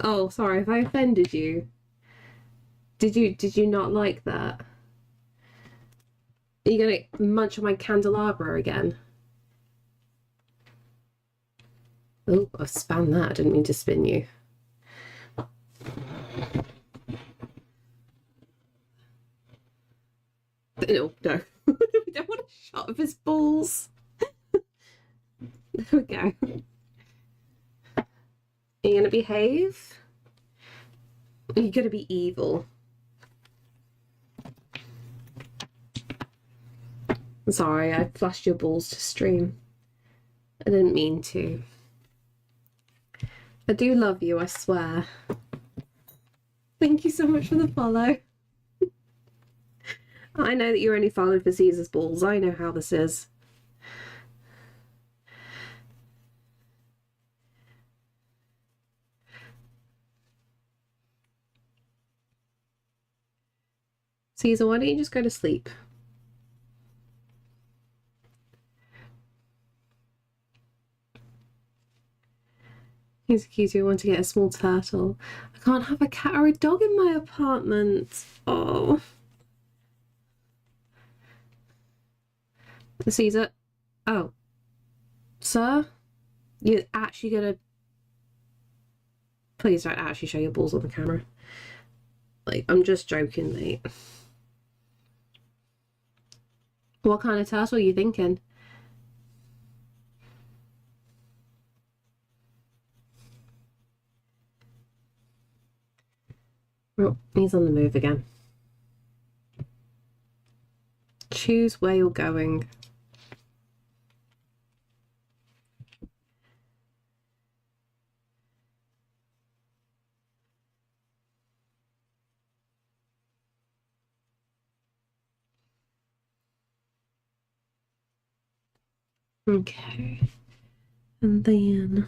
Oh, sorry if I offended you. Did you not like that? Are you gonna munch on my candelabra again? Oh, I've span that. I didn't mean to spin you. No. We don't want a shot of his balls. There we go. Are you gonna behave? Are you gonna be evil? Sorry, I flashed your balls to stream. I didn't mean to. I do love you, I swear. Thank you so much for the follow. I know that you're only followed for Caesar's balls. I know how this is. Caesar, why don't you just go to sleep? He's cute. You want to get a small turtle. I can't have a cat or a dog in my apartment. Oh. Caesar. Oh. Sir? You're actually gonna... Please don't actually show your balls on the camera. Like, I'm just joking, mate. What kind of turtle are you thinking? Oh, he's on the move again. Choose where you're going. Okay. And then...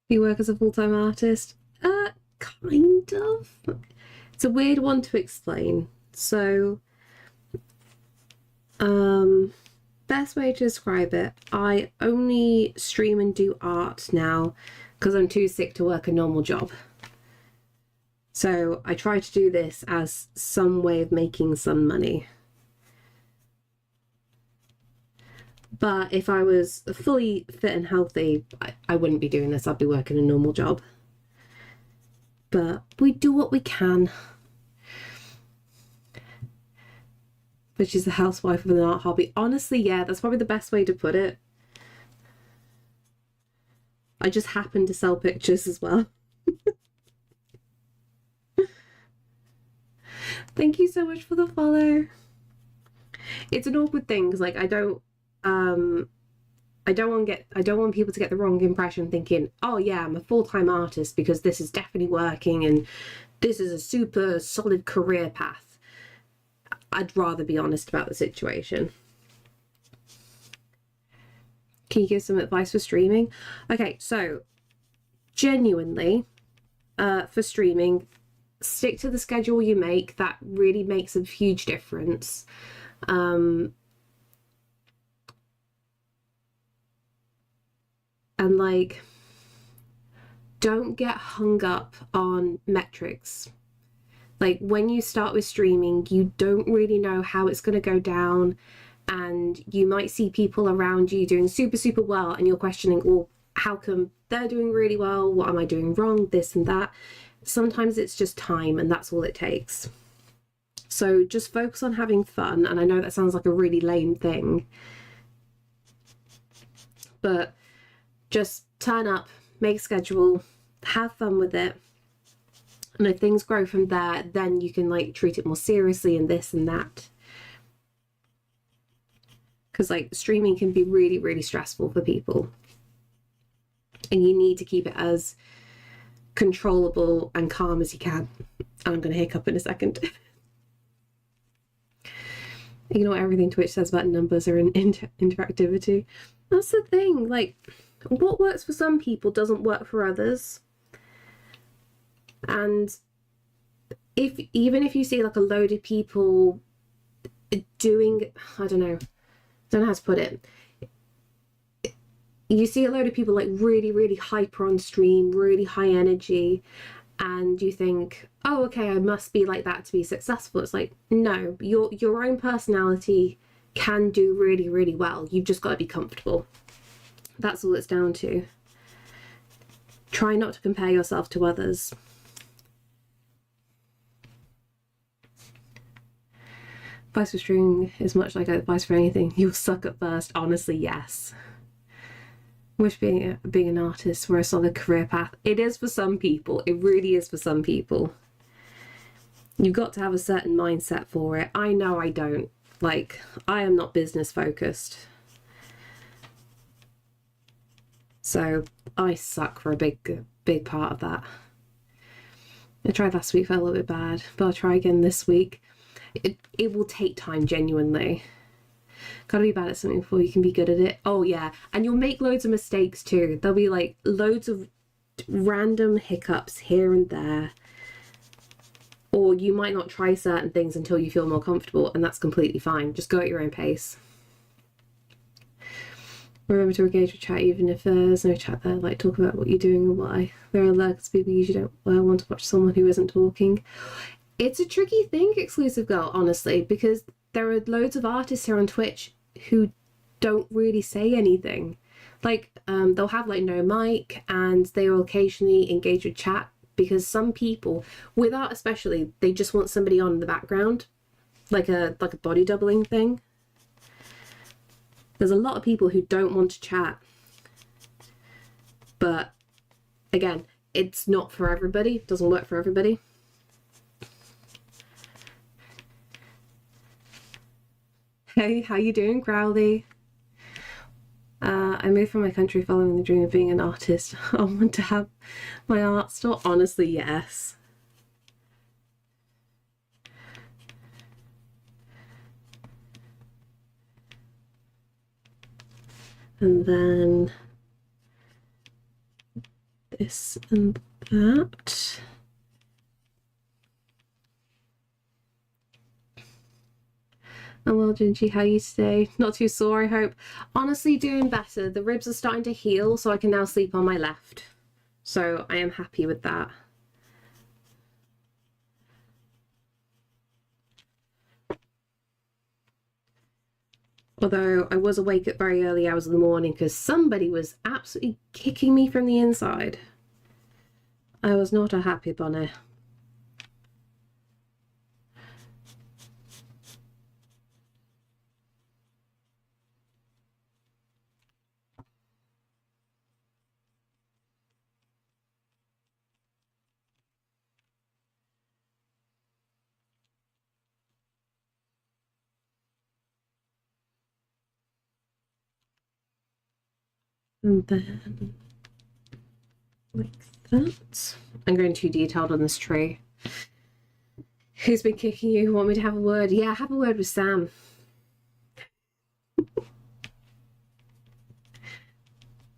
You work as a full-time artist? Kind of. It's a weird one to explain. So, best way to describe it, I only stream and do art now because I'm too sick to work a normal job. So I try to do this as some way of making some money. But if I was fully fit and healthy, I wouldn't be doing this. I'd be working a normal job. But we do what we can. But she's a housewife with an art hobby. Honestly, yeah, that's probably the best way to put it. I just happen to sell pictures as well. Thank you so much for the follow. It's an awkward thing because, like, I don't want people to get the wrong impression thinking, oh yeah, I'm a full-time artist because this is definitely working and this is a super solid career path. I'd rather be honest about the situation. Can you give some advice for streaming? Okay, so genuinely, for streaming, stick to the schedule you make. That really makes a huge difference. And like, don't get hung up on metrics. Like, when you start with streaming, you don't really know how it's going to go down, and you might see people around you doing super well, and you're questioning, well, how come they're doing really well? What am I doing wrong? This and that. Sometimes it's just time, and that's all it takes. So just focus on having fun. And I know that sounds like a really lame thing, but just turn up, make a schedule, have fun with it. And if things grow from there, then you can like treat it more seriously and this and that. Because like streaming can be really stressful for people. And you need to keep it as controllable and calm as you can. And I'm going to hiccup in a second. Ignore everything Twitch says about numbers or interactivity. That's the thing. Like, what works for some people doesn't work for others. And even if you see like a load of people doing, I don't know how to put it. You see a load of people like really hyper on stream, really high energy, and you think, oh, okay, I must be like that to be successful. It's like, no, your own personality can do really well. You've just got to be comfortable. That's all it's down to. Try not to compare yourself to others. Advice for streaming is much like advice for anything. You'll suck at first. Honestly, yes. Wish being an artist were a solid career path. It is for some people. It really is for some people. You've got to have a certain mindset for it. I know I don't. Like, I am not business focused. So I suck for a big part of that. I tried last week, felt a little bit bad, but I'll try again this week. It will take time, genuinely. Gotta be bad at something before you can be good at it. Oh yeah, and you'll make loads of mistakes too. There'll be like loads of random hiccups here and there. Or you might not try certain things until you feel more comfortable, and that's completely fine. Just go at your own pace. Remember to engage with chat even if there's no chat there. Like, talk about what you're doing and why. There are loads of people usually don't want to watch someone who isn't talking. It's a tricky thing, Exclusive Girl, honestly, because there are loads of artists here on Twitch who don't really say anything. Like, they'll have like no mic, and they will occasionally engage with chat, because some people, with art especially, they just want somebody on in the background, like a body doubling thing. There's a lot of people who don't want to chat. But again, it's not for everybody. It doesn't work for everybody. Hey, how you doing, Crowley? I moved from my country following the dream of being an artist. I want to have my art store. Honestly, yes. And then this and that. And well, Gingy, how you today? Not too sore, I hope. Honestly, doing better. The ribs are starting to heal, so I can now sleep on my left. So I am happy with that. Although I was awake at very early hours of the morning because somebody was absolutely kicking me from the inside. I was not a happy bunny. And then like that. I'm going too detailed on this tree. Who's been kicking you? Want me to have a word? Yeah, have a word with Sam.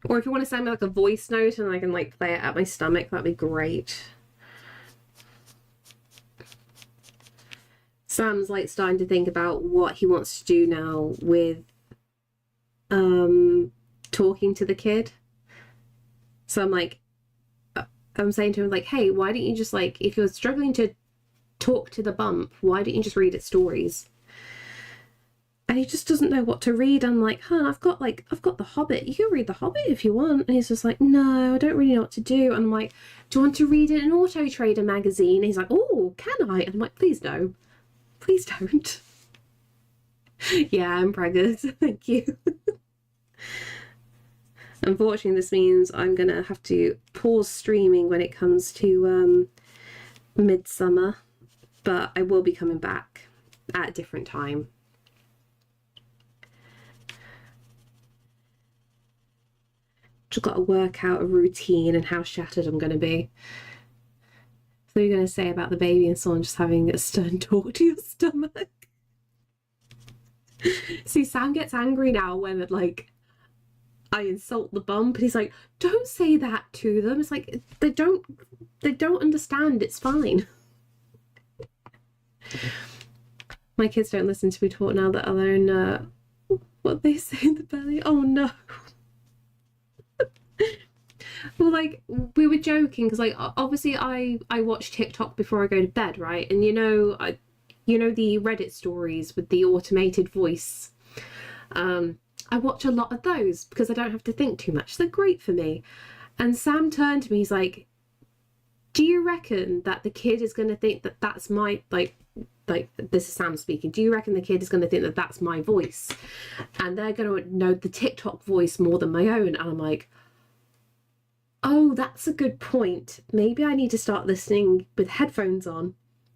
Or if you want to send me like a voice note and I can like play it at my stomach, that'd be great. Sam's like starting to think about what he wants to do now with talking to the kid. So I'm like, I'm saying to him like, hey, why don't you just like, if you're struggling to talk to the bump, why don't you just read its stories? And he just doesn't know what to read. I'm like, huh, I've got The Hobbit. You can read The Hobbit if you want. And he's just like, no, I don't really know what to do. And I'm like, do you want to read an Auto Trader magazine? And he's like, oh, can I? And I'm like, please no. Please don't. Yeah, I'm pregnant. Thank you. Unfortunately, this means I'm going to have to pause streaming when it comes to midsummer. But I will be coming back at a different time. Just got to work out a routine and how shattered I'm going to be. So you're going to say about the baby and someone just having a stern talk to your stomach. See, Sam gets angry now when like I insult the bump, and he's like, "Don't say that to them." It's like they don't understand. It's fine. My kids don't listen to me talk now that I learn what they say in the belly. Oh no. Well, like, we were joking because, like, obviously I watch TikTok before I go to bed, right? And you know the Reddit stories with the automated voice. I watch a lot of those because I don't have to think too much. They're great for me. And Sam turned to me, he's like, do you reckon that the kid is going to think that that's my, like this is Sam speaking, do you reckon the kid is going to think that that's my voice? And they're going to know the TikTok voice more than my own. And I'm like, oh, that's a good point. Maybe I need to start listening with headphones on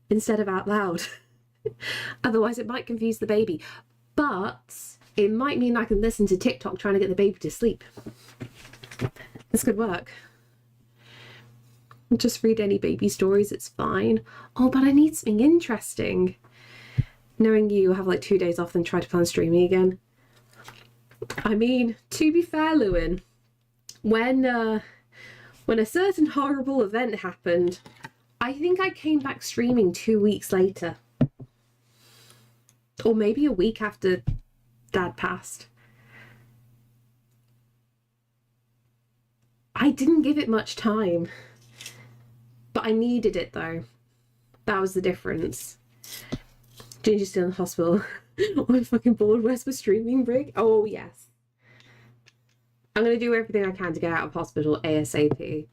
instead of out loud. Otherwise, it might confuse the baby. But it might mean I can listen to TikTok trying to get the baby to sleep. This could work. Just read any baby stories, it's fine. Oh, but I need something interesting. Knowing you have like 2 days off and try to plan streaming again. I mean, to be fair, Lewin, when a certain horrible event happened, I think I came back streaming 2 weeks later. Or maybe a week after Dad passed. I didn't give it much time. But I needed it though. That was the difference. Ginger's still in the hospital. I'm fucking bored. Where's my streaming break? Oh, yes. I'm going to do everything I can to get out of hospital ASAP.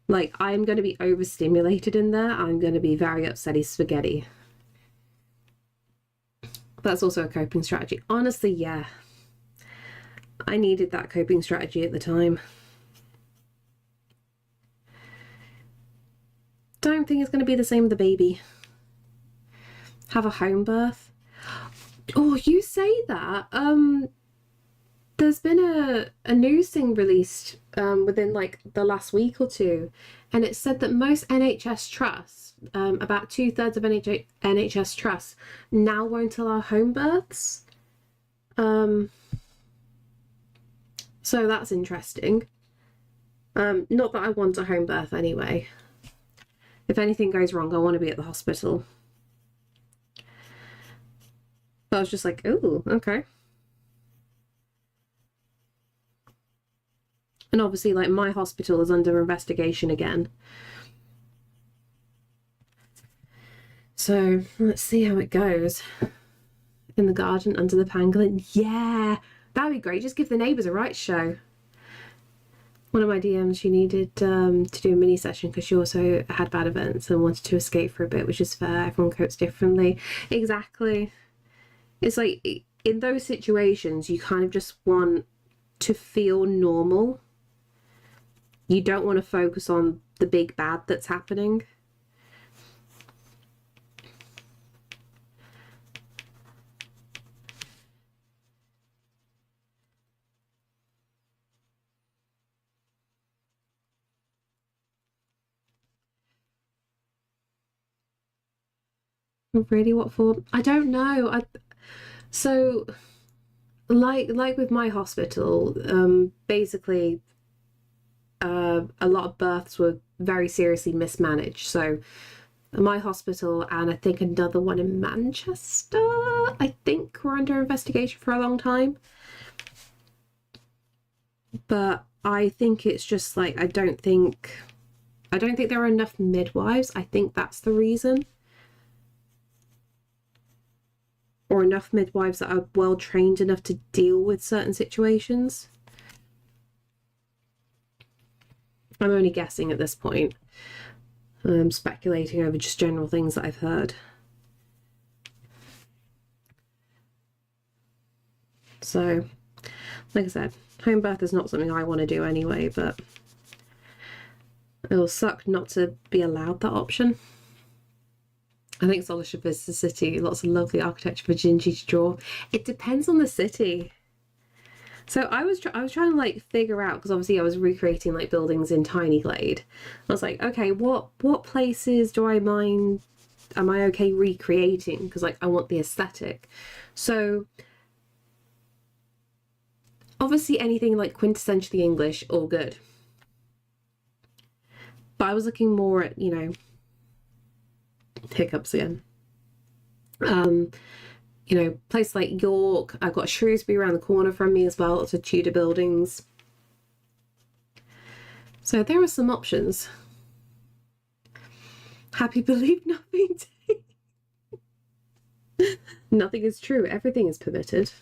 Like, I'm going to be overstimulated in there. I'm going to be very upsetty spaghetti. That's also a coping strategy. Honestly, yeah. I needed that coping strategy at the time. Don't think it's going to be the same with the baby. Have a home birth. Oh, you say that. There's been a news thing released within like the last week or two, and it said that most NHS trusts, about 2/3 of NHS trusts, now won't allow home births. So that's interesting. Not that I want a home birth anyway. If anything goes wrong, I want to be at the hospital. But I was just like, ooh, okay. And obviously, like, my hospital is under investigation again. So let's see how it goes. In the garden under the pangolin. Yeah, that'd be great. Just give the neighbours a right show. One of my DMs, she needed to do a mini session because she also had bad events and wanted to escape for a bit, which is fair. Everyone copes differently. Exactly. It's like, in those situations, you kind of just want to feel normal. You don't want to focus on the big bad that's happening. Really, what for? I don't know. So like with my hospital, basically a lot of births were very seriously mismanaged. So my hospital and I think another one in Manchester, I think, were under investigation for a long time. But I think it's just like I don't think there are enough midwives. I think that's the reason. Or enough midwives that are well trained enough to deal with certain situations. I'm only guessing at this point. I'm speculating over just general things that I've heard. So, like I said, home birth is not something I want to do anyway, but it'll suck not to be allowed that option. I think Solar should visit the city. Lots of lovely architecture for Gingy to draw. It depends on the city. So I was trying to like figure out, because obviously I was recreating like buildings in Tiny Glade. I was like, okay, what places do I mind? Am I okay recreating? Because like I want the aesthetic. So obviously anything like quintessentially English, all good. But I was looking more at, you know, hiccups again. You know, places like York. I've got Shrewsbury around the corner from me as well. Lots of Tudor buildings. So there are some options. Happy believe nothing. Nothing is true. Everything is permitted.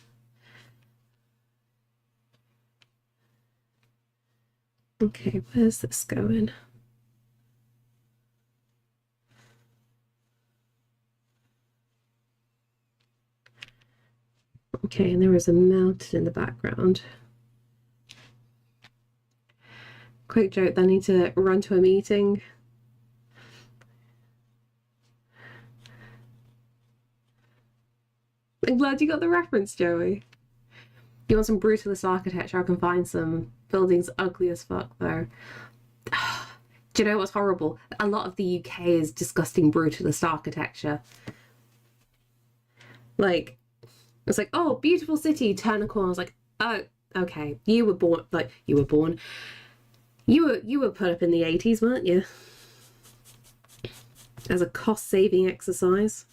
Okay, where's this going? Okay, and there is a mountain in the background. Quick joke, I need to run to a meeting. I'm glad you got the reference, Joey. You want some brutalist architecture? I can find some buildings ugly as fuck, though. Do you know what's horrible? A lot of the UK is disgusting brutalist architecture. Like, it's like, oh, beautiful city, turn a corner. I was like, oh, okay. You were born. You were put up in the 80s, weren't you? As a cost-saving exercise.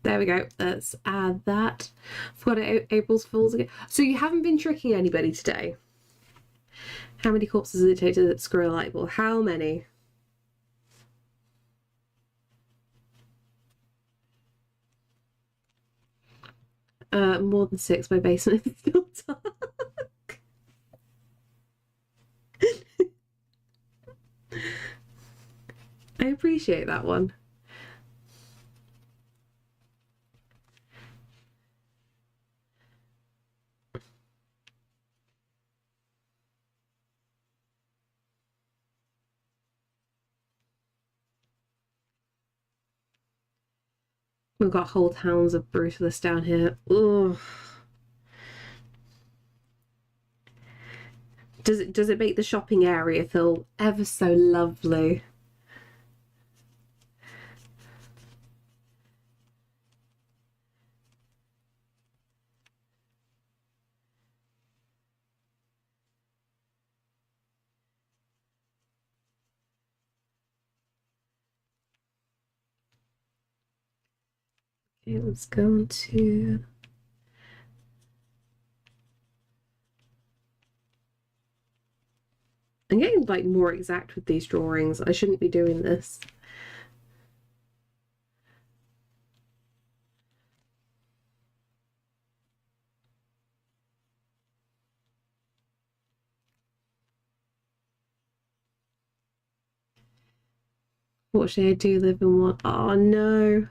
There we go. Let's add that. Forgot April's Fools again. So you haven't been tricking anybody today? How many corpses does it take to screw a light bulb? How many? More than 6. My basement is still dark. I appreciate that one. We've got whole towns of brutalists down here. Ugh. Does it make the shopping area feel ever so lovely? Okay, let's go on to... I'm getting like more exact with these drawings. I shouldn't be doing this. What should I do? Live in what? Oh no.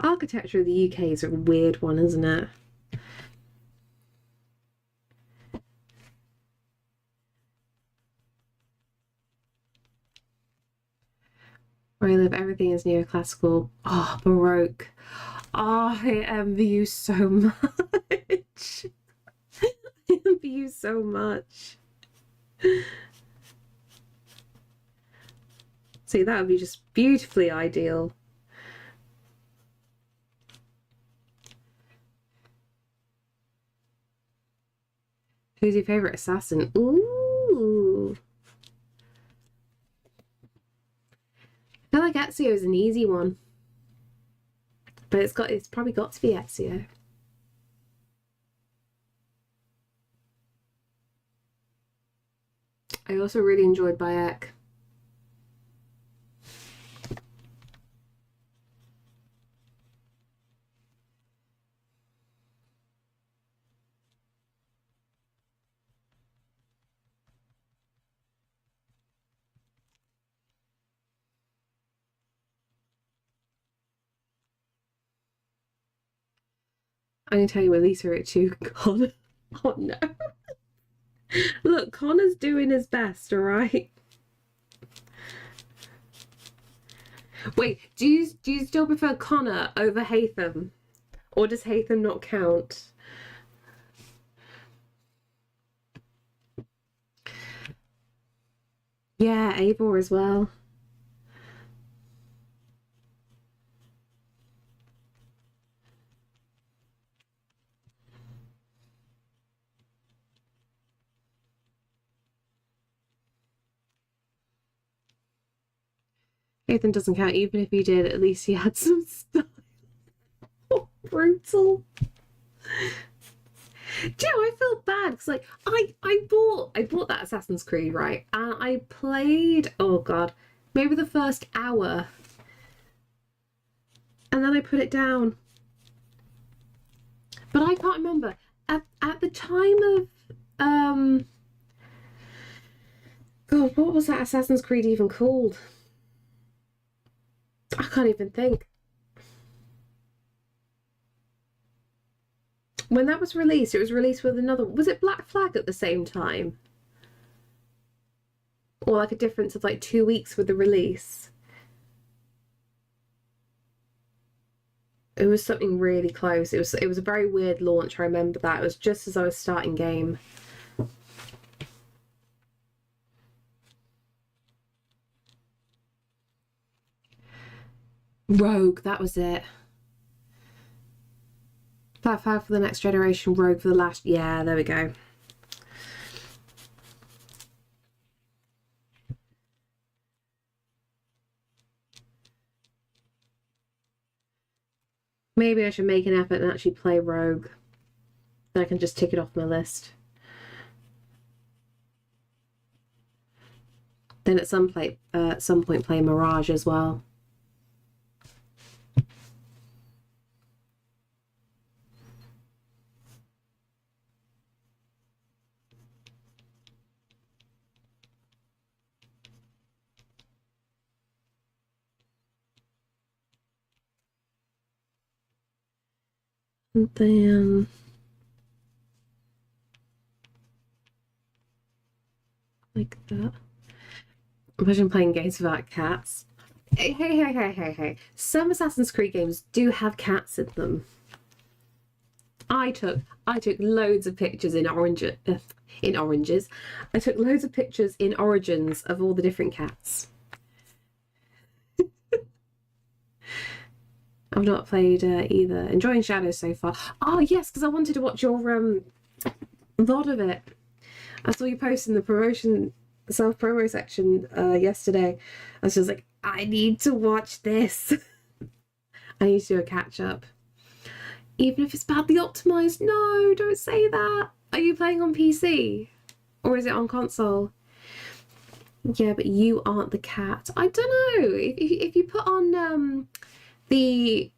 Architecture of the UK is a weird one, isn't it? Where I live, everything is neoclassical. Oh, Baroque. Oh, I envy you so much. I envy you so much. See, that would be just beautifully ideal. Who's your favorite assassin? Ooh. I feel like Ezio is an easy one. But it's probably got to be Ezio. I also really enjoyed Bayek. I'm gonna tell you what Lisa wrote to Connor. Oh no. Look, Connor's doing his best, alright? Wait, do you still prefer Connor over Haytham? Or does Haytham not count? Yeah, Eivor as well. Haytham doesn't count, even if he did, at least he had some style. Oh, brutal. Do you know, I feel bad because like I bought that Assassin's Creed, right? And I played, oh god, maybe the first hour. And then I put it down. But I can't remember. At the time of God, what was that Assassin's Creed even called? I can't even think. When that was released, it was released with another... Was it Black Flag at the same time? or like a difference of like 2 weeks with the release. It was something really close. It was a very weird launch. I remember that. It was just as I was starting game. Rogue, that was it. Flat for the next generation, Rogue for the last. Yeah, there we go. Maybe I should make an effort and actually play Rogue. Then I can just tick it off my list. Then at some point play Mirage as well. And then like that. Imagine playing games without cats. Hey. Some Assassin's Creed games do have cats in them. I took loads of pictures in oranges. I took loads of pictures in Origins of all the different cats. I've not played either. Enjoying Shadows so far. Oh yes, because I wanted to watch your VOD of it. I saw you post in the promotion self-promo section yesterday. I was just like, I need to watch this. I need to do a catch-up. Even if it's badly optimized. No, don't say that. Are you playing on PC? Or is it on console? Yeah, but you aren't the cat. I don't know. If you put on the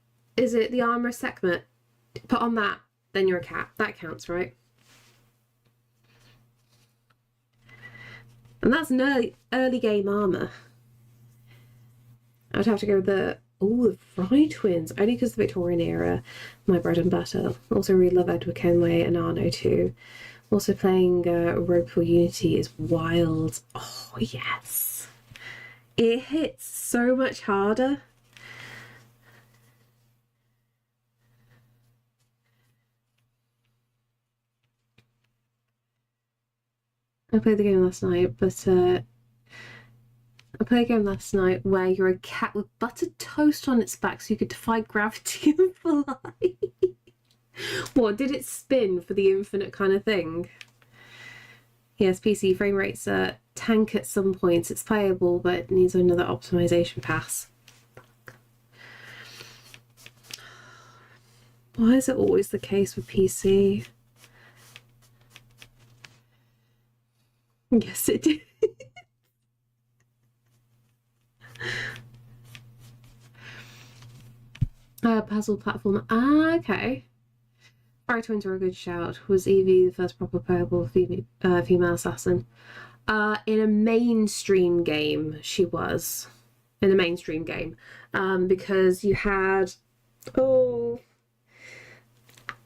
armor segment, put on that, then you're a cat. That counts, right? And that's an early game armor. I'd have to go with the Fry Twins, only because the Victorian era, my bread and butter. Also really love Edward Kenway and Arno too. Also playing Rogue for Unity is wild. Oh yes. It hits so much harder. I played the game last night, but I played a game last night where you're a cat with buttered toast on its back so you could defy gravity and fly. What, did it spin for the infinite kind of thing? Yes, PC frame rates tank at some points. It's playable, but it needs another optimization pass. Why is it always the case with PC? Yes, it did. Puzzle platform. Okay. Fire Twins were a good shout. Was Evie the first proper playable female assassin? In a mainstream game, she was. In a mainstream game. Because you had... Oh...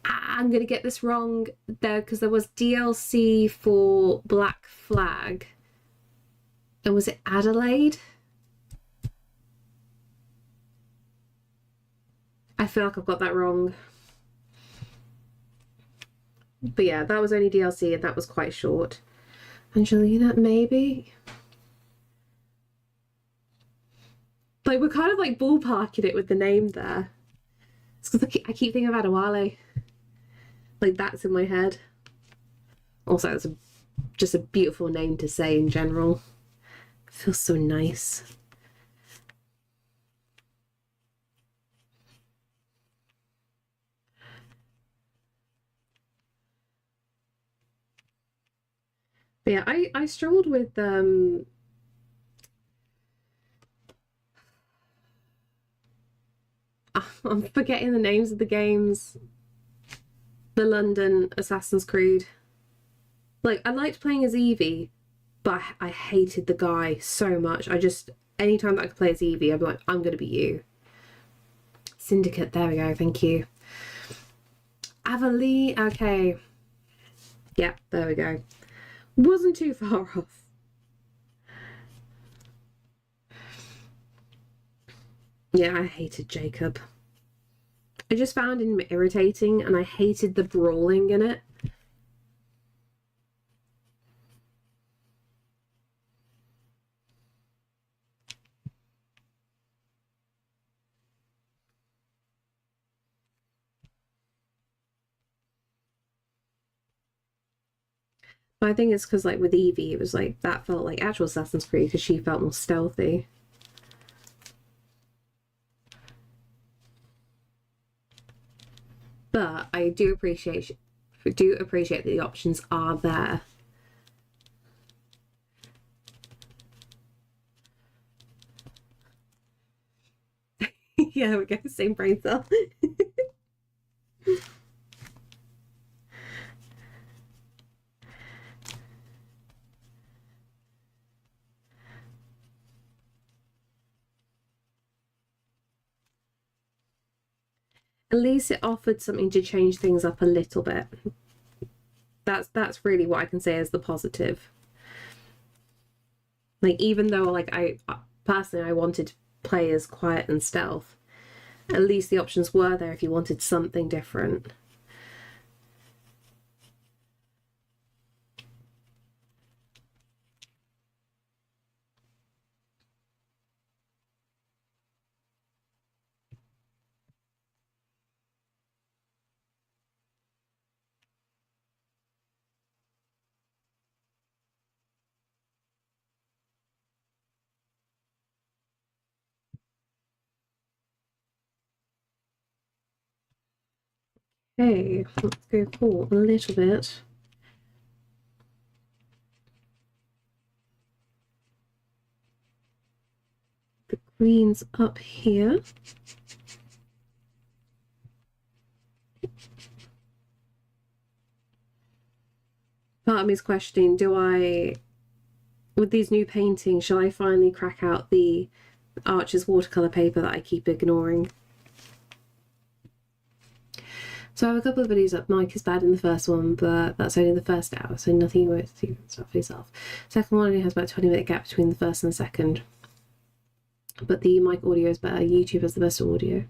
I'm going to get this wrong there, because there was DLC for Black Flag. And was it Adelaide? I feel like I've got that wrong. But yeah, that was only DLC and that was quite short. Angelina, maybe? Like, we're kind of like ballparking it with the name there. It's because I keep thinking of Adewale. Like, that's in my head. Also, it's just a beautiful name to say in general. It feels so nice. But yeah, I struggled with I'm forgetting the names of the games. The London Assassin's Creed. Like, I liked playing as Evie, but I hated the guy so much. Anytime that I could play as Evie, I'm like, I'm gonna be you. Syndicate, there we go, thank you. Avalee, okay. Yeah, there we go. Wasn't too far off. Yeah, I hated Jacob. I just found him irritating, and I hated the brawling in it. But I think it's because, like, with Evie, it was like that felt like actual Assassin's Creed because she felt more stealthy. But I do appreciate that the options are there. Yeah, we go, same brain cell. At least it offered something to change things up a little bit. That's really what I can say as the positive. Like, even though, like, I personally I wanted players quiet and stealth, at least the options were there if you wanted something different. Okay, let's go forward a little bit. The green's up here. Part of me is questioning, with these new paintings, shall I finally crack out the Archer's watercolour paper that I keep ignoring? So I have a couple of videos up. Mike is bad in the first one, but that's only the first hour, so nothing you won't see stuff for yourself. Second one only has about a 20-minute gap between the first and the second. But the mic audio is better. YouTube has the best audio.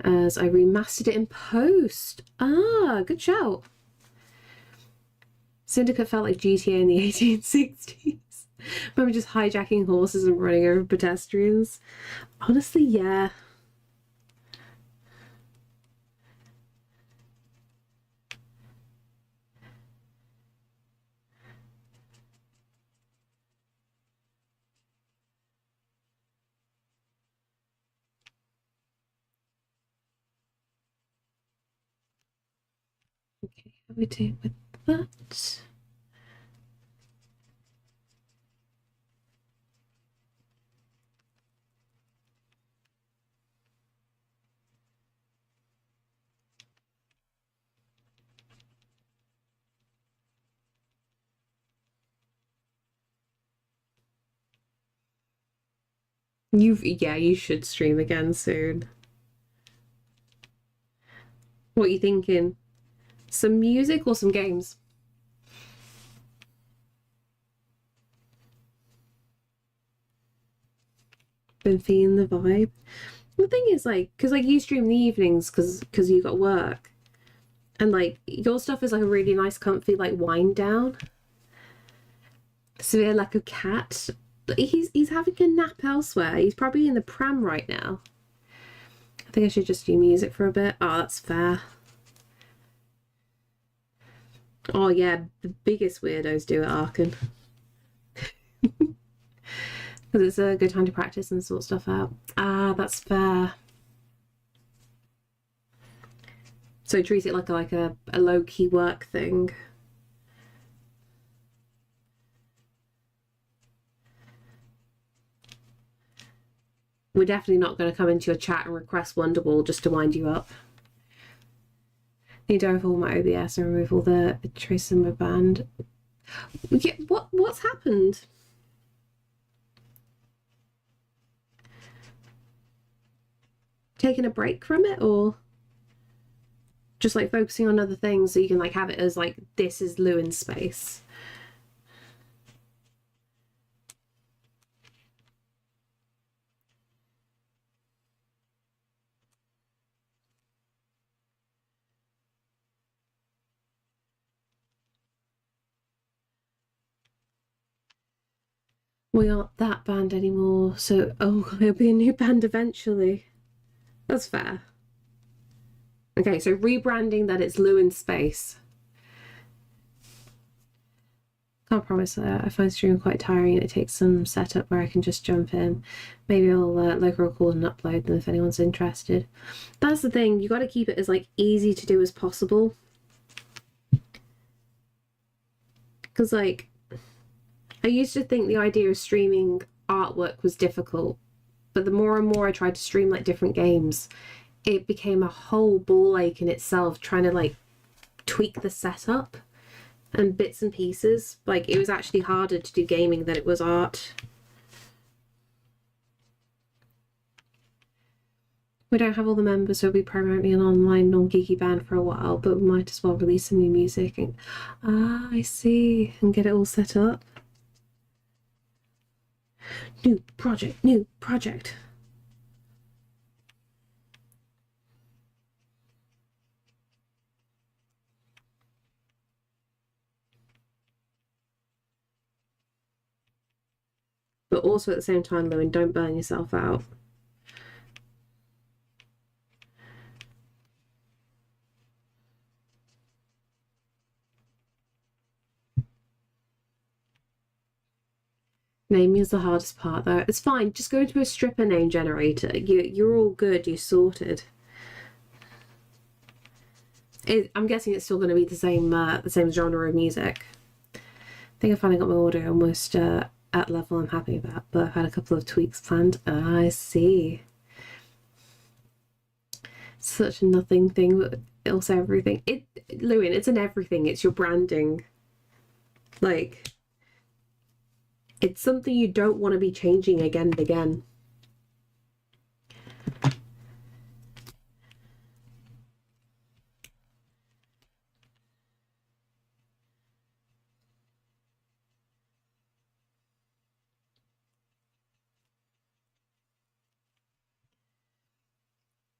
As I remastered it in post. Ah, good shout. Syndicate felt like GTA in the 1860s. Remember just hijacking horses and running over pedestrians? Honestly, yeah. Okay, how we do with that? You should stream again soon. What are you thinking? Some music or some games? Been feeling the vibe. The thing is, like, because like you stream in the evenings because you got work, and like your stuff is like a really nice, comfy like wind down. Severe like a cat. He's having a nap elsewhere. He's probably in the pram right now. I think I should just do music for a bit. Oh, that's fair. Oh yeah, the biggest weirdos do it, Arkin. Because it's a good time to practice and sort stuff out. Ah, that's fair. So treat it like a low-key work thing. We're definitely not going to come into your chat and request Wonderwall just to wind you up. Need to overhaul my OBS and remove all the traces in my band. Yeah, what's happened? Taking a break from it, or just like focusing on other things so you can like have it as like this is Lewin's space? We aren't that band anymore, so it'll be a new band eventually. That's fair. Okay, so rebranding that it's Lou in space. Can't promise that. I find streaming quite tiring and it takes some setup where I can just jump in. Maybe I'll local record and upload them if anyone's interested. That's the thing, you got to keep it as like easy to do as possible. Because like, I used to think the idea of streaming artwork was difficult, but the more and more I tried to stream like different games, it became a whole ball ache in itself trying to like tweak the setup and bits and pieces. Like, it was actually harder to do gaming than it was art. We don't have all the members, so it'll be primarily an online non-geeky band for a while, but we might as well release some new music. And, I see. And get it all set up. New project, new project. But also at the same time, Lewin, don't burn yourself out. Naming is the hardest part, though. It's fine. Just go into a stripper name generator. You're all good. You're sorted. I'm guessing it's still going to be the same genre of music. I think I finally got my audio almost at level I'm happy about, but I've had a couple of tweaks planned. I see. Such a nothing thing, but also everything. Lewin, it's an everything. It's your branding. Like, it's something you don't want to be changing again and again.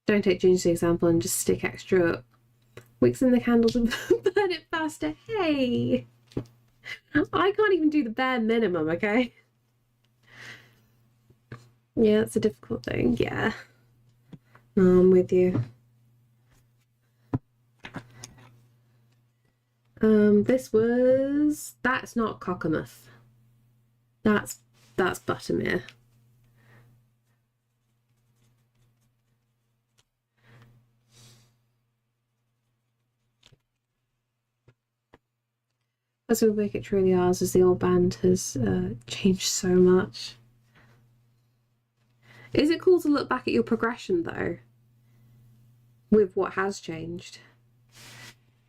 Don't take Ginger's example and just stick extra wicks in the candles and burn it faster. Hey! I can't even do the bare minimum, okay? Yeah, it's a difficult thing, yeah. I'm with you. That's not Cockermouth. That's Buttermere. As we make it truly ours, as the old band has changed so much. Is it cool to look back at your progression though, with what has changed?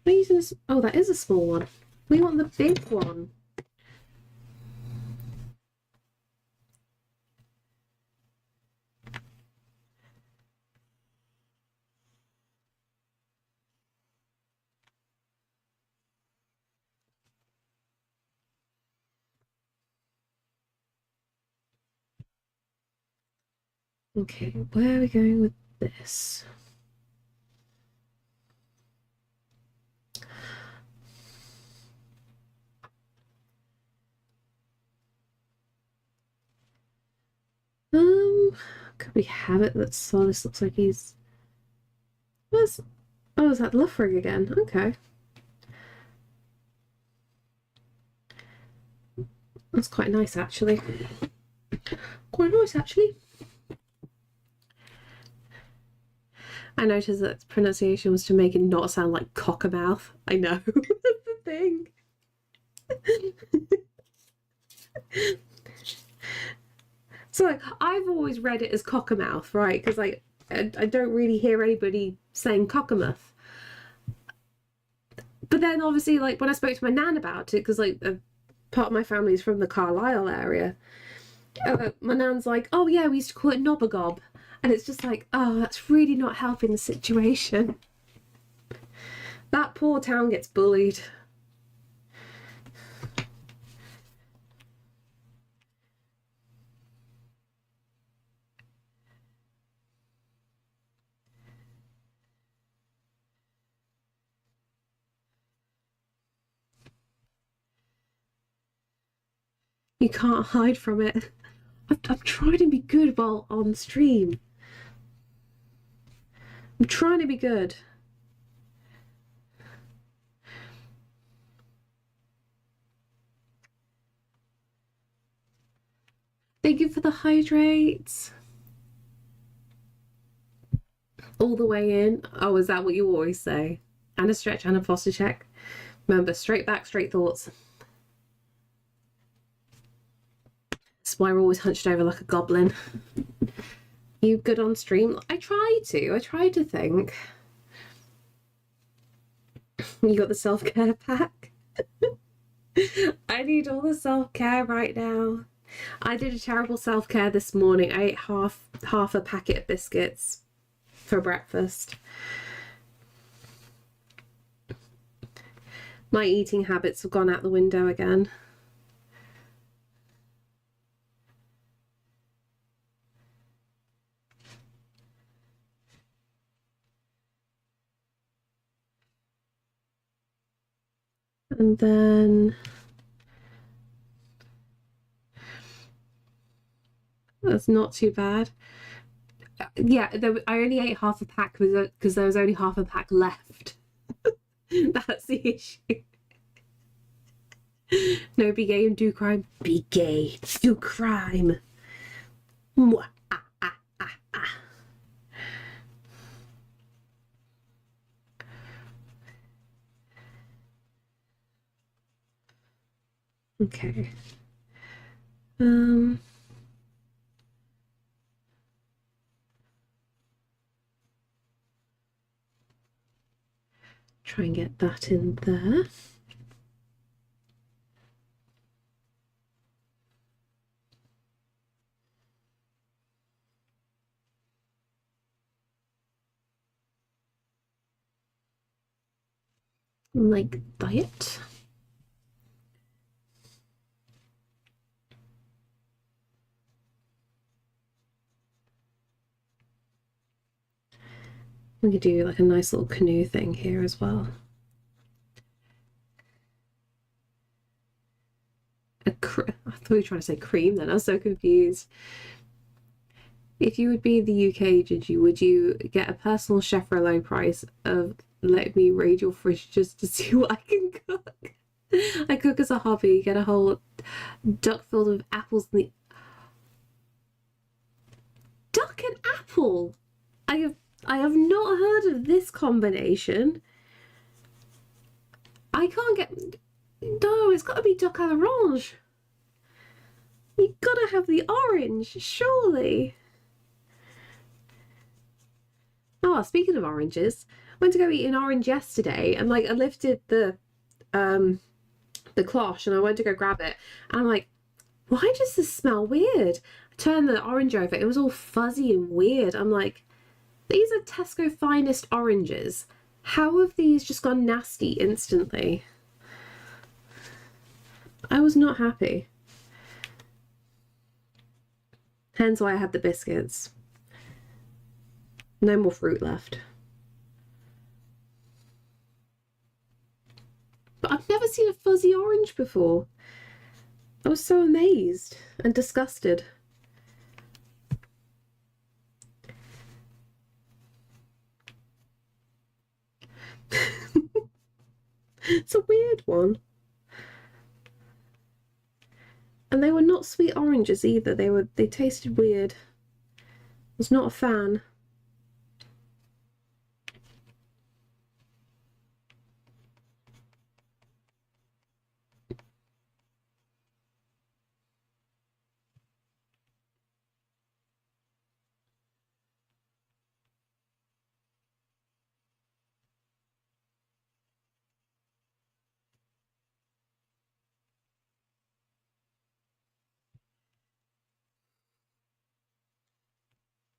We're using this. Oh, that is a small one. We want the big one. Okay, where are we going with this? Could we have it that Solace looks like he's... Where's... Oh, is that Luffrig again? Okay. That's quite nice, actually. Quite nice, actually. I noticed that pronunciation was to make it not sound like cockamouth. I know. That's the thing. So like, I've always read it as cockamouth, right? Because like I don't really hear anybody saying cockamouth. But then obviously, like when I spoke to my nan about it, because like part of my family is from the Carlisle area, my nan's like, "Oh yeah, we used to call it knobbergob," and it's just like, oh, that's really not helping the situation. That poor town gets bullied. You can't hide from it. I'm trying to be good while on stream. I'm trying to be good. Thank you for the hydrates. All the way in. Oh, is that what you always say? And a stretch and a posture check. Remember, straight back, straight thoughts. That's why we're always hunched over like a goblin. You good on stream? I try to think. You got the self-care pack? I need all the self-care right now. I did a terrible self-care this morning. I ate half a packet of biscuits for breakfast. My eating habits have gone out the window again. And then that's not too bad. Yeah, I only ate half a pack because there was only half a pack left. That's the issue. No, be gay and do crime. Be gay, do crime. Mwah, ah, ah, ah, ah. Okay. Try and get that in there. Like that. We could do like a nice little canoe thing here as well. I thought you were trying to say cream then. I was so confused. If you would be in the UK, would you get a personal chef for a low price of let me raid your fridge just to see what I can cook? I cook as a hobby, get a whole duck filled with apples and the duck and apple. I have not heard of this combination. I can't get. No, it's got to be duck à l'orange. You gotta have the orange, surely. Oh, speaking of oranges, I went to go eat an orange yesterday, and like I lifted the cloche and I went to go grab it, and I'm like, why does this smell weird? I turned the orange over, it was all fuzzy and weird. I'm like, these are Tesco finest oranges. How have these just gone nasty instantly? I was not happy. Hence why I had the biscuits. No more fruit left. But I've never seen a fuzzy orange before. I was so amazed and disgusted. It's a weird one. And they were not sweet oranges either. They tasted weird. I was not a fan.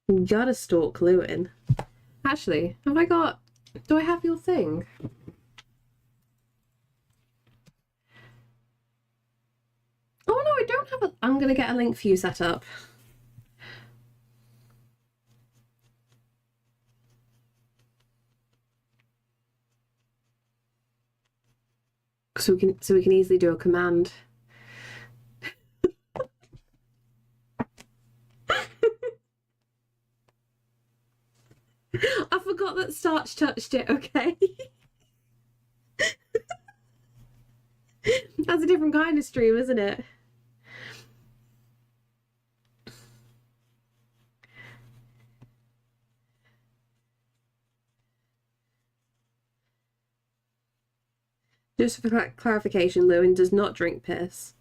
You gotta stalk Lewin. Actually, do I have your thing? Oh no, I don't have I'm gonna get a link for you set up. So we can easily do a command. forgot that starch touched it, okay? That's a different kind of stream, isn't it? Just for clarification, Lewin does not drink piss.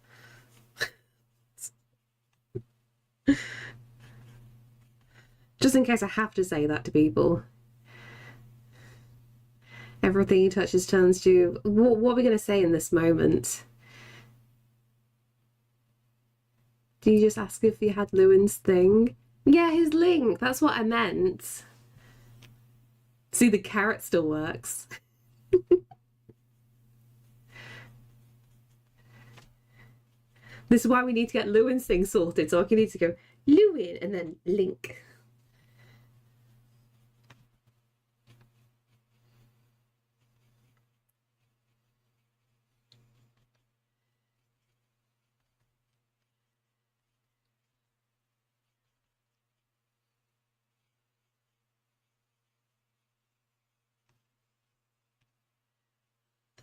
Just in case I have to say that to people. Everything he touches turns to... What are we going to say in this moment? Do you just ask if you had Lewin's thing? Yeah, his link. That's what I meant. See, the carrot still works. This is why we need to get Lewin's thing sorted. So I can need to go Lewin and then link.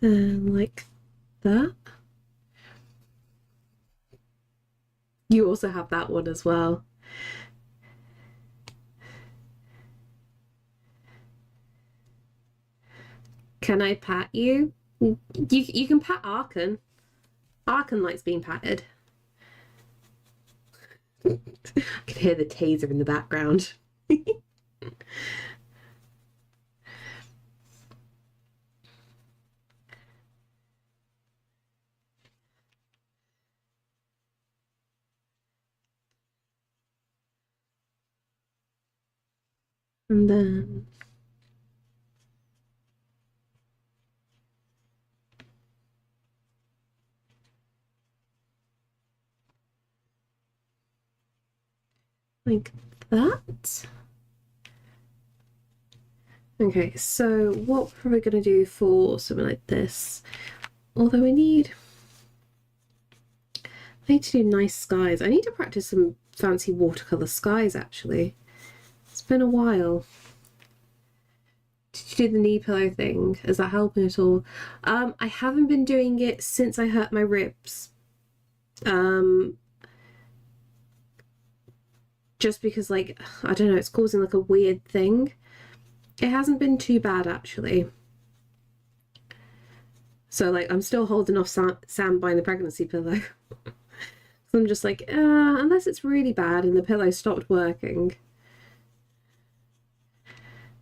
Like that. You also have that one as well. Can I pat you? You can pat Arkan. Arkan likes being patted. I can hear the taser in the background. And then like that. Okay, so what are we going to do for something like this? Although I need to do nice skies. I need to practice some fancy watercolor skies, actually. It's been a while. Did you do the knee pillow thing? Is that helping at all? I haven't been doing it since I hurt my ribs. Just because, like, I don't know, it's causing like a weird thing. It hasn't been too bad, actually. So, like, I'm still holding off Sam buying the pregnancy pillow. So I'm just like, unless it's really bad and the pillow stopped working.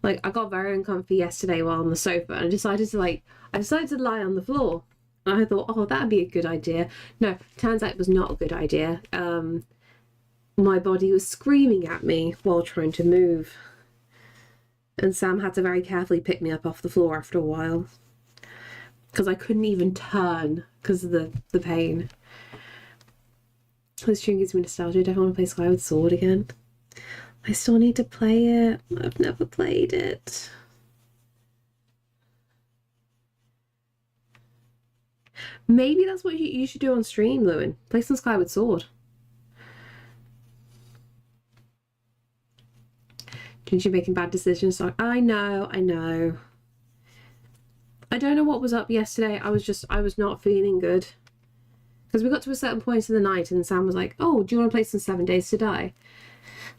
Like, I got very uncomfy yesterday while on the sofa and I decided to lie on the floor. And I thought, oh, that'd be a good idea. No, turns out it was not a good idea. My body was screaming at me while trying to move. And Sam had to very carefully pick me up off the floor after a while. Because I couldn't even turn because of the pain. This tune gives me nostalgia. I don't want to play Skyward Sword again. I still need to play it. I've never played it. Maybe that's what you should do on stream, Lewin. Play some Skyward Sword. Didn't you making bad decisions? I know. I don't know what was up yesterday. I was not feeling good. Because we got to a certain point in the night and Sam was like, oh, do you want to play some 7 Days to Die?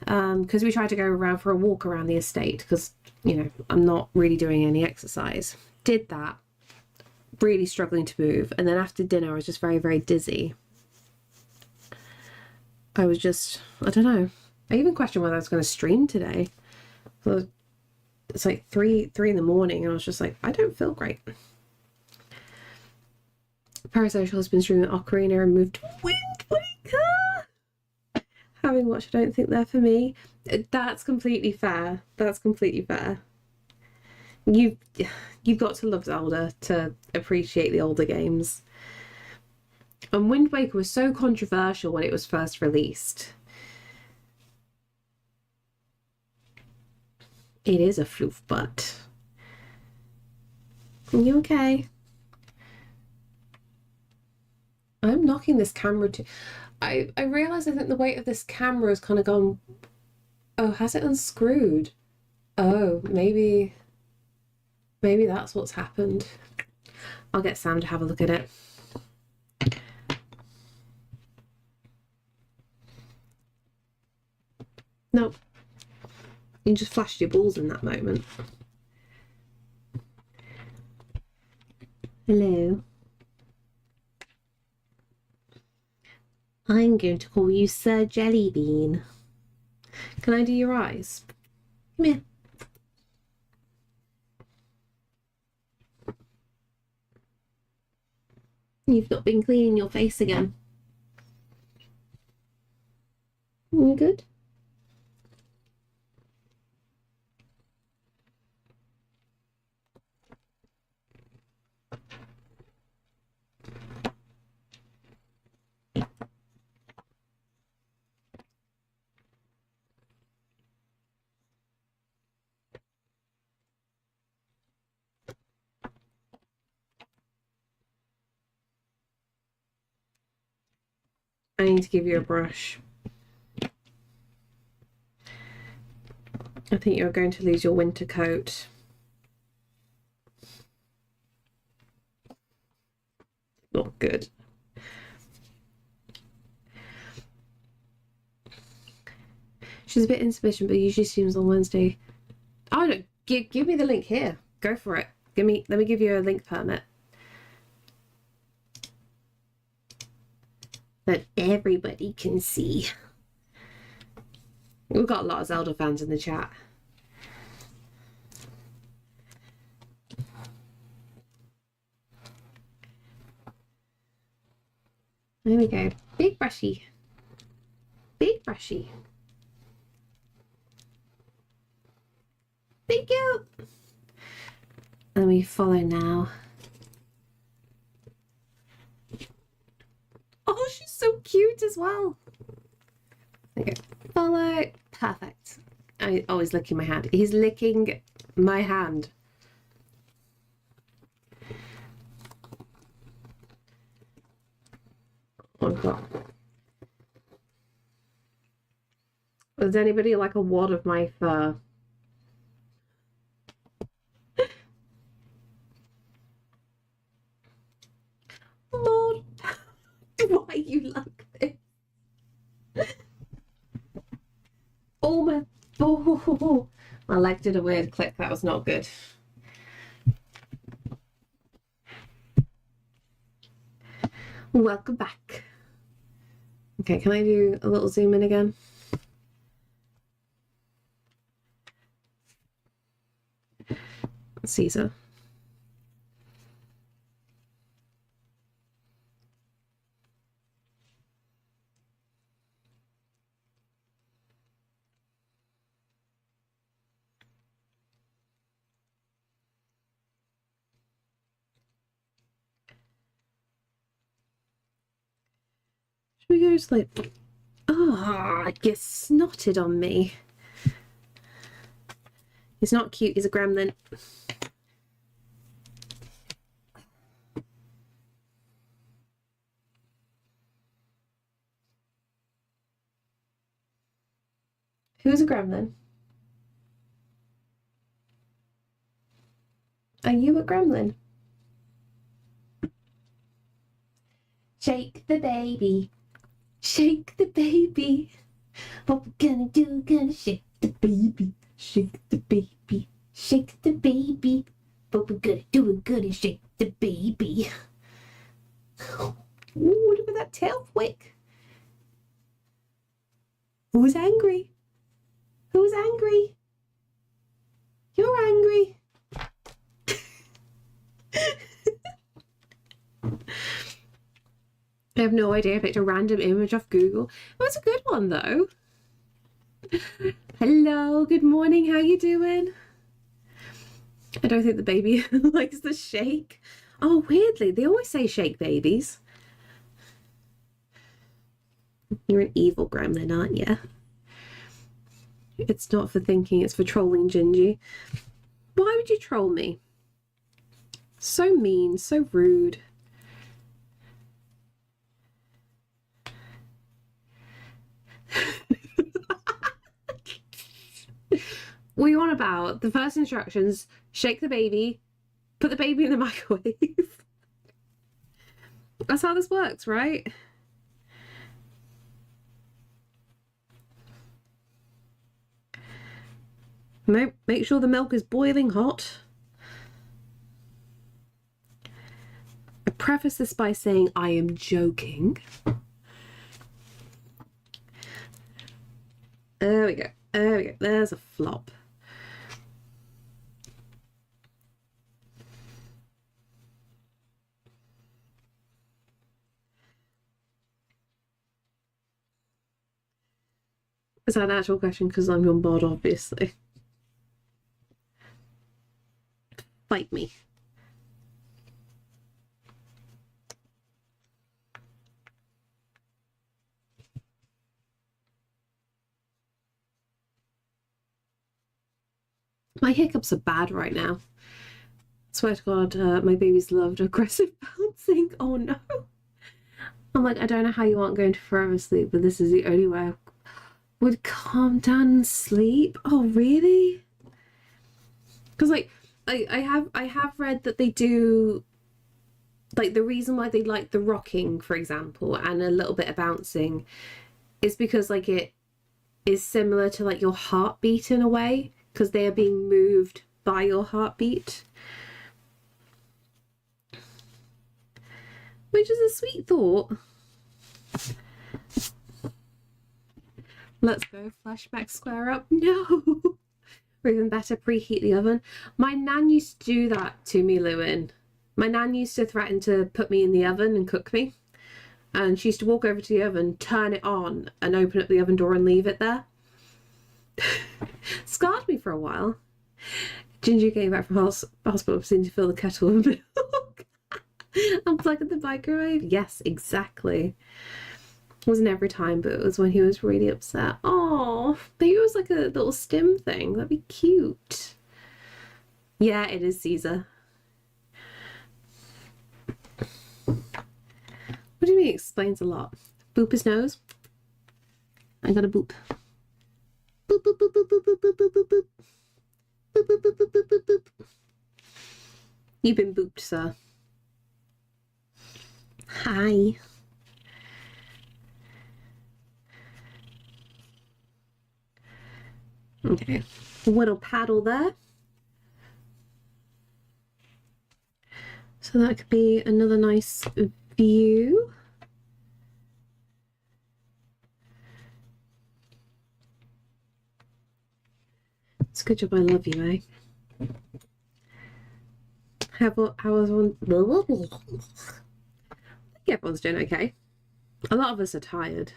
Because we tried to go around for a walk around the estate because, you know, I'm not really doing any exercise. Did that. Really struggling to move. And then after dinner, I was just very, very dizzy. I was just, I don't know. I even questioned whether I was going to stream today. So it's like 3 in the morning and I was just like, I don't feel great. Parasocial has been streaming Ocarina and moved to Wind Waker. Having watched, I don't think they're for me. That's completely fair. That's completely fair. You've got to love Zelda to appreciate the older games. And Wind Waker was so controversial when it was first released. It is a floof butt. Are you okay? I'm knocking this camera to... I realise I think the weight of this camera has kind of gone... Oh, has it unscrewed? Oh, maybe that's what's happened. I'll get Sam to have a look at it. Nope. You just flashed your balls in that moment. Hello. I'm going to call you Sir Jellybean. Can I do your eyes? Come here. You've not been cleaning your face again. You good? I need to give you a brush. I think you're going to lose your winter coat. Not good. She's a bit insufficient, but usually streams on Wednesday. Oh no, give me the link here. Go for it. Let me give you a link permit. That everybody can see. We've got a lot of Zelda fans in the chat. There we go. Big brushy. Big brushy. Thank you. Let me follow now. Oh, she's so cute as well. Okay, follow. Perfect. He's licking my hand. He's licking my hand. Oh God. Does anybody like a wad of my fur? Lord, why you like this? Oh my! Oh, my leg did a weird click. That was not good. Welcome back. Okay, can I do a little zoom in again? Caesar. Should we go just like... Oh, it gets snotted on me. He's not cute, he's a gremlin. Who's a gremlin? Are you a gremlin? Shake the baby. Shake the baby. What we're gonna do, gonna shake the baby. Shake the baby. Shake the baby. What we're gonna do, we're gonna shake the baby. Ooh, look at that tail flick. Who's angry? Who's angry? You're angry. I have no idea. I picked a random image off Google. It was a good one though. Hello, good morning. How you doing? I don't think the baby likes the shake. Oh, weirdly, they always say shake babies. You're an evil gremlin, aren't you? It's not for thinking, it's for trolling Gingy. Why would you troll me? So mean, so rude. What are you on about? The first instructions, shake the baby, put the baby in the microwave. That's how this works, right? Make sure the milk is boiling hot. I preface this by saying I am joking. There we go. There we go. There's a flop. Is that an actual question? Because I'm on board, obviously. Fight me. My hiccups are bad right now. I swear to God, my baby's loved aggressive bouncing. Oh no. I'm like, I don't know how you aren't going to forever sleep, but this is the only way I would calm down and sleep. Oh really? Because like I have read that they do, like, the reason why they like the rocking, for example, and a little bit of bouncing is because like it is similar to like your heartbeat in a way, because they are being moved by your heartbeat, which is a sweet thought. Let's go flashback square up. No. Or even better, preheat the oven. My nan used to do that to me, Lewin. My nan used to threaten to put me in the oven and cook me. And she used to walk over to the oven, turn it on, and open up the oven door and leave it there. Scarred me for a while. Ginger came back from hospital proceeding to fill the kettle with milk. Unplugging the microwave. Yes, exactly. It wasn't every time, but it was when he was really upset. Oh, maybe it was like a little stim thing. That'd be cute. Yeah, it is Caesar. What do you mean it explains a lot? Boop his nose. I got a boop. Boop, boop, boop, boop, boop, boop, boop, boop, boop, boop. Boop, boop, boop, boop, boop, boop, boop. You've been booped, sir. Hi. Okay. Little paddle there. So that could be another nice view. It's a good job I love you, eh? How was everyone? I think everyone's doing okay. A lot of us are tired.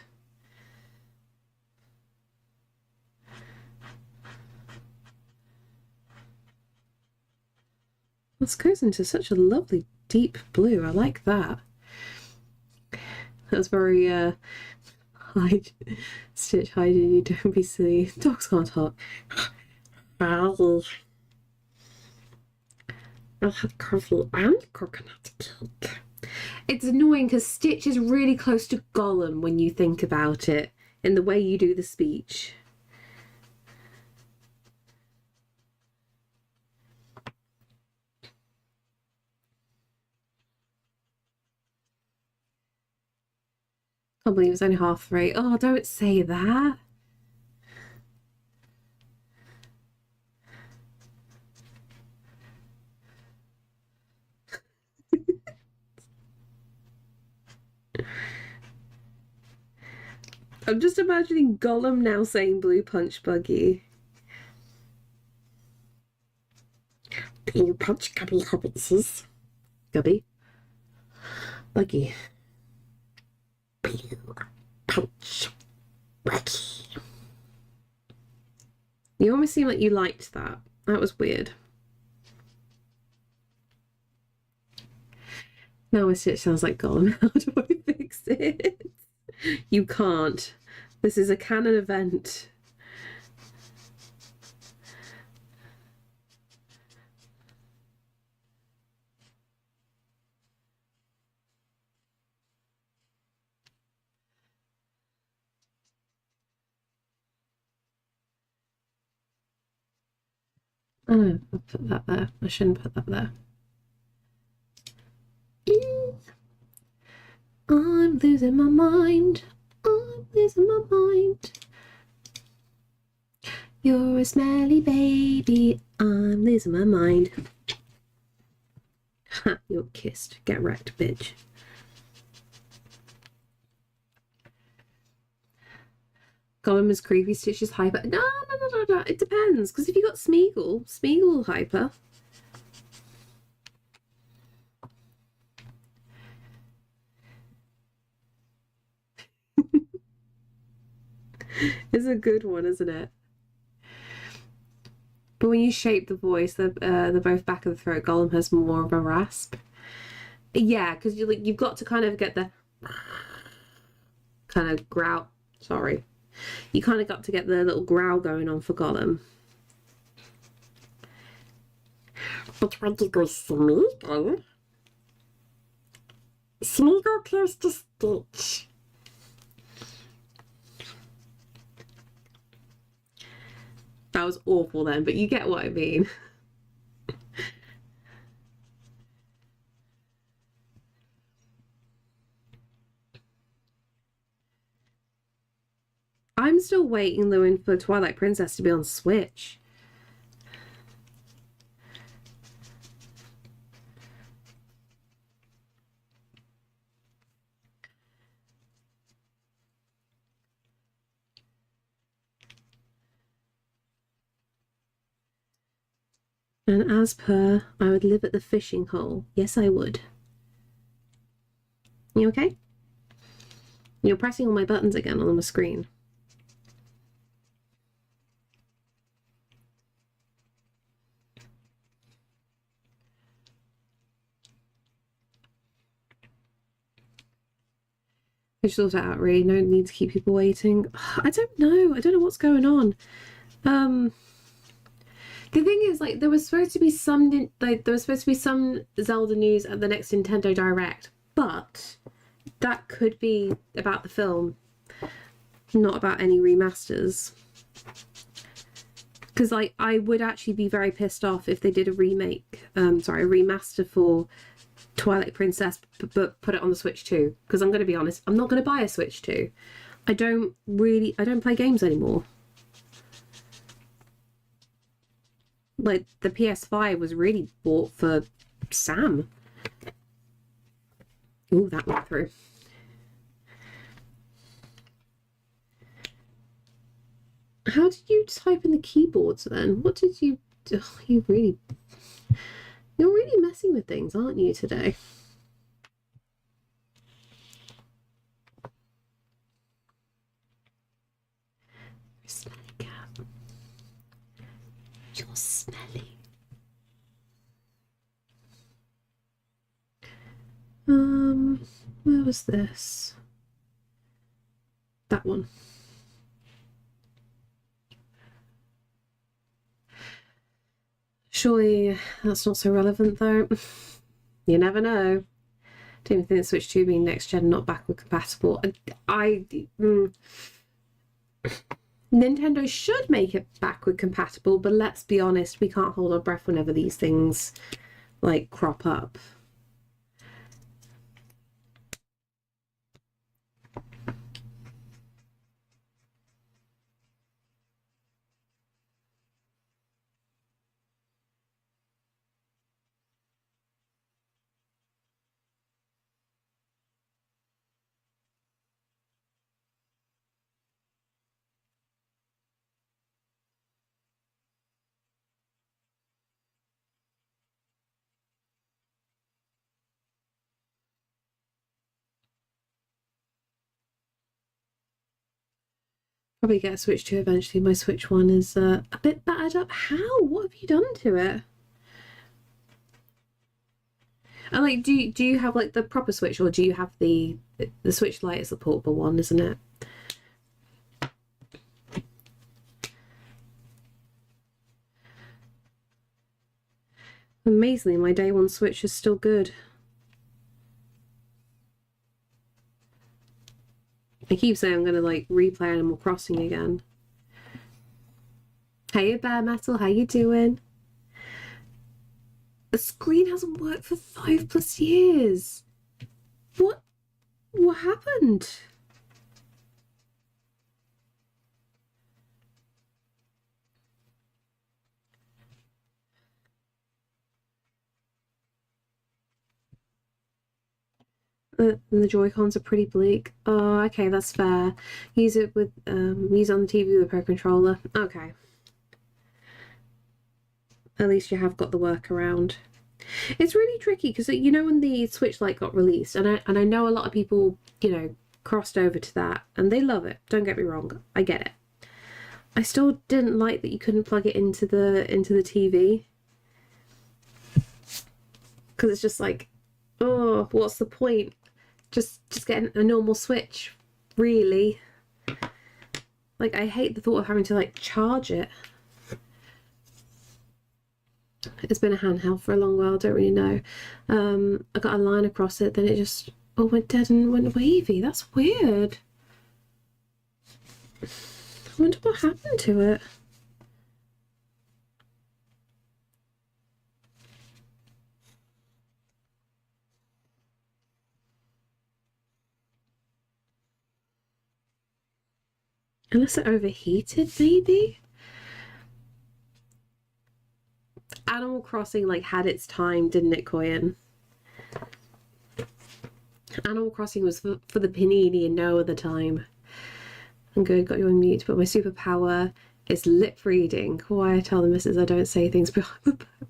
This goes into such a lovely deep blue. I like that. That's very hide, Stitch, hiding. You don't be silly. Dogs can't talk. I'll have careful and coconut cake. It's annoying because Stitch is really close to Gollum when you think about it, in the way you do the speech. I can't believe it's only 3:30. Oh, don't say that. I'm just imagining Gollum now saying Blue Punch Buggy. Blue Punch Gubby Hobbitses. Gubby? Buggy. Blue Punch Buggy. You almost seem like you liked that. That was weird. Now my Stitch sounds like Gollum. How do I fix it? You can't. This is a canon event. Oh, I'll put that there. I shouldn't put that there. I'm losing my mind. I'm losing my mind. You're a smelly baby. I'm losing my mind. Ha, you're kissed. Get wrecked, bitch. Gollum is creepy, Stitch is hyper. No. It depends. Because if you got Smeagol hyper. It's a good one, isn't it? But when you shape the voice, the both back of the throat, Gollum has more of a rasp. Yeah, because you've got to kind of get the kind of growl. Sorry, you kind of got to get the little growl going on for Gollum. But when you go Smeagol close to Stitch. That was awful then, but you get what I mean. I'm still waiting, Lewin, for Twilight Princess to be on Switch. And as per, I would live at the fishing hole. Yes, I would. You okay? You're pressing all my buttons again on the screen. I just thought it out, really. No need to keep people waiting. I don't know. I don't know what's going on. The thing is, like, there was supposed to be some Zelda news at the next Nintendo Direct, but that could be about the film, not about any remasters. Because, like, I would actually be very pissed off if they did a remaster for Twilight Princess, but put it on the Switch 2. Because I'm going to be honest, I'm not going to buy a Switch 2. I don't play games anymore. Like, the PS5 was really bought for Sam. Ooh, that went through. How did you type in the keyboards then? What did you do? You're really messing with things, aren't you, today? You're smelly cat. You're smelly. Where was this? That one. Surely that's not so relevant, though. You never know. Don't even think the Switch 2 being next gen, not backward compatible. Nintendo should make it backward compatible, but let's be honest, we can't hold our breath whenever these things like crop up. Probably get a Switch 2 eventually. My Switch 1 is a bit battered up. How? What have you done to it? And like, do you have like the proper Switch, or do you have the Switch Lite is the portable one, isn't it? Amazingly, my day one Switch is still good. I keep saying I'm gonna like replay Animal Crossing again. Hey, Bear Metal, how you doing? A screen hasn't worked for 5+ years. What happened? The Joy-Cons are pretty bleak. Oh, okay, that's fair. Use it on the TV with a Pro Controller. Okay. At least you have got the workaround. It's really tricky because you know when the Switch Lite got released, and I know a lot of people, crossed over to that and they love it. Don't get me wrong, I get it. I still didn't like that you couldn't plug it into the TV, because it's just like, oh, what's the point? Just getting a normal Switch, really. Like, I hate the thought of having to like charge it. It's been a handheld for a long while, don't really know. I got a line across it, then it just went dead and went wavy. That's weird. I wonder what happened to it. Unless it overheated, maybe? Animal Crossing like had its time, didn't it, Koyan? Animal Crossing was for the panini and no other time. I'm good, got you on mute, but my superpower is lip reading. Why I tell the missus I don't say things, but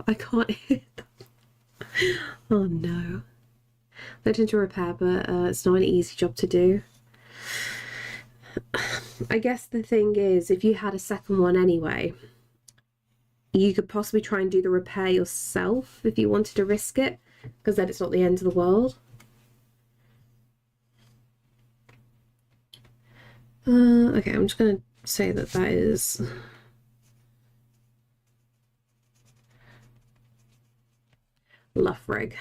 I can't hear them. Oh no. Looked into repair, but it's not an easy job to do. I guess the thing is, if you had a second one anyway, you could possibly try and do the repair yourself if you wanted to risk it, because then it's not the end of the world. Okay, I'm just going to say that is Luffrig.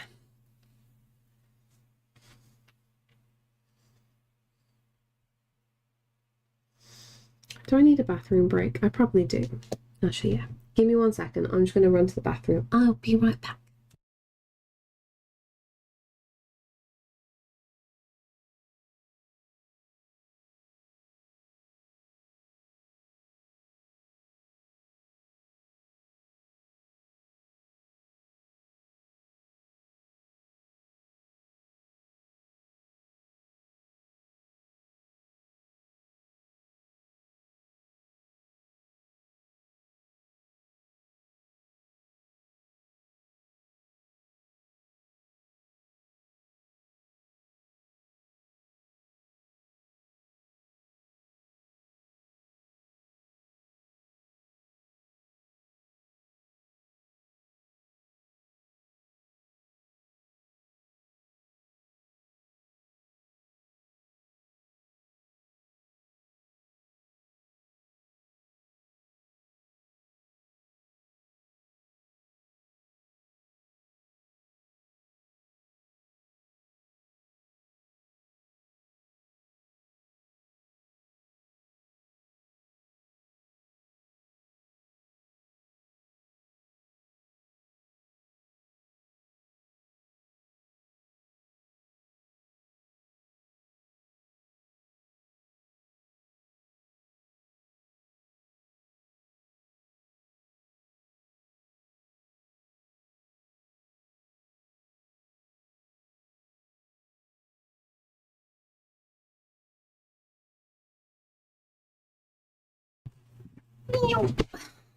Do I need a bathroom break? I probably do. Actually, yeah. Give me 1 second. I'm just going to run to the bathroom. I'll be right back.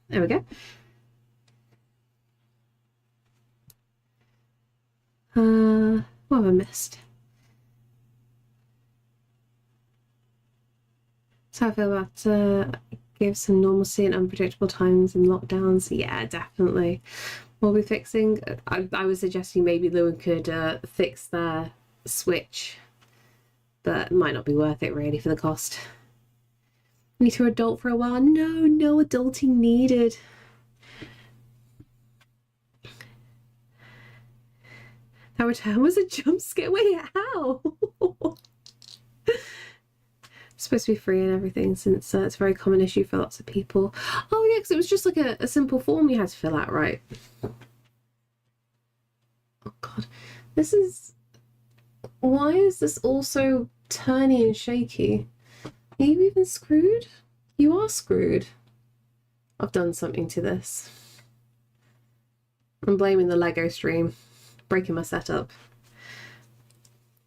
There we go. What have I missed? So I feel about give some normalcy and unpredictable times and lockdowns. Yeah, definitely. We'll be fixing. I was suggesting maybe Lewin could fix their Switch, but it might not be worth it really for the cost. Need to adult for a while. No adulting needed. That return was a jump scare. Wait, how? Supposed to be free and everything, since it's a very common issue for lots of people. Oh yeah, because it was just like a simple form you had to fill out, right? This is... Why is this all so turny and shaky? Are you even screwed? You are screwed. I've done something to this. I'm blaming the Lego stream. Breaking my setup.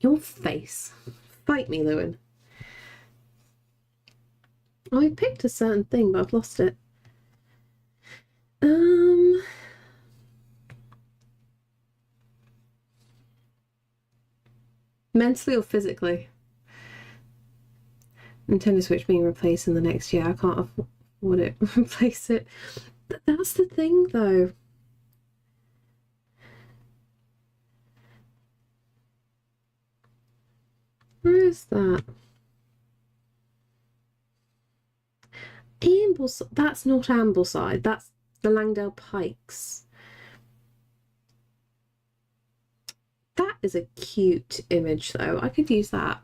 Your face. Fight me, Lewin. Oh, I picked a certain thing, but I've lost it. Mentally or physically? Nintendo Switch being replaced in the next year. I can't afford it. Replace it. That's the thing, though. Where is that? Ambleside. That's not Ambleside. That's the Langdale Pikes. That is a cute image, though. I could use that.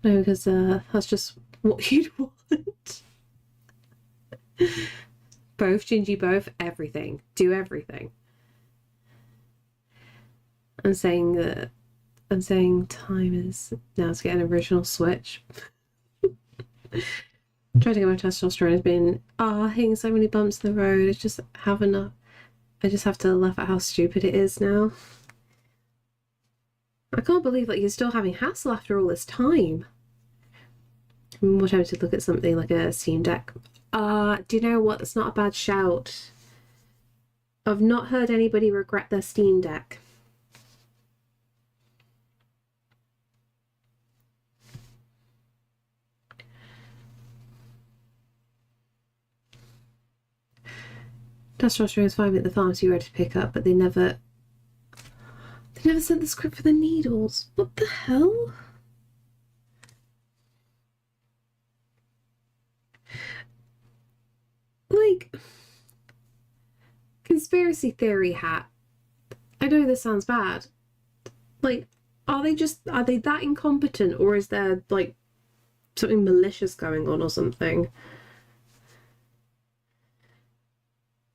No, because that's just what you'd want. Both, Gingy, both, everything. Do everything. I'm saying time is now to get an original Switch. Trying to get my testosterone has been hitting so many bumps in the road. It's just have enough. I just have to laugh at how stupid it is now. I can't believe you're still having hassle after all this time. I'm more tempted to look at something like a Steam Deck. Do you know what? That's not a bad shout. I've not heard anybody regret their Steam Deck. Testosterone is fine at the pharmacy ready to pick up, but they never sent the script for the needles. What the hell? Like, conspiracy theory hat. I know this sounds bad. Like, are they that incompetent, or is there like something malicious going on or something?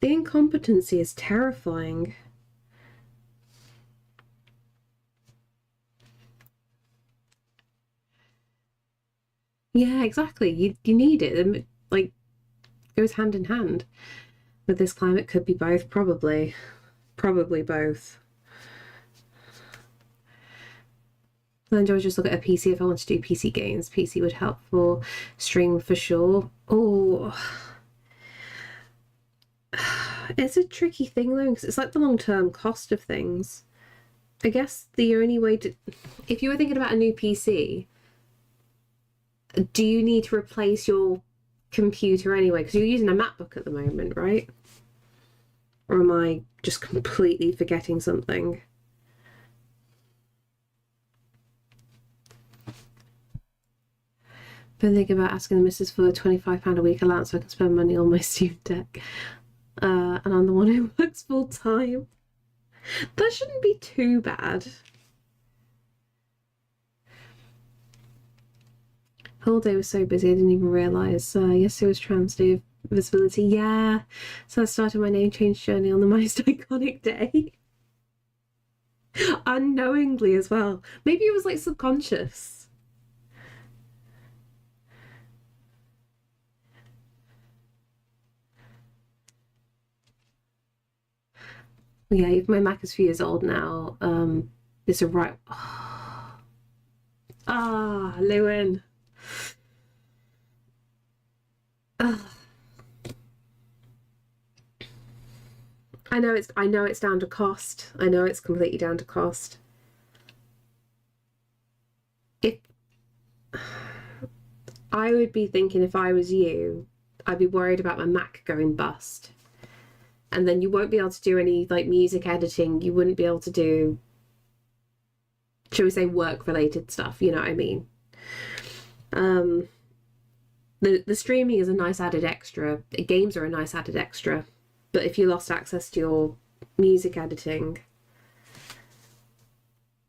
The incompetency is terrifying. Yeah, exactly. You need it. And, like, goes hand in hand. With this climate, could be both, probably. Probably both. Then do I just look at a PC if I want to do PC games? PC would help for stream for sure. Oh, it's a tricky thing though, because it's like the long-term cost of things. I guess the only way to, if you were thinking about a new PC, do you need to replace your computer anyway? Because you're using a MacBook at the moment, right? Or am I just completely forgetting something? Been thinking about asking the missus for a £25 a week allowance so I can spend money on my Steam Deck. And I'm the one who works full time. That shouldn't be too bad. Whole day was so busy I didn't even realise. Yesterday was Trans Day of Visibility. Yeah. So I started my name change journey on the most iconic day. Unknowingly as well. Maybe it was like subconscious. Yeah, my Mac is a few years old now. It's a right. Lewin. I know it's down to cost. I know it's completely down to cost. If I would be thinking, if I was you, I'd be worried about my Mac going bust. And then you won't be able to do any like music editing. You wouldn't be able to do, shall we say, work related stuff, you know what I mean? The streaming is a nice added extra. Games are a nice added extra. But if you lost access to your music editing,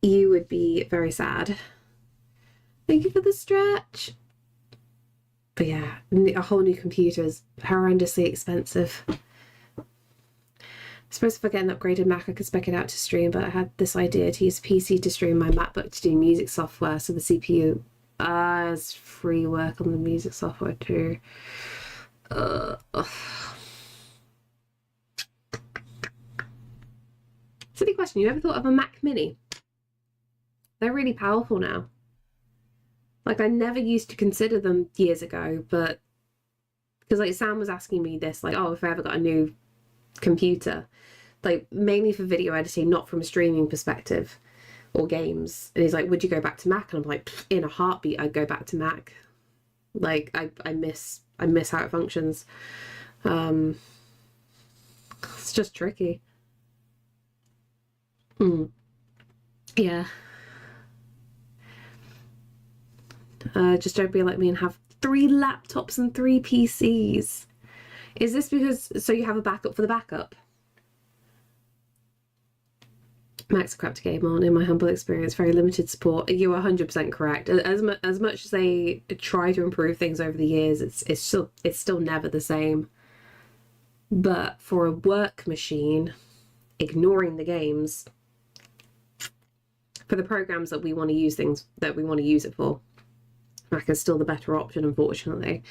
you would be very sad. Thank you for the stretch. But yeah, a whole new computer is horrendously expensive. I suppose if I get an upgraded Mac, I could spec it out to stream, but I had this idea to use a PC to stream my MacBook to do music software, so the CPU has free work on the music software too. Silly question. You ever thought of a Mac Mini? They're really powerful now. Like, I never used to consider them years ago, but because like Sam was asking me this, like, oh, if I ever got a new computer, like mainly for video editing, not from a streaming perspective or games. And he's like, would you go back to Mac? And I'm like, in a heartbeat, I'd go back to Mac. Like, I miss how it functions. It's just tricky. Yeah. Just don't be like me and have 3 laptops and 3 PCs. Is this because, so you have a backup for the backup? Mac's a crap to game on, in my humble experience, very limited support. You are 100% correct. As much as they try to improve things over the years, it's still never the same. But for a work machine, ignoring the games, for the programs that we want to use things that we want to use it for, Mac is still the better option, unfortunately.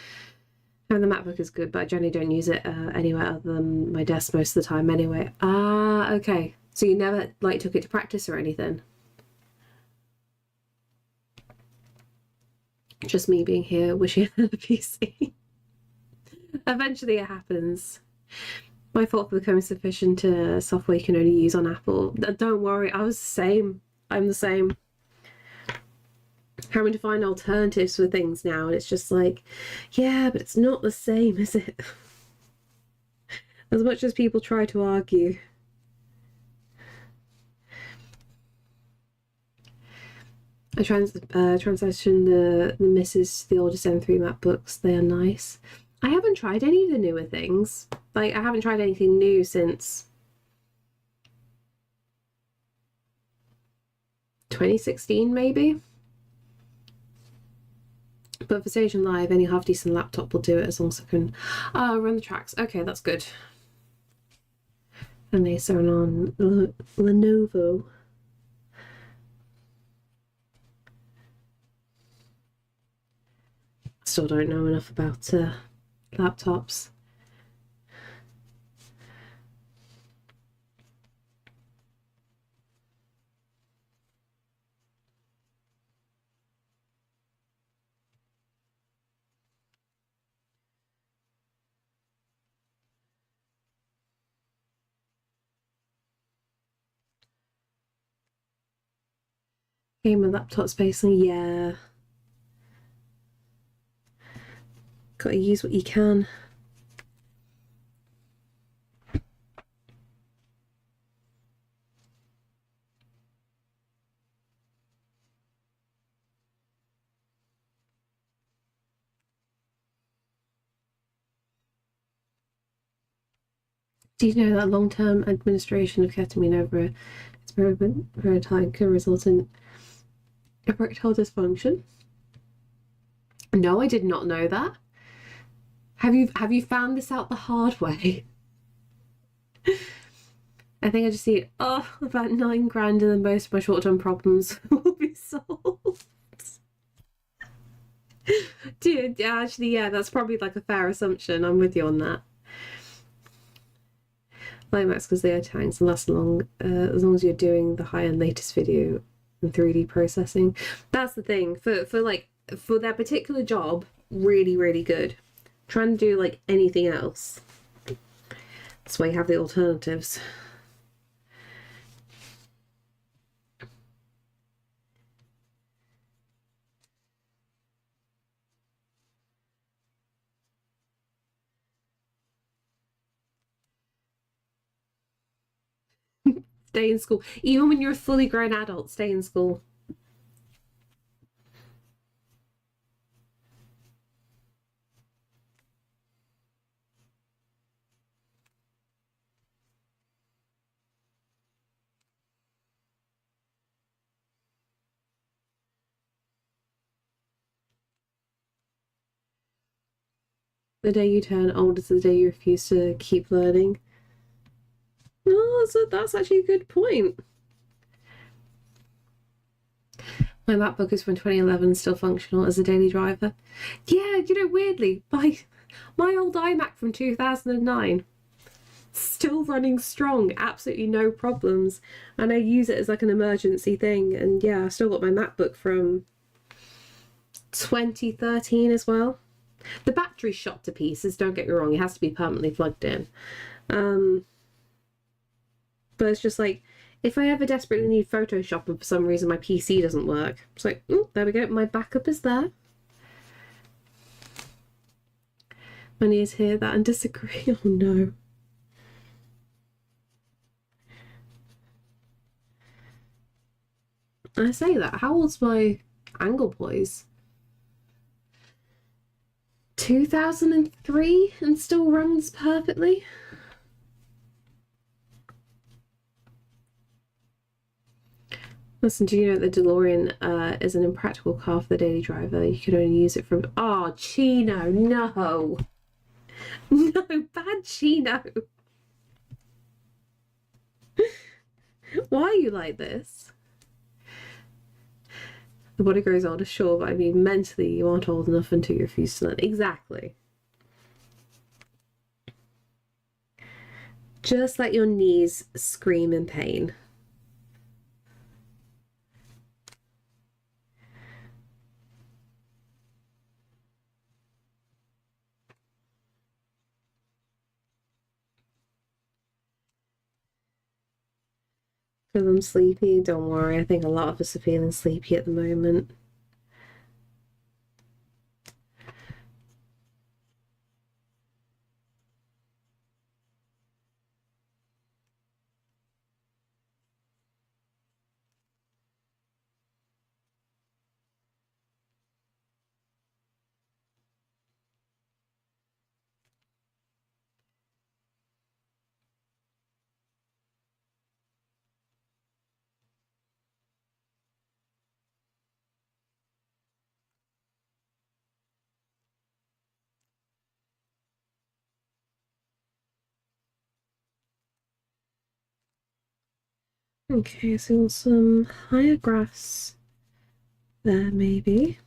And the MacBook is good, but I generally don't use it anywhere other than my desk most of the time anyway. Ah, okay. So you never like took it to practice or anything? Just me being here wishing I had a PC. Eventually it happens. My fault for becoming sufficient software you can only use on Apple. Don't worry, I was the same. I'm the same. Having to find alternatives for things now, and it's just like, yeah, but it's not the same, is it? As much as people try to argue. I transitioned the Mrs. the oldest M3 MacBooks. They are nice. I haven't tried any of the newer things. Like, I haven't tried anything new since 2016, maybe. But for Stage and Live, any half-decent laptop will do it as long as I can run the tracks. Okay, that's good. And they are on Lenovo. Still don't know enough about laptops. Game and laptop space, and yeah. Gotta use what you can. Do you know that long-term administration of ketamine over experiment for a time can result in erectile dysfunction? No, I did not know that. Have you found this out the hard way? I think I just need about 9 grand and then most of my short-term problems will be solved. Dude, actually, yeah, that's probably like a fair assumption. I'm with you on that. Climax because they are tanks and last long as long as you're doing the high-end latest video and 3D processing. That's the thing. For their particular job, really, really good. Trying to do like anything else. That's why you have the alternatives. Stay in school. Even when you're a fully grown adult, stay in school. The day you turn old is the day you refuse to keep learning. Oh, so that's actually a good point. My MacBook is from 2011, still functional as a daily driver. Yeah, you know, weirdly, my old iMac from 2009, still running strong, absolutely no problems. And I use it as like an emergency thing. And yeah, I've still got my MacBook from 2013 as well. The battery's shot to pieces, don't get me wrong, it has to be permanently plugged in. But it's just like, if I ever desperately need Photoshop and for some reason my PC doesn't work, it's like, oh, there we go, my backup is there. Many is hear that and disagree. Oh no. I say that. How old's my angle poise? 2003 and still runs perfectly. Listen, do you know that the DeLorean is an impractical car for the daily driver? You can only use it from... Oh, Chino, no. No, bad Chino. Why are you like this? The body grows older, sure, but I mean, mentally, you aren't old enough until you refuse to learn. Exactly. Just let your knees scream in pain. Because I'm sleepy, don't worry. I think a lot of us are feeling sleepy at the moment. Okay, so some higher grass there, maybe.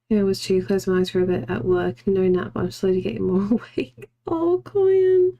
It was too close my eyes for a bit at work. No nap, but I'm slowly getting more awake. Oh, Coyan.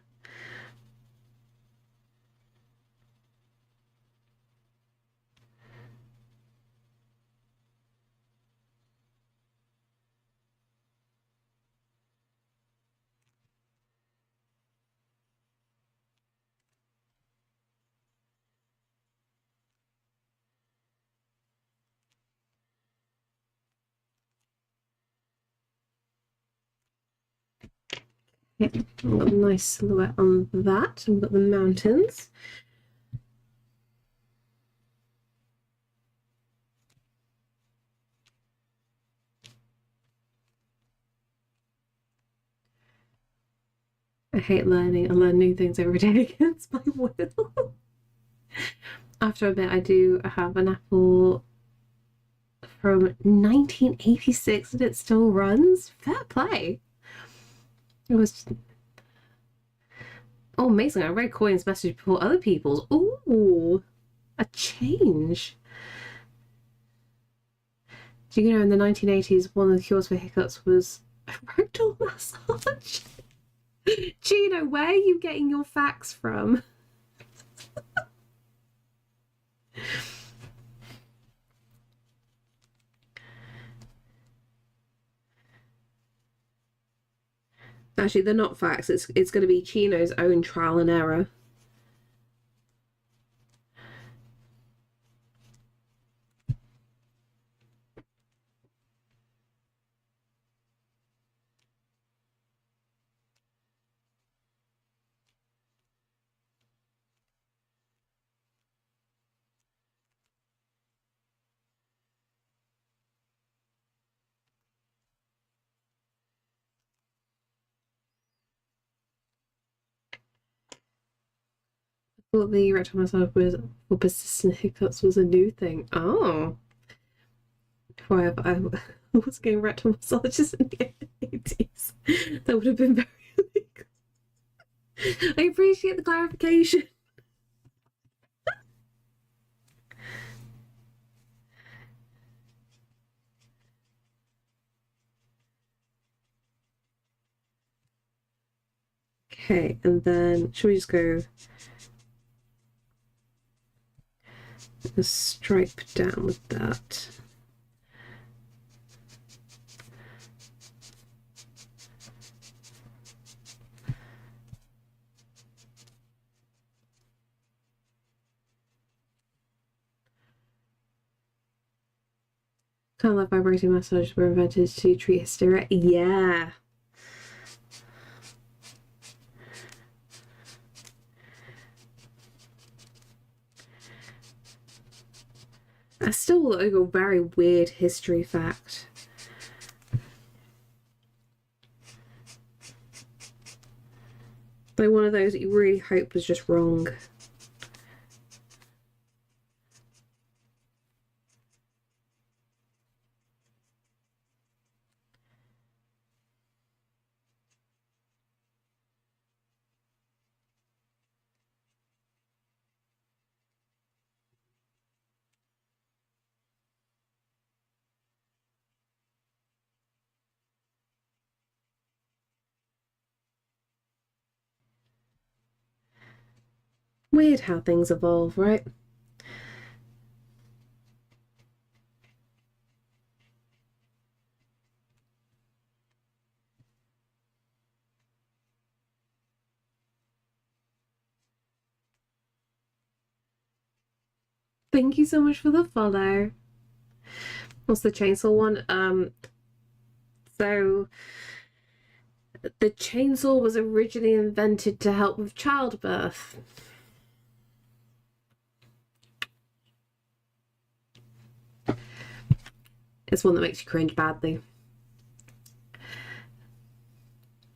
Yeah, I've got a nice silhouette on that. We've got the mountains. I hate learning. I learn new things every day against my will. After a bit, I do have an Apple from 1986 and it still runs. Fair play. It was... Oh, amazing. I read Coin's message before other people's. Ooh, a change. Do you know in the 1980s, one of the cures for hiccups was a rectal massage? Gino, where are you getting your facts from? Actually, they're not facts. It's going to be Chino's own trial and error. Thought the erectile massage was for persistent hiccups was a new thing. Oh. However, I was getting rectal massages in the 80s. That would have been very illegal. I appreciate the clarification. Okay, and then should we just go a stripe down with that? Kind of like vibrating massage were invented to treat hysteria. Yeah. That's still like a very weird history fact. Like one of those that you really hope was just wrong. Weird how things evolve, right? Thank you so much for the follow. What's the chainsaw one? So the chainsaw was originally invented to help with childbirth. It's one that makes you cringe badly.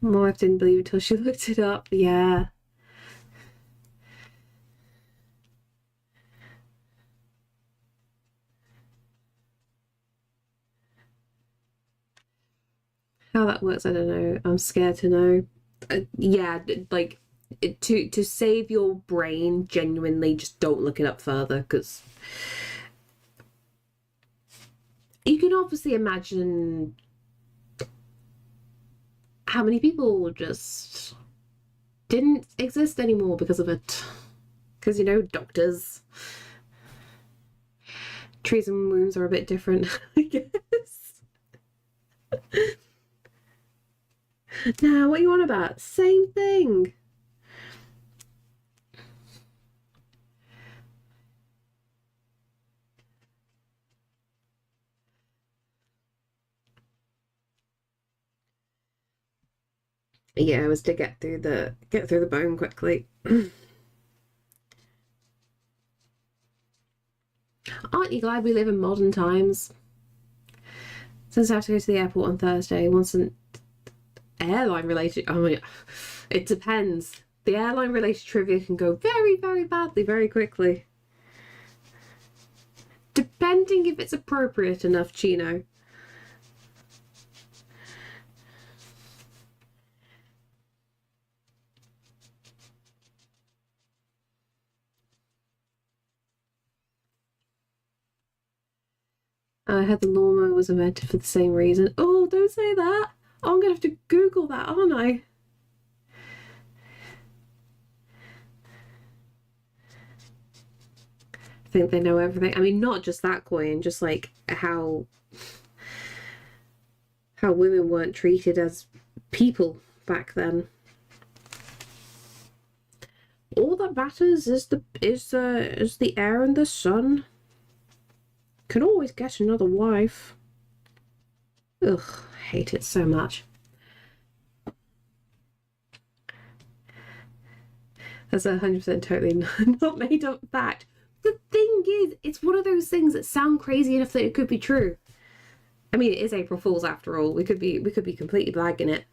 My wife didn't believe it until she looked it up. Yeah. How that works, I don't know. I'm scared to know. Yeah, like to save your brain, genuinely, just don't look it up further because you can obviously imagine how many people just didn't exist anymore because of it. Because, you know, doctors. Trees and wounds are a bit different, I guess. Nah, what are you on about? Same thing. Yeah, it was to get through the bone quickly. Aren't you glad we live in modern times? Since I have to go to the airport on Thursday, once an airline related, oh my, it depends. The airline related trivia can go very, very badly very quickly. Depending if it's appropriate enough, Chino. I heard the lawnmower was invented for the same reason. Oh, don't say that. Oh, I'm gonna have to Google that, aren't I? I think they know everything. I mean, not just that coin, just like how women weren't treated as people back then. All that matters is the air and the sun. Can always get another wife. Ugh, I hate it so much. That's 100% totally not made up fact. The thing is, it's one of those things that sound crazy enough that it could be true. I mean, it is April Fool's after all. We could be completely blagging it.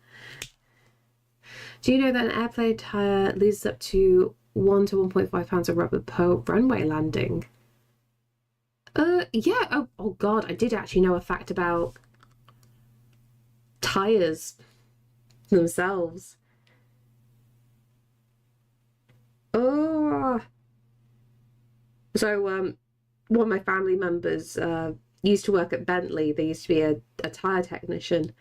Do you know that an airplane tire loses up to 1 to 1.5 pounds of rubber per runway landing. Yeah. Oh God, I did actually know a fact about tires themselves. Oh, so one of my family members used to work at Bentley. They used to be a tire technician,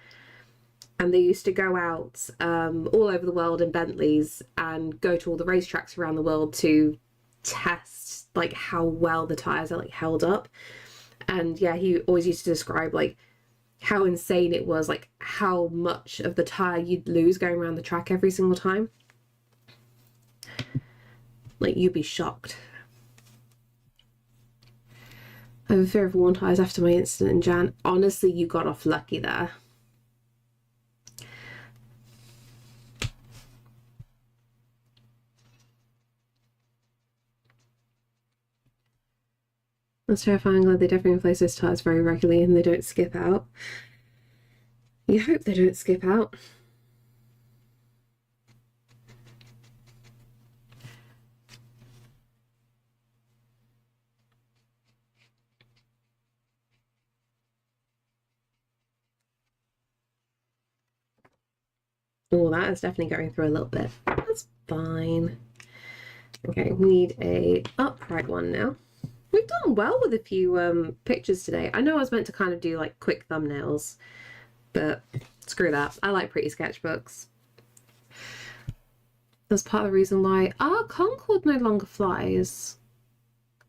and they used to go out all over the world in Bentleys and go to all the racetracks around the world to test like how well the tires are like held up. And yeah, he always used to describe like how insane it was, like how much of the tire you'd lose going around the track every single time. Like, you'd be shocked. I have a fear of worn tires after my incident in Jan. Honestly, you got off lucky there. That's terrifying. I'm glad they definitely replace those tires very regularly and they don't skip out. You hope they don't skip out. Oh, that is definitely going through a little bit. That's fine. Okay, we need a upright one now. We've done well with a few pictures today. I know I was meant to kind of do like quick thumbnails, but screw that. I like pretty sketchbooks. That's part of the reason why our Concorde no longer flies.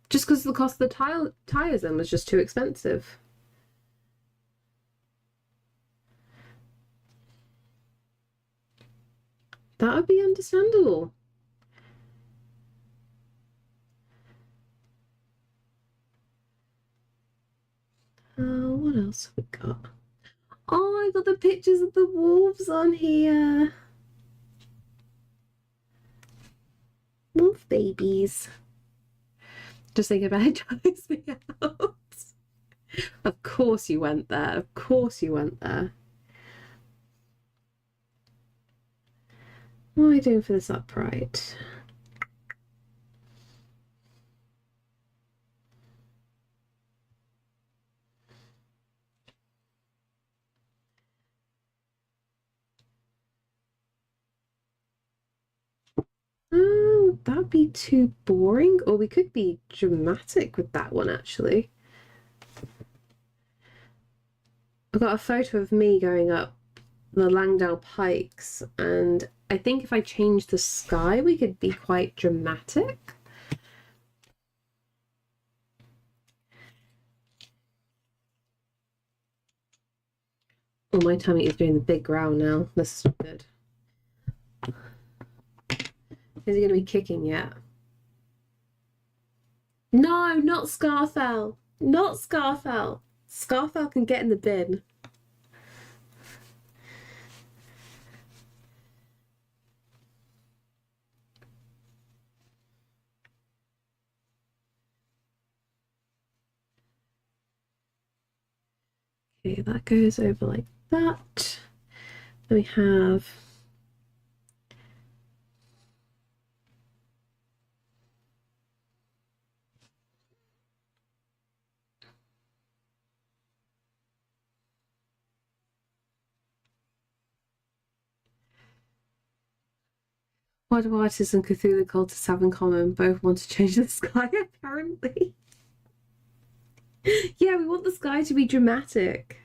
Just because the cost of the tires then was just too expensive. That would be understandable. What else have we got? Oh, I got the pictures of the wolves on here. Wolf babies. Just thinking about it drives me out. Of course you went there. Of course you went there. What am I doing for this upright? Oh, that'd be too boring. Or we could be dramatic with that one, actually. I've got a photo of me going up the Langdale Pikes, and I think if I change the sky, we could be quite dramatic. Oh, my tummy is doing the big growl now. This is not good. Is he going to be kicking yet? No, not Scarfell. Not Scarfell. Scarfell can get in the bin. Okay, that goes over like that. Then we have what do artists and Cthulhu cultists have in common? Both want to change the sky, apparently. Yeah, we want the sky to be dramatic.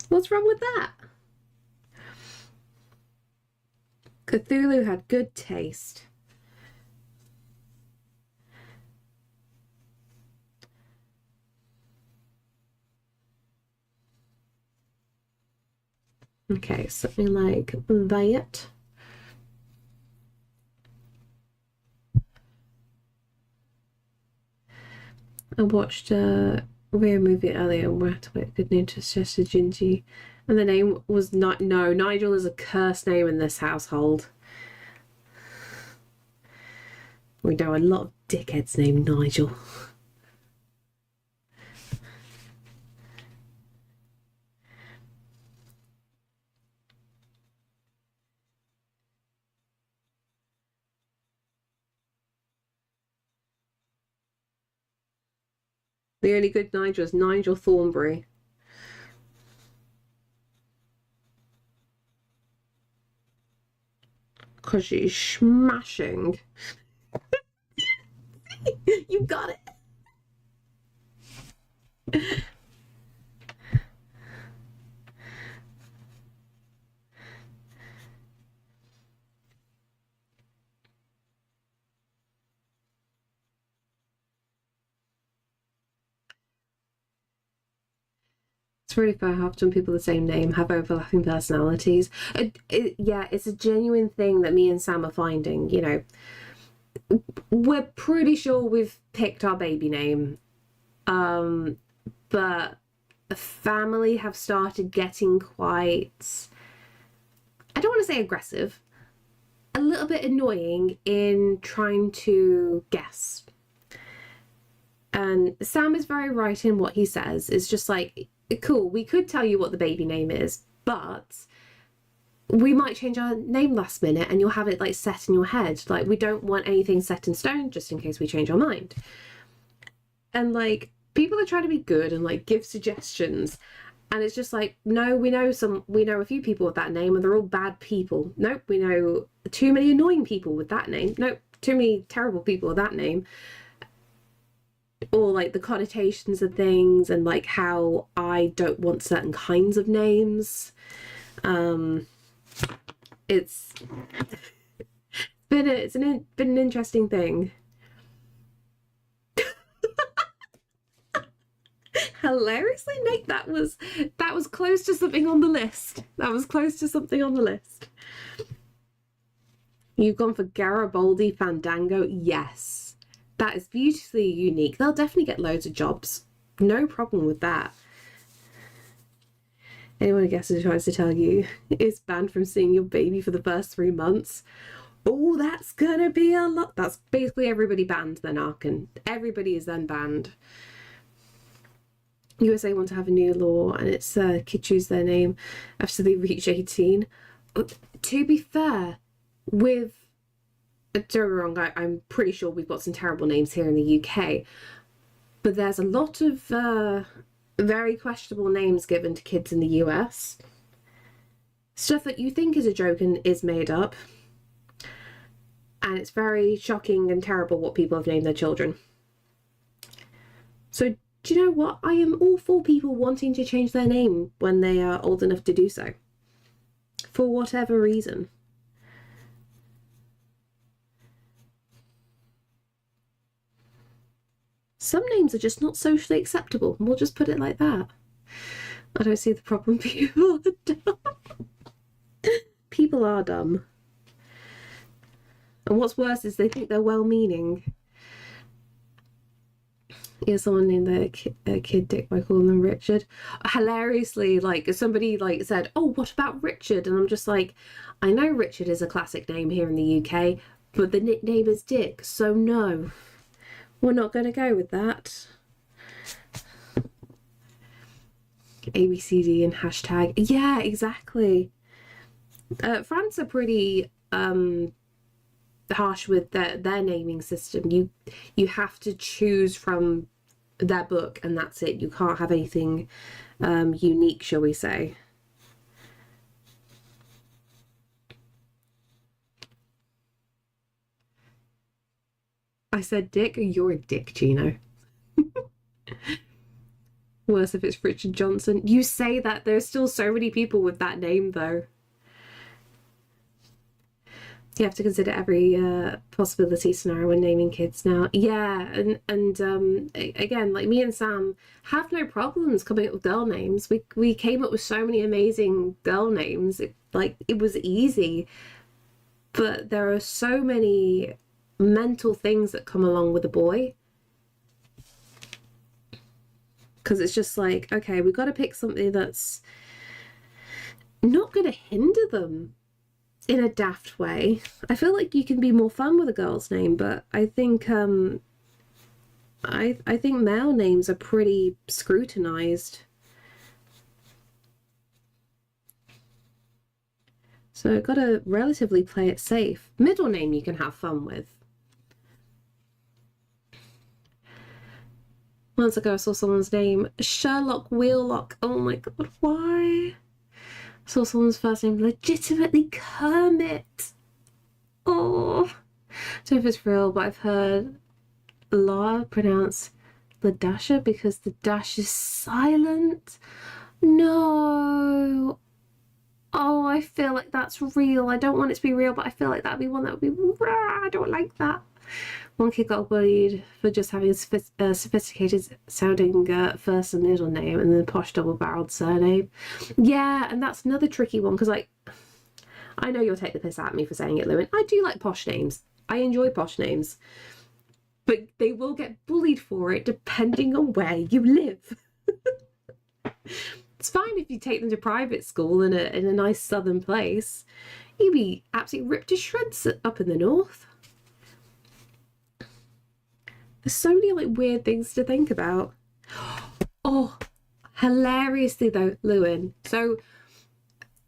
What's wrong with that? Cthulhu had good taste. Okay, something like that. I watched a weird movie earlier and worked with good name to Chester Gingy. And the name was not no, Nigel is a cursed name in this household. We know a lot of dickheads named Nigel. The only good Nigel is Nigel Thornbury. Because she's smashing. You got it. It's really fair how often people with the same name have overlapping personalities. Yeah, it's a genuine thing that me and Sam are finding. You know, we're pretty sure we've picked our baby name, but the family have started getting quite, I don't want to say aggressive, a little bit annoying in trying to guess. And Sam is very right in what he says. It's just like, cool, we could tell you what the baby name is, but we might change our name last minute and you'll have it like set in your head. Like, we don't want anything set in stone just in case we change our mind. And like, people are trying to be good and like give suggestions, and it's just like, no, we know a few people with that name and they're all bad people. Nope, we know too many annoying people with that name. Nope, too many terrible people with that name. Or like the connotations of things and like how I don't want certain kinds of names. It's been an interesting thing. Hilariously, Nate, that was close to something on the list. That was close to something on the list. You've gone for Garibaldi Fandango. Yes, that is beautifully unique. They'll definitely get loads of jobs. No problem with that. Anyone who guesses tries to tell you is banned from seeing your baby for the first 3 months. Oh, that's gonna be a lot. That's basically everybody banned then, Arkan. Everybody is then banned. USA want to have a new law, and it's kids choose their name after they reach 18. To be fair, don't get me wrong, I'm pretty sure we've got some terrible names here in the UK, but there's a lot of very questionable names given to kids in the US. Stuff that you think is a joke and is made up. And it's very shocking and terrible what people have named their children. So do you know what? I am all for people wanting to change their name when they are old enough to do so. For whatever reason. Some names are just not socially acceptable. We'll just put it like that. I don't see the problem. People are dumb. People are dumb. And what's worse is they think they're well-meaning. Yeah, someone named their kid Dick by calling them Richard. Hilariously, like, somebody like said, oh, what about Richard? And I'm just like, I know Richard is a classic name here in the UK, but the nickname is Dick, so no, we're not going to go with that. ABCD and hashtag. Yeah, exactly. France are pretty harsh with their naming system. You have to choose from their book and that's it. You can't have anything unique, shall we say. I said Dick. You're a dick, Gino. Worse if it's Richard Johnson. You say that, there's still so many people with that name though. You have to consider every possibility scenario when naming kids now. Yeah, and again, like, me and Sam have no problems coming up with girl names. We came up with so many amazing girl names. It was easy, but there are so many mental things that come along with a boy. Because it's just like, okay, we've got to pick something that's not going to hinder them in a daft way. I feel like you can be more fun with a girl's name, but I think I think male names are pretty scrutinized. So I've got to relatively play it safe. Middle name you can have fun with. Months ago, I saw someone's name, Sherlock Wheellock. Oh my god, why? I saw someone's first name, legitimately Kermit. Oh, I don't know if it's real, but I've heard La pronounce the dasher because the dash is silent. No. Oh, I feel like that's real. I don't want it to be real, but I feel like that'd be one that would be. Rah, I don't like that. One kid got bullied for just having a sophisticated sounding first and middle name and then posh double-barreled surname. Yeah, and that's another tricky one because, like, I know you'll take the piss out of me for saying it, Lewin. I do like posh names. I enjoy posh names. But they will get bullied for it depending on where you live. It's fine if you take them to private school in a nice southern place. You'd be absolutely ripped to shreds up in the north. There's so many like weird things to think about. Oh, hilariously though, Lewin. So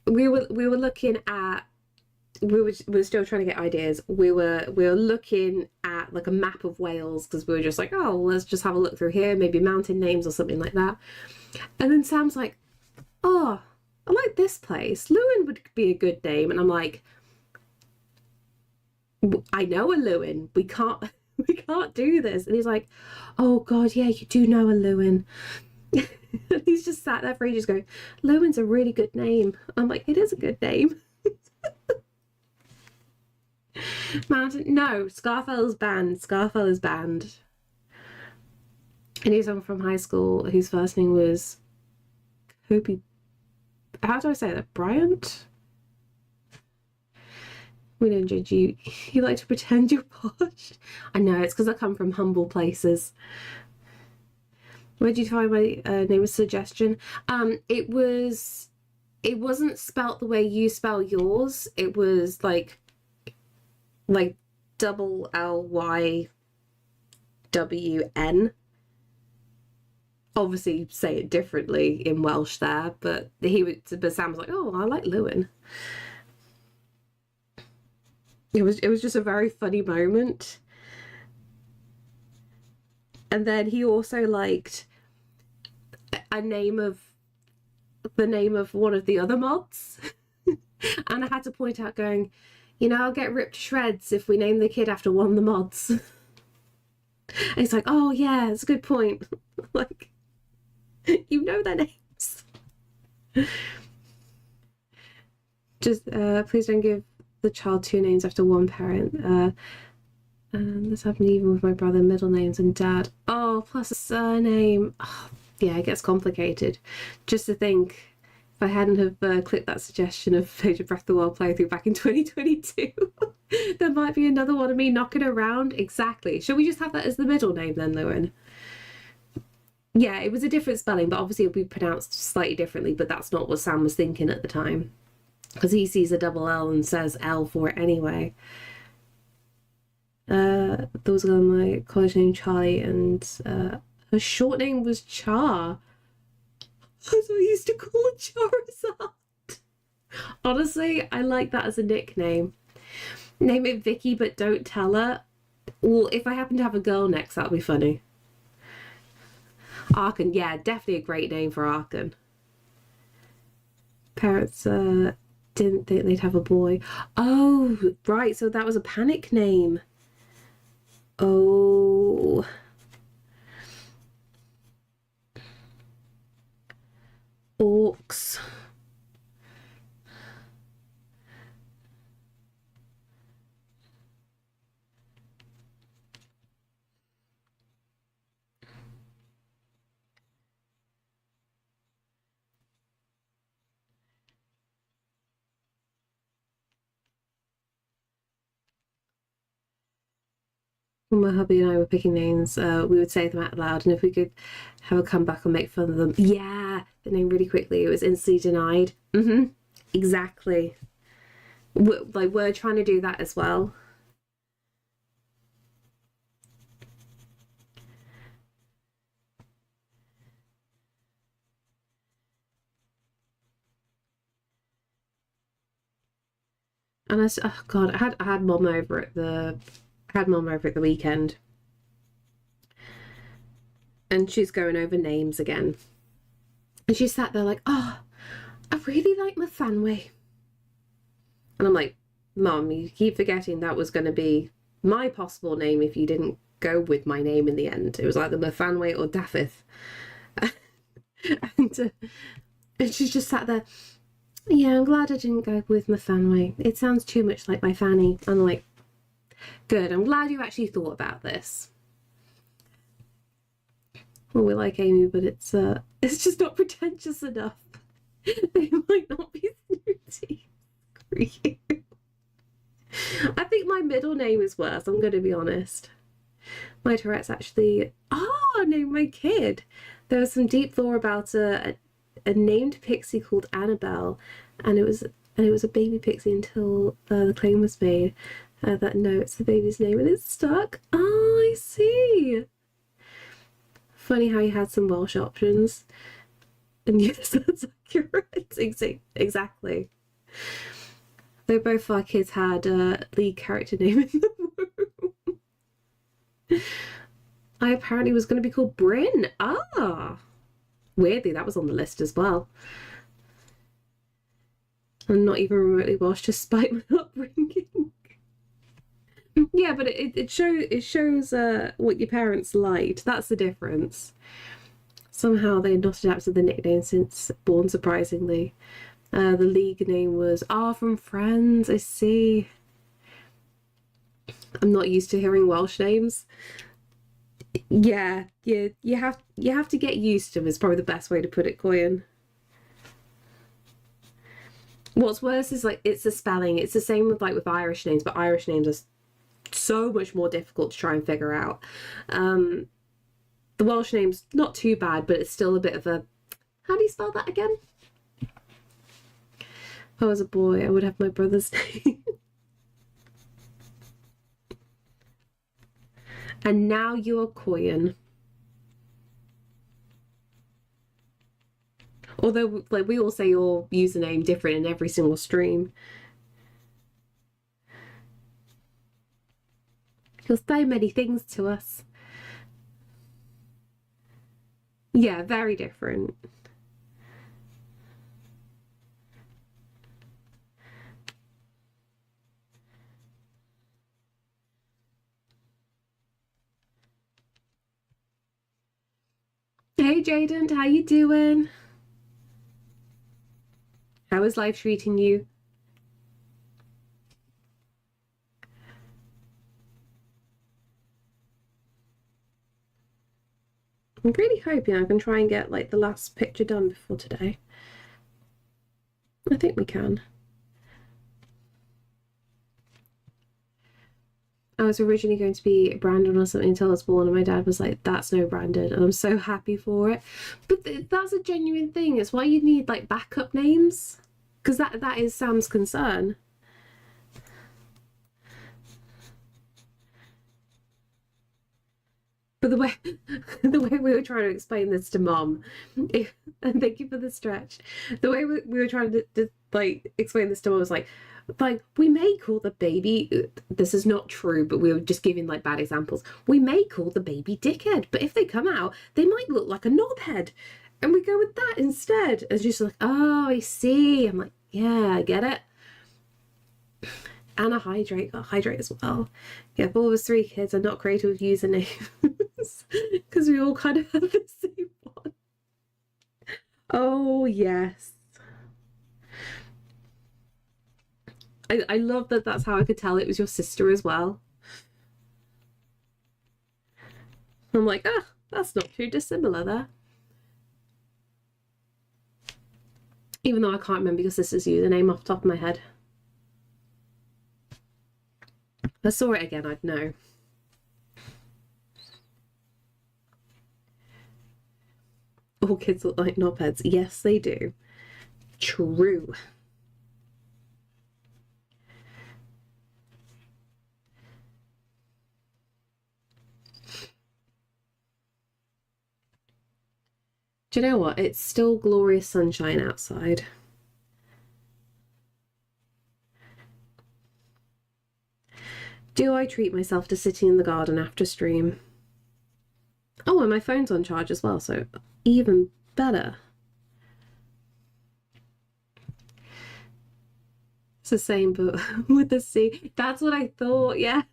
we were looking at we were still trying to get ideas. We were looking at like a map of Wales because we were just like, oh, let's just have a look through here, maybe mountain names or something like that. And then Sam's like, oh, I like this place. Lewin would be a good name. And I'm like, I know a Lewin. We can't do this. And he's like, oh God, yeah, you do know a Lewin. He's just sat there for ages going, Lewin's a really good name. I'm like, it is a good name. Mountain, no, Scarfell's banned. I knew someone from high school whose first name was Kobe. How do I say that? Bryant? We don't judge you. You like to pretend you're posh. I know, it's because I come from humble places. Where did you find my name was suggestion? It wasn't spelt the way you spell yours. It was like double LYWN. Obviously say it differently in Welsh there, but Sam was like, oh, I like Lewin. It was just a very funny moment. And then he also liked the name of one of the other mods. And I had to point out going, you know, I'll get ripped to shreds if we name the kid after one of the mods. And he's like, oh yeah, it's a good point. Like, you know their names. Just please don't give the child two names after one parent. And this happened even with my brother, middle names and dad. Oh, plus a surname. Oh, yeah, it gets complicated. Just to think, if I hadn't have clicked that suggestion of Fate of Breath of the Wild playthrough back in 2022, there might be another one of me knocking around. Exactly. Shall we just have that as the middle name then, Lewin? Yeah, it was a different spelling, but obviously it'll be pronounced slightly differently, but that's not what Sam was thinking at the time. Because he sees a double L and says L for it anyway. There was a girl in my college named Charlie, and her short name was Char. That's what I used to call it, Charizard. Honestly, I like that as a nickname. Name it Vicky, but don't tell her. Well, if I happen to have a girl next, that'll be funny. Arkan, yeah, definitely a great name for Arkan. Parents didn't think they'd have a boy. Oh, right, so that was a panic name. Oh. Orcs. When my hubby and I were picking names, we would say them out loud, and if we could have a comeback and make fun of them, yeah, the name really quickly, it was instantly denied. Exactly. We're trying to do that as well. And oh God, I had mom over at the weekend. And she's going over names again. And she sat there like, oh, I really like my Fanway. And I'm like, Mum, you keep forgetting that was going to be my possible name if you didn't go with my name in the end. It was either Merfanway or Daffith. and she's just sat there, yeah, I'm glad I didn't go with Merfanway. It sounds too much like my Fanny. I'm like, good, I'm glad you actually thought about this. Well, we like Amy, but it's just not pretentious enough. They might not be snooty. Screw you. I think my middle name is worse, I'm going to be honest. My Tourette's actually... Oh, named my kid. There was some deep lore about a named pixie called Annabelle, and it was a baby pixie until the claim was made that no, it's the baby's name, and it's stuck. Oh, I see. Funny how you had some Welsh options. And yes, that's accurate. Exactly. Though both our kids had a lead character name in the womb. I apparently was going to be called Bryn. Ah! Weirdly, that was on the list as well. I'm not even remotely Welsh, despite my upbringing. Yeah, but it shows what your parents liked. That's the difference. Somehow they're not adapted the nickname since born, surprisingly. The league name was from Friends. I see. I'm not used to hearing Welsh names. Yeah, you have to get used to them is probably the best way to put it, Coyan. What's worse is like it's the spelling. It's the same with Irish names, but Irish names are so much more difficult to try and figure out. The Welsh name's not too bad, but it's still a bit of a... How do you spell that again? If I was a boy, I would have my brother's name. And now you're Coyan. Although, like, we all say your username different in every single stream. You're so many things to us. Yeah, very different. Hey Jaden, how you doing? How is life treating you? I'm really hoping I can try and get like the last picture done before today. I think we can. I was originally going to be Brandon or something until I was born, and my dad was like, that's no Brandon, and I'm so happy for it. But that's a genuine thing. It's why you need like backup names, because that is Sam's concern. But the way we were trying to explain this to Mom, and thank you for the stretch. The way we were trying to like explain this to Mom was like we may call the baby, this is not true, but we were just giving like bad examples. We may call the baby Dickhead, but if they come out, they might look like a knobhead, and we go with that instead. And she's like, oh, I see. I'm like, yeah, I get it. And a hydrate as well. Yeah, but all of us 3 kids are not creative with usernames because we all kind of have the same one. Oh yes. I love that that's how I could tell it was your sister as well. I'm like, that's not too dissimilar there. Even though I can't remember your sister's username off the top of my head. If I saw it again, I'd know. All kids look like knobheads. Yes, they do. True. Do you know what? It's still glorious sunshine outside. Do I treat myself to sitting in the garden after stream? Oh, and my phone's on charge as well, so even better. It's the same, but with the C. That's what I thought, yeah.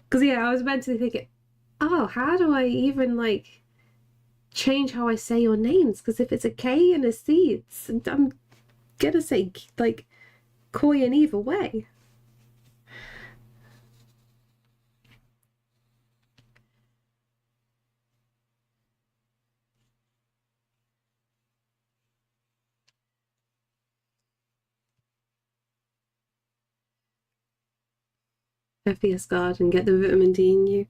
Because, yeah, I was mentally thinking, oh, how do I even, like, change how I say your names? Because if it's a K and a C, I'm gonna say, like, Koyan either way. FPS guard and get the vitamin D in you.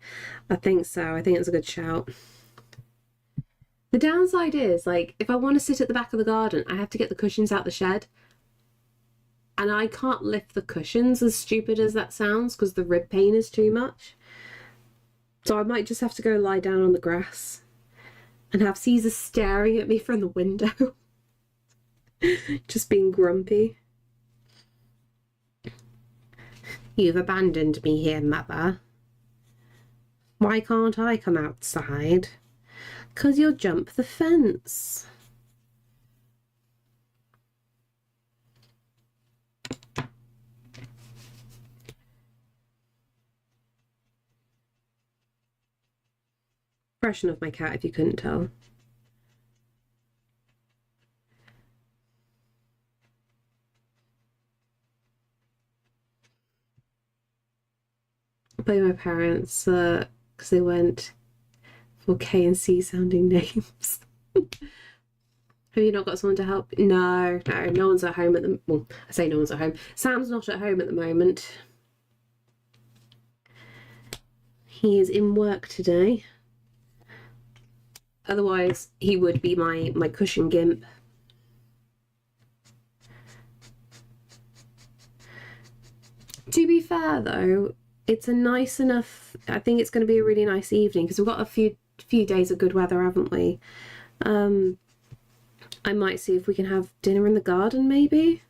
I think so. I think it's a good shout. The downside is, like, if I want to sit at the back of the garden, I have to get the cushions out the shed. And I can't lift the cushions, as stupid as that sounds, because the rib pain is too much. So I might just have to go lie down on the grass and have Caesar staring at me from the window. Just being grumpy. You've abandoned me here, Mother. Why can't I come outside? 'Cause you'll jump the fence. Impression of my cat, if you couldn't tell. By my parents, because they went for K and C sounding names. Have you not got someone to help? No, no one's at home at the... Well, I say no one's at home. Sam's not at home at the moment. He is in work today. Otherwise, he would be my cushion gimp. To be fair, though, it's a nice enough... I think it's going to be a really nice evening because we've got a few days of good weather, haven't we? I might see if we can have dinner in the garden, maybe.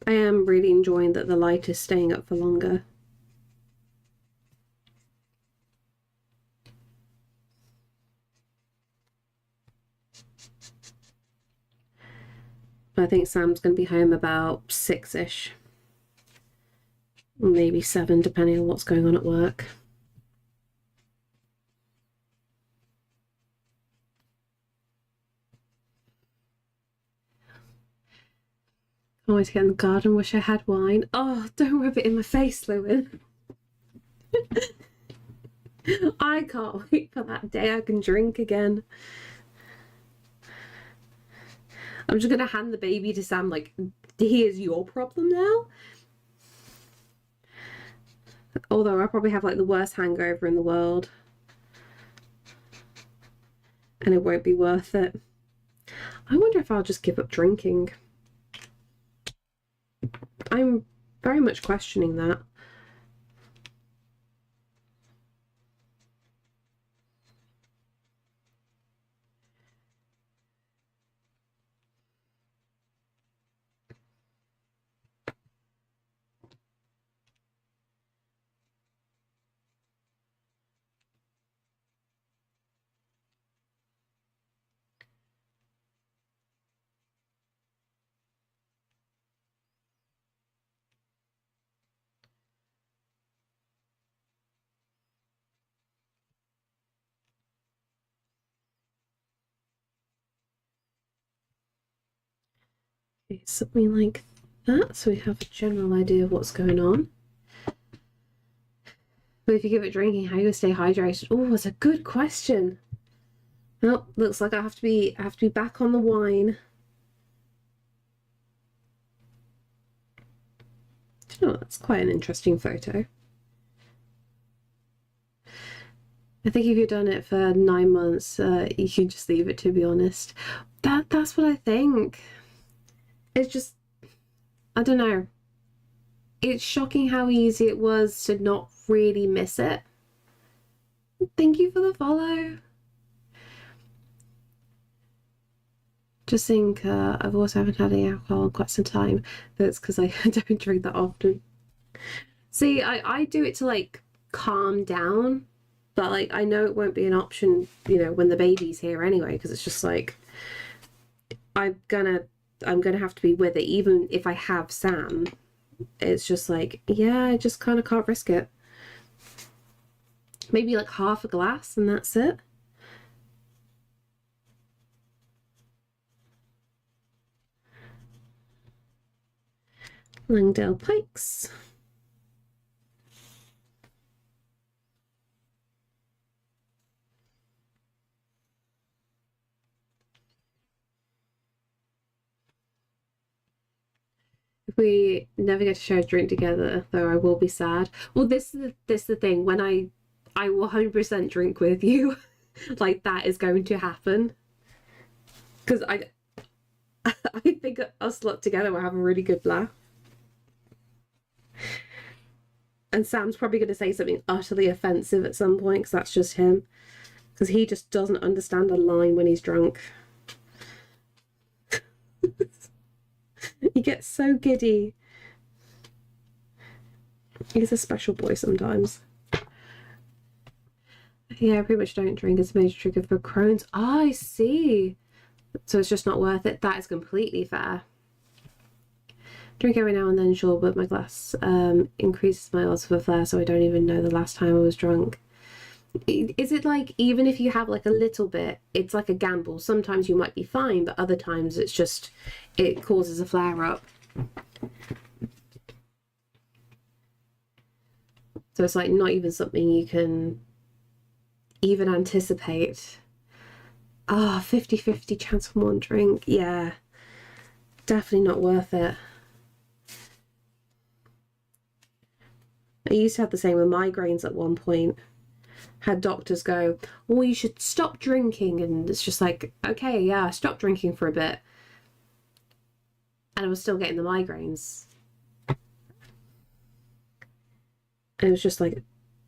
I am really enjoying that the light is staying up for longer. I think Sam's going to be home about 6-ish. Maybe 7, depending on what's going on at work. Always get in the garden, wish I had wine. Oh, don't rub it in my face, Lewin. I can't wait for that day I can drink again. I'm just gonna hand the baby to Sam, like, here's your problem now. Although I probably have like the worst hangover in the world. And it won't be worth it. I wonder if I'll just give up drinking. I'm very much questioning that. Okay, something like that, so we have a general idea of what's going on. But if you give it drinking, how you stay hydrated? Oh, that's a good question. Well, looks like I have to be back on the wine. Do you know, that's quite an interesting photo. I think if you've done it for 9 months, you can just leave it, to be honest. That's what I think. It's just, I don't know. It's shocking how easy it was to not really miss it. Thank you for the follow. Just think, I've also haven't had any alcohol in quite some time. That's because I don't drink that often. See, I do it to like calm down, but like I know it won't be an option, you know, when the baby's here anyway, because it's just like I'm gonna have to be with it, even if I have Sam. It's just like, yeah, I just kind of can't risk it. Maybe like half a glass and that's it. Langdale Pikes. If we never get to share a drink together, though, I will be sad. Well, this is the thing. When I will 100% drink with you, like that is going to happen. Because I think us lot together will have a really good laugh. And Sam's probably going to say something utterly offensive at some point, because that's just him. Because he just doesn't understand a line when he's drunk. He gets so giddy. He's a special boy sometimes. Yeah, I pretty much don't drink. It's a major trigger for Crohn's. Oh, I see. So it's just not worth it. That is completely fair. Drink every now and then, sure, but my glass increases my odds for a flare, so I don't even know the last time I was drunk. Is it like, even if you have like a little bit, it's like a gamble? Sometimes you might be fine, but other times it's just, it causes a flare up. So it's like not even something you can even anticipate. Ah, 50-50 chance for one drink. Yeah, definitely not worth it. I used to have the same with migraines at one point. Had doctors go, well, you should stop drinking. And it's just like, okay, yeah, I stopped drinking for a bit. And I was still getting the migraines. And it was just like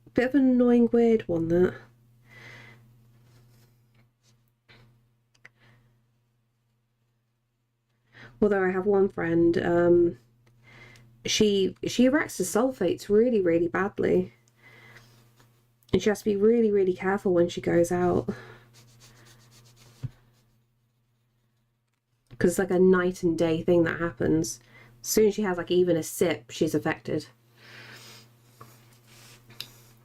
a bit of an annoying, weird one, that. Although I have one friend, she reacts to sulfates really, really badly. And she has to be really, really careful when she goes out. Because it's like a night and day thing that happens. As soon as she has like even a sip, she's affected.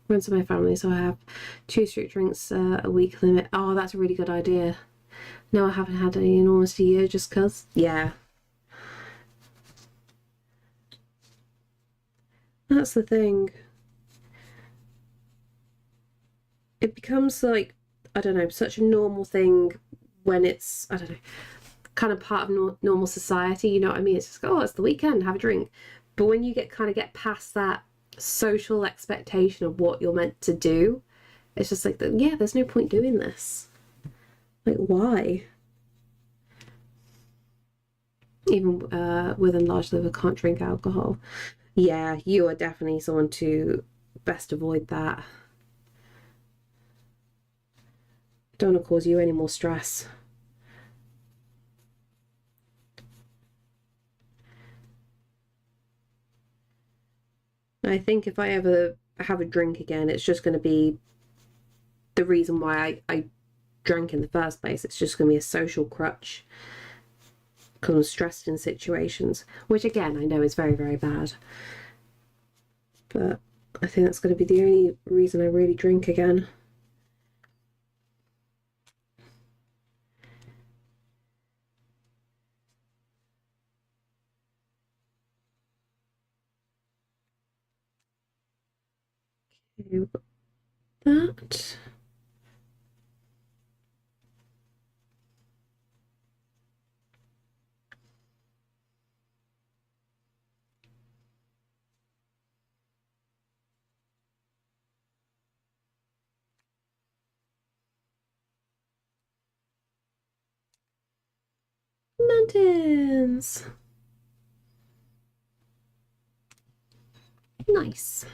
Runs in my family, so I have 2 strict drinks a week limit. Oh, that's a really good idea. No, I haven't had any in almost a year just because. Yeah. That's the thing. It becomes like, I don't know, such a normal thing when it's, I don't know, kind of part of normal society, you know what I mean? It's just, oh, it's the weekend, have a drink. But when you get past that social expectation of what you're meant to do, it's just like, yeah, there's no point doing this. Like, why? Even with enlarged liver, can't drink alcohol. Yeah, you are definitely someone to best avoid that. Don't want to cause you any more stress. I think if I ever have a drink again, it's just going to be the reason why I drank in the first place. It's just going to be a social crutch because I'm stressed in situations, which again, I know is very, very bad. But I think that's going to be the only reason I really drink again. Okay, we've got that. Mountains. Nice.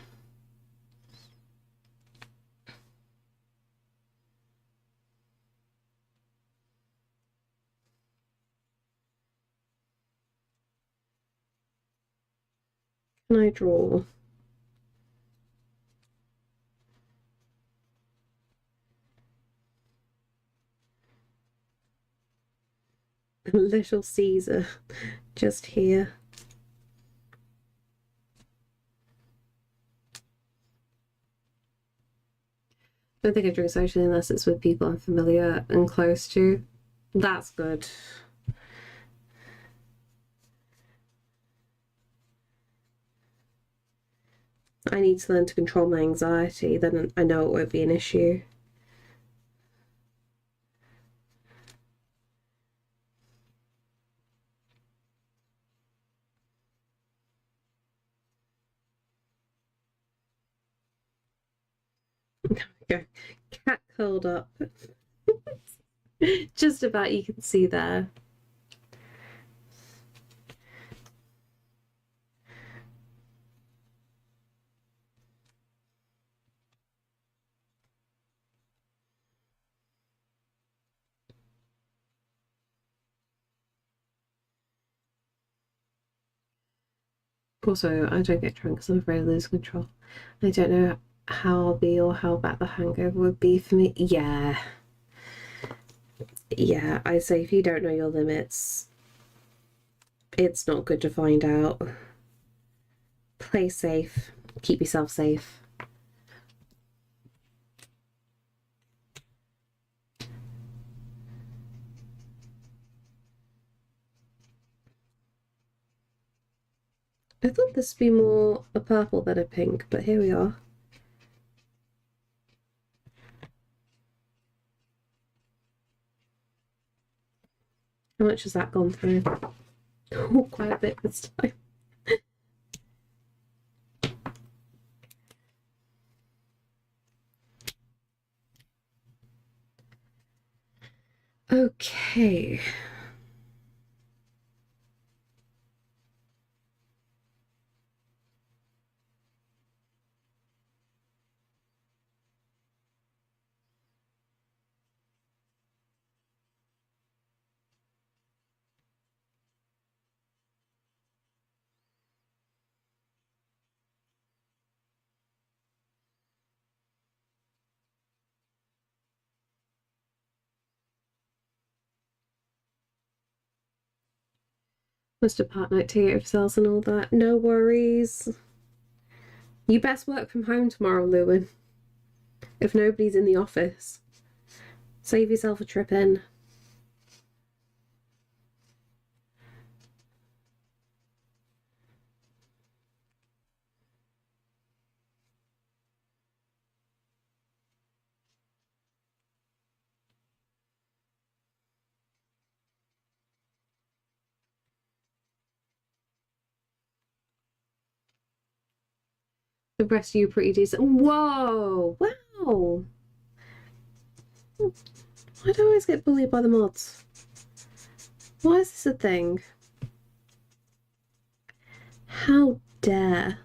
Can I draw? Little Caesar, just here. I don't think I drink socially unless it's with people I'm familiar and close to. That's good. I need to learn to control my anxiety, then I know it won't be an issue. Go. Cat curled up. Just about you can see there. Also, I don't get drunk because I'm afraid of losing control. I don't know how I'll be or how bad the hangover would be for me. Yeah. Yeah, I say if you don't know your limits, it's not good to find out. Play safe. Keep yourself safe. I thought this would be more a purple than a pink, but here we are. How much has that gone through? Oh, quite a bit this time. Okay. Must have part night to get yourselves and all that. No worries. You best work from home tomorrow, Lewin. If nobody's in the office. Save yourself a trip in. The rest of you are pretty decent. Whoa! Wow! Why do I always get bullied by the mods? Why is this a thing? How dare?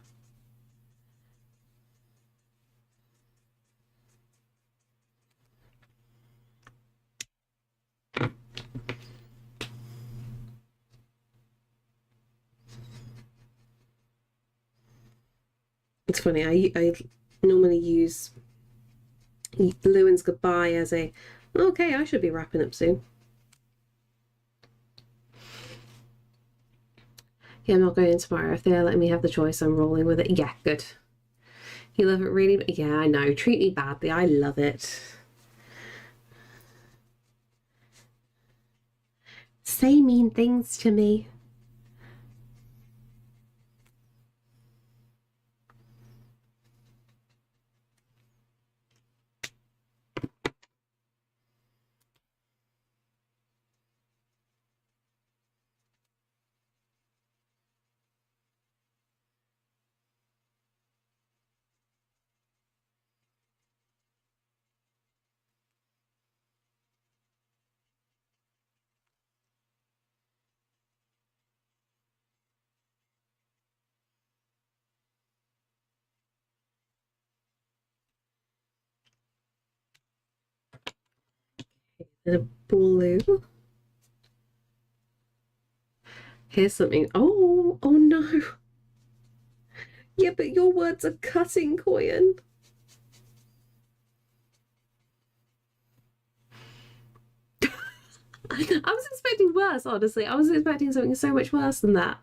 It's funny, I normally use Lewin's goodbye as a, okay, I should be wrapping up soon. Yeah, I'm not going in tomorrow. If they're letting me have the choice, I'm rolling with it. Yeah, good. You love it really? Yeah, I know. Treat me badly. I love it. Say mean things to me. And a blue. Here's something. Oh, oh no. Yeah, but your words are cutting, Koyan. I was expecting worse, honestly. I was expecting something so much worse than that.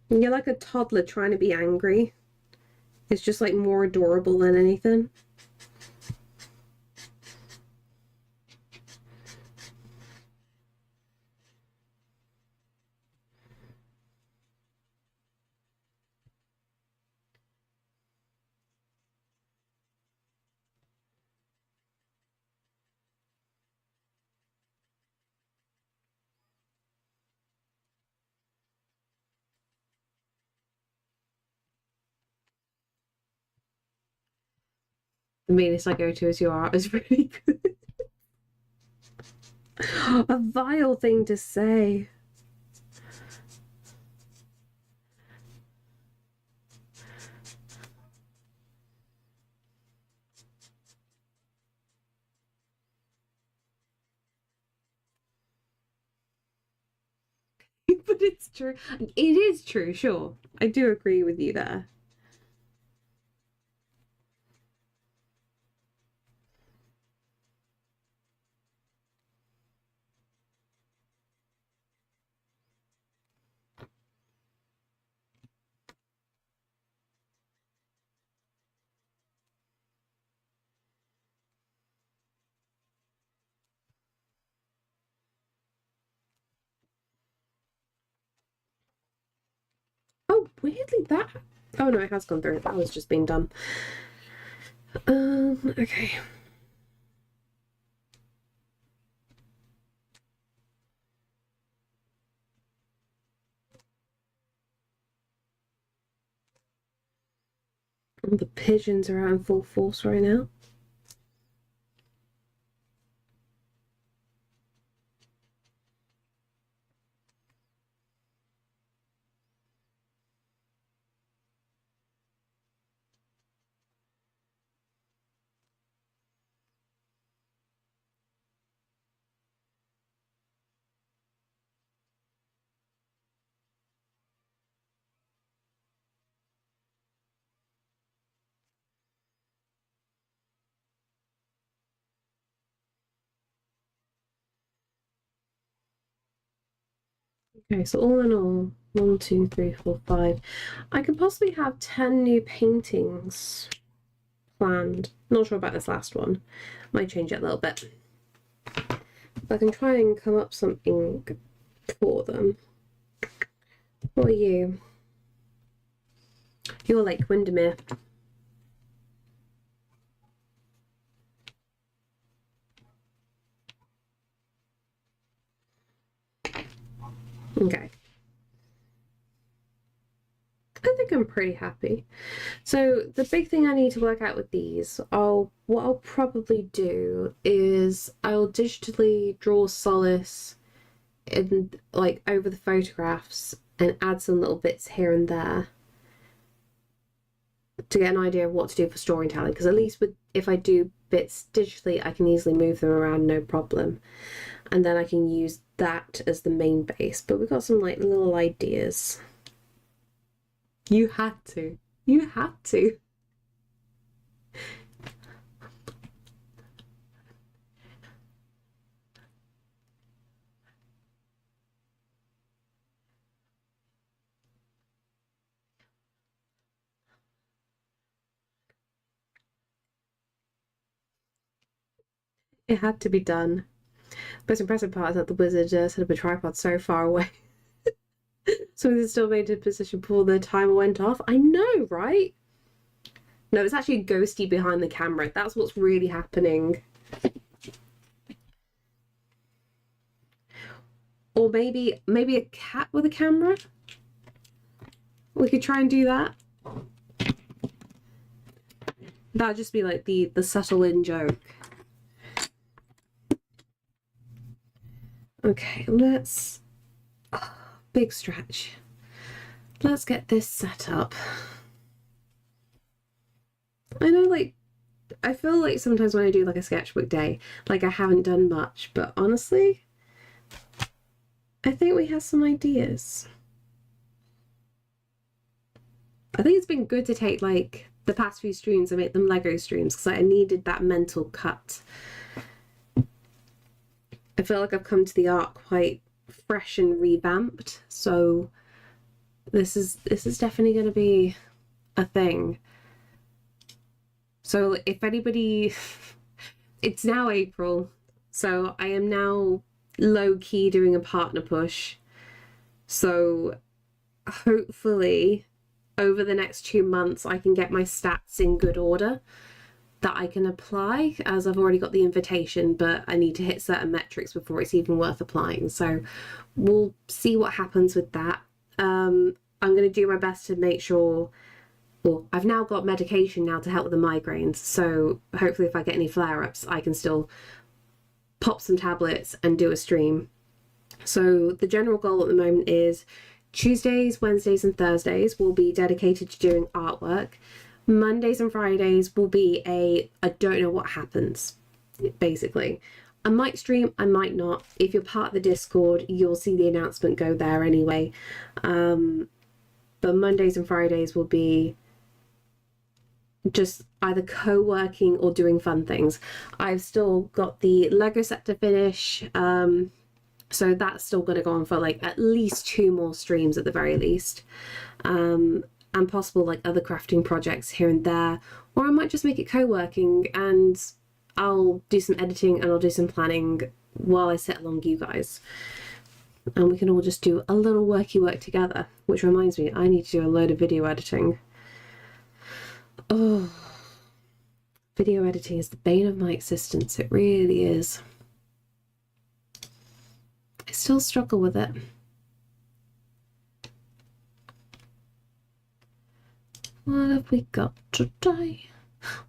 You're like a toddler trying to be angry. It's just like more adorable than anything. The meanest I go to is your art is really good. A vile thing to say. But it's true. It is true, sure. I do agree with you there. Oh, weirdly that. Oh no, it has gone through. That was just being done. Okay. All the pigeons are out in full force right now. Okay, so all in all, 1, 2, 3, 4, 5. I could possibly have 10 new paintings planned. Not sure about this last one. Might change it a little bit. But I can try and come up something for them. What are you? You're like Windermere. Okay. I think I'm pretty happy. So the big thing I need to work out with these, what I'll probably do is I'll digitally draw solace in like over the photographs and add some little bits here and there to get an idea of what to do for storytelling. Because at least if I do bits digitally, I can easily move them around, no problem, and then I can use that as the main base. But we've got some like little ideas. You had to. You had to. It had to be done. Most impressive part is that the wizard set up a tripod so far away. So it's still made a position before the timer went off. I know, right? No, it's actually a ghosty behind the camera. That's what's really happening. Or maybe a cat with a camera. We could try and do that. That'd just be like the subtle in joke. Okay, let's big stretch. Let's get this set up. I know, like, I feel like sometimes when I do like a sketchbook day, like I haven't done much, but honestly, I think we have some ideas. I think it's been good to take like the past few streams and make them Lego streams because I needed that mental cut. I feel like I've come to the art quite fresh and revamped, so this is definitely going to be a thing. So if anybody, it's now April, so I am now low-key doing a partner push. So hopefully over the next 2 months I can get my stats in good order that I can apply, as I've already got the invitation, but I need to hit certain metrics before it's even worth applying. So we'll see what happens with that. I'm going to do my best to make sure, well, I've now got medication now to help with the migraines, so hopefully if I get any flare-ups I can still pop some tablets and do a stream. So the general goal at the moment is Tuesdays, Wednesdays and Thursdays will be dedicated to doing artwork. Mondays and Fridays will be I don't know what happens, basically. I might stream, I might not. If you're part of the Discord, you'll see the announcement go there anyway. But Mondays and Fridays will be just either co-working or doing fun things. I've still got the Lego set to finish, so that's still going to go on for like at least 2 more streams at the very least. And possible like other crafting projects here and there, or I might just make it co-working and I'll do some editing and I'll do some planning while I sit along you guys, and we can all just do a little work together. Which reminds me, I need to do a load of video editing. Oh, video editing is the bane of my existence. It really is. I still struggle with it. What have we got today?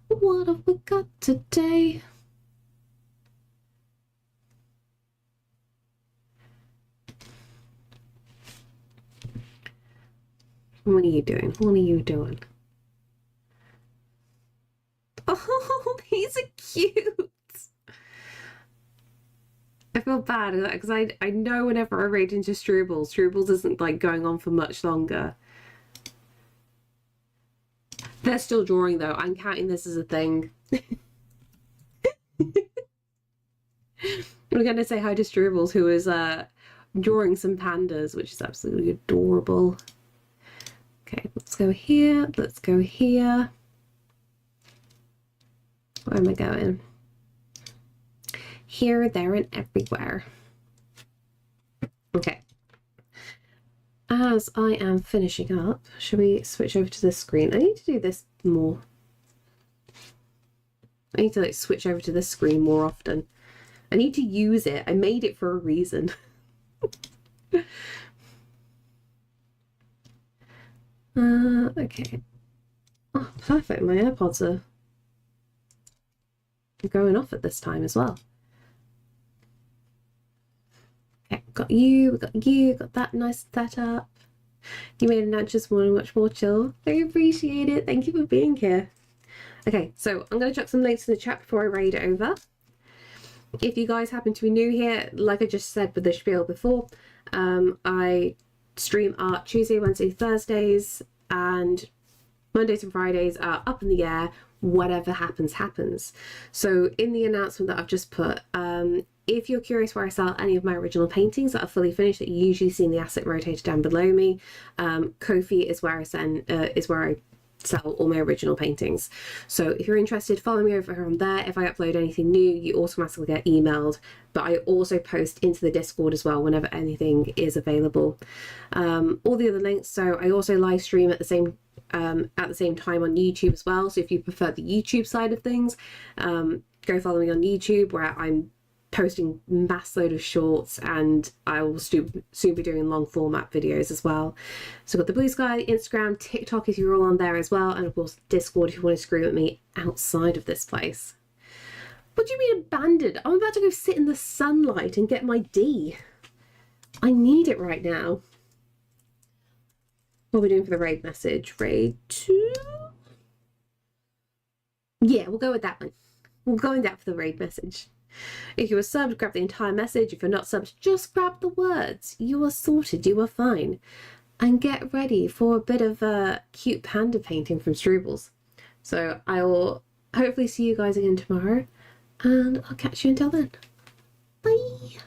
What have we got today? What are you doing? What are you doing? Oh, he's a cute. I feel bad because I know whenever I raid into Strubles isn't like going on for much longer. They're still drawing though. I'm counting this as a thing. We're going to say hi to Strubles, who is drawing some pandas, which is absolutely adorable. Okay, let's go here. Let's go here. Where am I going? Here, there, and everywhere. Okay. As I am finishing up, should we switch over to this screen? I need to do this more. I need to like switch over to this screen more often. I need to use it. I made it for a reason. Okay. Oh, perfect. My AirPods are going off at this time as well. Okay, got you, got that nice setup. You made an just morning much more chill. I appreciate it. Thank you for being here. Okay, so I'm going to chuck some links in the chat before I raid it over. If you guys happen to be new here, like I just said with the spiel before, I stream art Tuesday, Wednesday, Thursdays, and Mondays and Fridays are up in the air. Whatever happens, happens. So in the announcement that I've just put, if you're curious where I sell any of my original paintings that are fully finished that you usually see in the asset rotator down below me, Ko-fi is where I sell all my original paintings. So if you're interested, follow me over on there. If I upload anything new, you automatically get emailed, but I also post into the Discord as well whenever anything is available. All the other links, so I also live stream at the same time on YouTube as well. So if you prefer the YouTube side of things, go follow me on YouTube, where I'm posting mass load of shorts, and I will soon be doing long format videos as well. So I've got the Blue Sky, Instagram, TikTok if you're all on there as well, and of course Discord if you want to scream at me outside of this place. What do you mean abandoned? I'm about to go sit in the sunlight and get my D. I need it right now. What are we doing for the raid message? Raid 2? Yeah, we'll go with that one. We'll go with that for the raid message. If you are subbed, grab the entire message. If you're not subbed, just grab the words. You are sorted, you are fine. And get ready for a bit of a cute panda painting from Strubles. So I will hopefully see you guys again tomorrow, and I'll catch you until then. Bye!